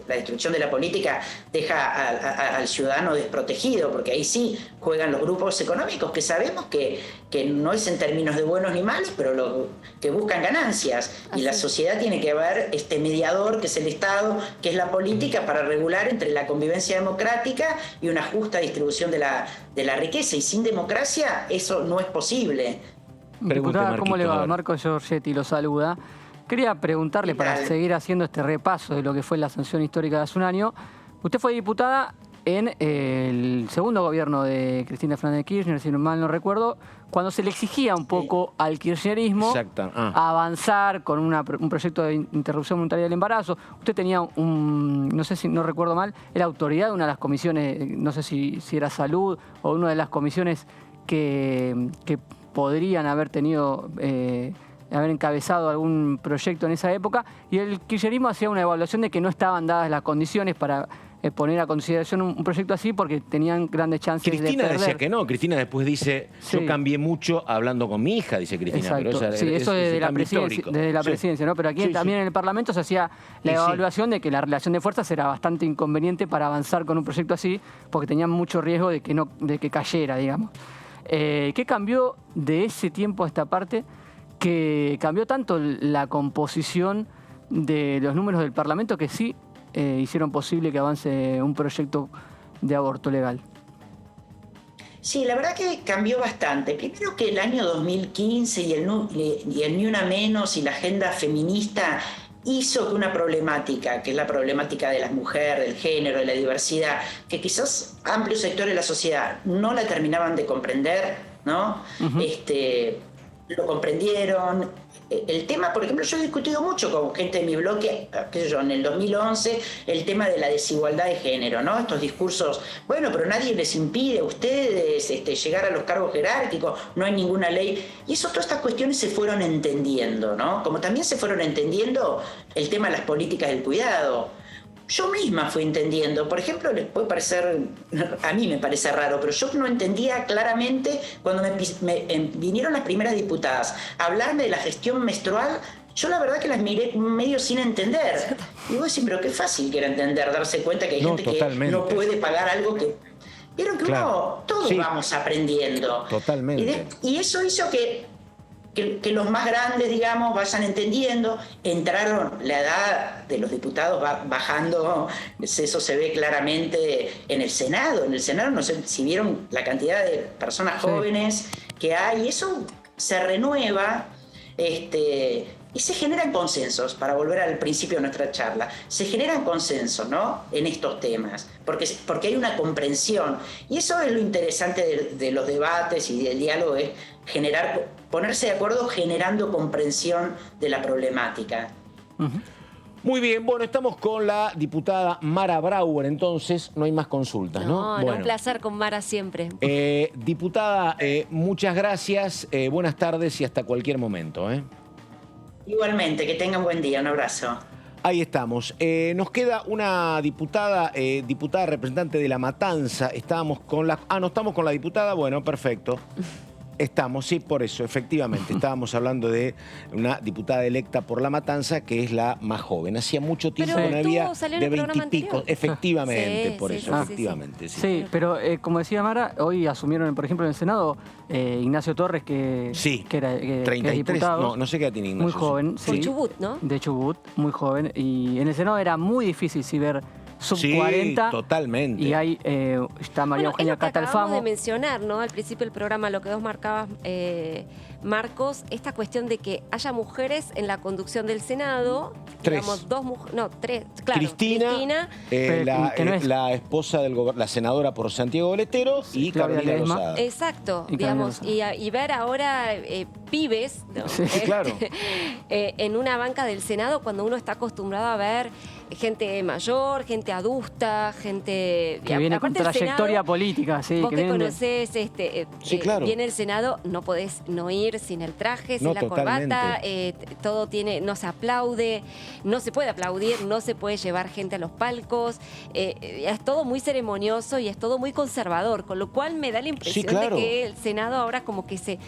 destrucción de la política deja al ciudadano desprotegido, porque ahí sí juegan los grupos económicos que sabemos que no es en términos de buenos ni malos, pero que buscan ganancias. Así. Y la sociedad tiene que haber este mediador, que es el Estado, que es la política, para regular entre la convivencia democrática y una justa distribución de la riqueza. Y sin democracia eso no es posible.
Diputada, ¿cómo le va? Marco Giorgetti lo saluda. Quería preguntarle, para seguir haciendo este repaso de lo que fue la sanción histórica de hace un año. Usted fue diputada en el segundo gobierno de Cristina Fernández de Kirchner, si mal no recuerdo, cuando se le exigía un poco al kirchnerismo avanzar con un proyecto de interrupción voluntaria del embarazo. Usted tenía no sé si no recuerdo mal, era autoridad de una de las comisiones, no sé si era salud o una de las comisiones que podrían haber haber encabezado algún proyecto en esa época, y el kirchnerismo hacía una evaluación de que no estaban dadas las condiciones para poner a consideración un proyecto así, porque tenían grandes chances de perder.
Cristina decía que no. Cristina después dice, yo cambié mucho hablando con mi hija, dice Cristina.
Exacto. Pero eso desde la presidencia, ¿no? Pero aquí también en el Parlamento se hacía la evaluación de que la relación de fuerzas era bastante inconveniente para avanzar con un proyecto así, porque tenían mucho riesgo de que cayera, digamos. ¿Qué cambió de ese tiempo a esta parte? Que cambió tanto la composición de los números del Parlamento que sí hicieron posible que avance un proyecto de aborto legal.
Sí, la verdad que cambió bastante. Primero que el año 2015 y el Ni Una Menos y la agenda feminista hizo que una problemática, que es la problemática de las mujeres, del género, de la diversidad, que quizás amplios sectores de la sociedad no la terminaban de comprender, ¿no? Lo comprendieron, el tema, por ejemplo, yo he discutido mucho con gente de mi bloque, qué sé yo, en el 2011, el tema de la desigualdad de género, ¿no? Estos discursos, bueno, pero nadie les impide a ustedes llegar a los cargos jerárquicos, no hay ninguna ley. Y eso, todas estas cuestiones se fueron entendiendo, ¿no? Como también se fueron entendiendo el tema de las políticas del cuidado. Yo misma fui entendiendo, por ejemplo, les puede parecer, a mí me parece raro, pero yo no entendía claramente cuando vinieron las primeras diputadas a hablarme de la gestión menstrual. Yo la verdad que las miré medio sin entender. Y vos decís, pero qué fácil que era entender, darse cuenta que hay gente que no puede pagar algo que... Vieron que todos vamos aprendiendo.
Totalmente.
Y eso hizo que los más grandes, digamos, vayan entendiendo. Entraron, la edad de los diputados va bajando, eso se ve claramente en el Senado. En el Senado, no sé si vieron la cantidad de personas jóvenes que hay, y eso se renueva, y se generan consensos, para volver al principio de nuestra charla, se generan consensos, ¿no?, en estos temas, porque hay una comprensión, y eso es lo interesante de los debates y del diálogo, es ponerse de acuerdo generando comprensión de la problemática.
Muy bien, bueno, estamos con la diputada Mara Brauer, entonces no hay más consultas, ¿no?
No, un placer con Mara siempre.
Diputada, muchas gracias, buenas tardes y hasta cualquier momento.
Igualmente, que tengan buen día, un abrazo.
Ahí estamos. Nos queda una diputada, diputada representante de La Matanza. Estábamos con la... no estamos con la diputada, bueno, perfecto. Estamos, sí, por eso, efectivamente. Estábamos hablando de una diputada electa por La Matanza, que es la más joven. Hacía mucho tiempo que no había de 20 y pico. Efectivamente, por eso, efectivamente.
Sí, pero como decía Mara, hoy asumieron, por ejemplo, en el Senado, Ignacio Torres, que era
33,
diputado.
No sé qué tiene Ignacio.
Muy joven.
Por Chubut, ¿no?
De Chubut, muy joven. Y en el Senado era muy difícil ver sub 40.
Totalmente.
Y ahí está María Eugenia Catalfamo.
Acabamos de mencionar, ¿no?, al principio del programa, lo que vos marcabas, Marcos, esta cuestión de que haya mujeres en la conducción del Senado.
Tres.
Digamos, tres, claro.
Cristina, la esposa del la senadora por Santiago Boletero, y Carolina Lozada.
Exacto, digamos, y ver ahora pibes, ¿no?,
claro,
en una banca del Senado, cuando uno está acostumbrado a ver gente mayor, gente adulta, gente
que viene con trayectoria política, sí.
Vos que conocés
claro,
viene el Senado, no podés no ir sin el traje, sin la corbata, todo no se aplaude, no se puede aplaudir, no se puede llevar gente a los palcos, es todo muy ceremonioso y es todo muy conservador, con lo cual me da la impresión de que el Senado ahora como que se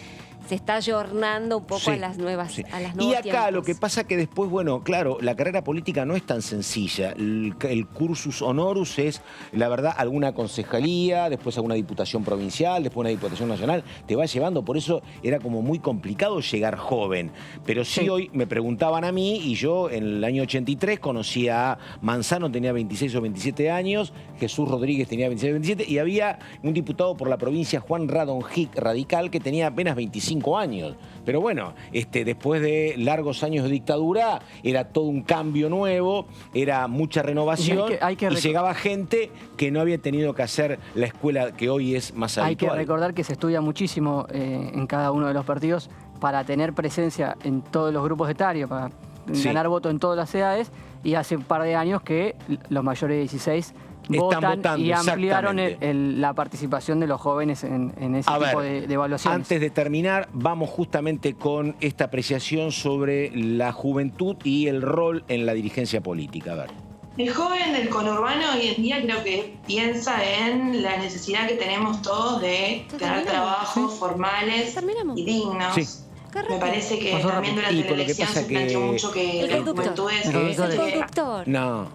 está ayornando un poco a las nuevas
Y acá
tiempos.
Lo que pasa que después, bueno, claro, la carrera política no es tan sencilla. El cursus honoris es, la verdad, alguna concejalía, después alguna diputación provincial, después una diputación nacional, te va llevando. Por eso era como muy complicado llegar joven. Pero sí, hoy me preguntaban a mí, y yo en el año 83 conocí a Manzano, tenía 26 o 27 años, Jesús Rodríguez tenía 26 o 27, y había un diputado por la provincia, Juan Radonjic, radical, que tenía apenas 25 años. Pero bueno, después de largos años de dictadura, era todo un cambio nuevo, era mucha renovación, y llegaba gente que no había tenido que hacer la escuela que hoy es más habitual.
Hay que recordar que se estudia muchísimo en cada uno de los partidos para tener presencia en todos los grupos etarios, para ganar voto en todas las edades, y hace un par de años que los mayores de 16
están votando,
y ampliaron la participación de los jóvenes en ese tipo de evaluaciones.
Antes de terminar, vamos justamente con esta apreciación sobre la juventud y el rol en la dirigencia política. A ver.
El joven del conurbano hoy en día creo que piensa en la necesidad que tenemos todos de tener trabajos formales y dignos. Me parece que también durante la elección se planteó mucho que la juventud es
el conductor.
No.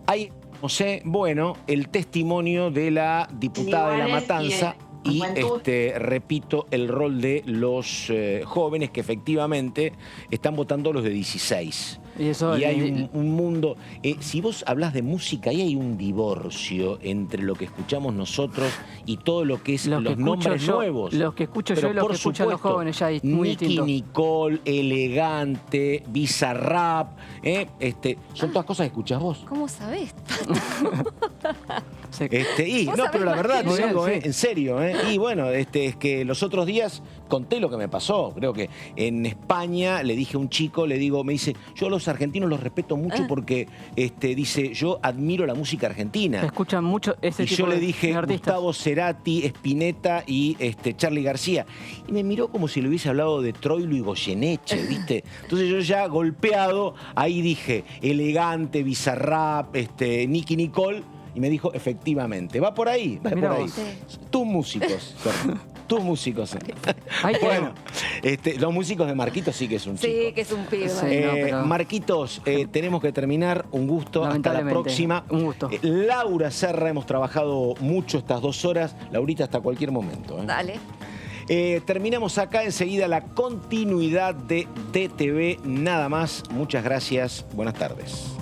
Hay... bueno, el testimonio de la diputada de La Matanza y repito, el rol de los jóvenes que efectivamente están votando los de 16. Y hay un mundo... si vos hablas de música, ahí hay un divorcio entre lo que escuchamos nosotros y todo lo que es los nombres nuevos.
Los que escucho yo y los que escuchan los jóvenes ya es muy distinto.
Nicky Nicole, Elegante, Bizarrap, son todas cosas que escuchás vos.
¿Cómo sabés?
No, pero la verdad, te digo, en serio. Y bueno, es que los otros días conté lo que me pasó. Creo que en España le dije a un chico, me dice, yo a los argentinos los respeto mucho porque, dice, yo admiro la música argentina.
Se escuchan mucho ese tipo de artistas. Y yo le dije Gustavo Cerati, Spinetta y Charly García. Y me miró como si le hubiese hablado de Troilo y Goyeneche, ¿viste? Entonces yo ya golpeado, ahí dije, Elegante, Bizarrap, Nicky Nicole, y me dijo, efectivamente, va por ahí, va por ahí. Sí. Tus músicos, tus músicos. Bueno, los músicos de Marquitos sí que es un chico.
Sí, que es un pibe.
Pero... Marquitos, tenemos que terminar. Un gusto. Hasta la próxima.
Un gusto.
Laura Serra, hemos trabajado mucho estas 2 horas. Laurita, hasta cualquier momento.
Dale.
Terminamos acá enseguida la continuidad de DTV. Nada más. Muchas gracias. Buenas tardes.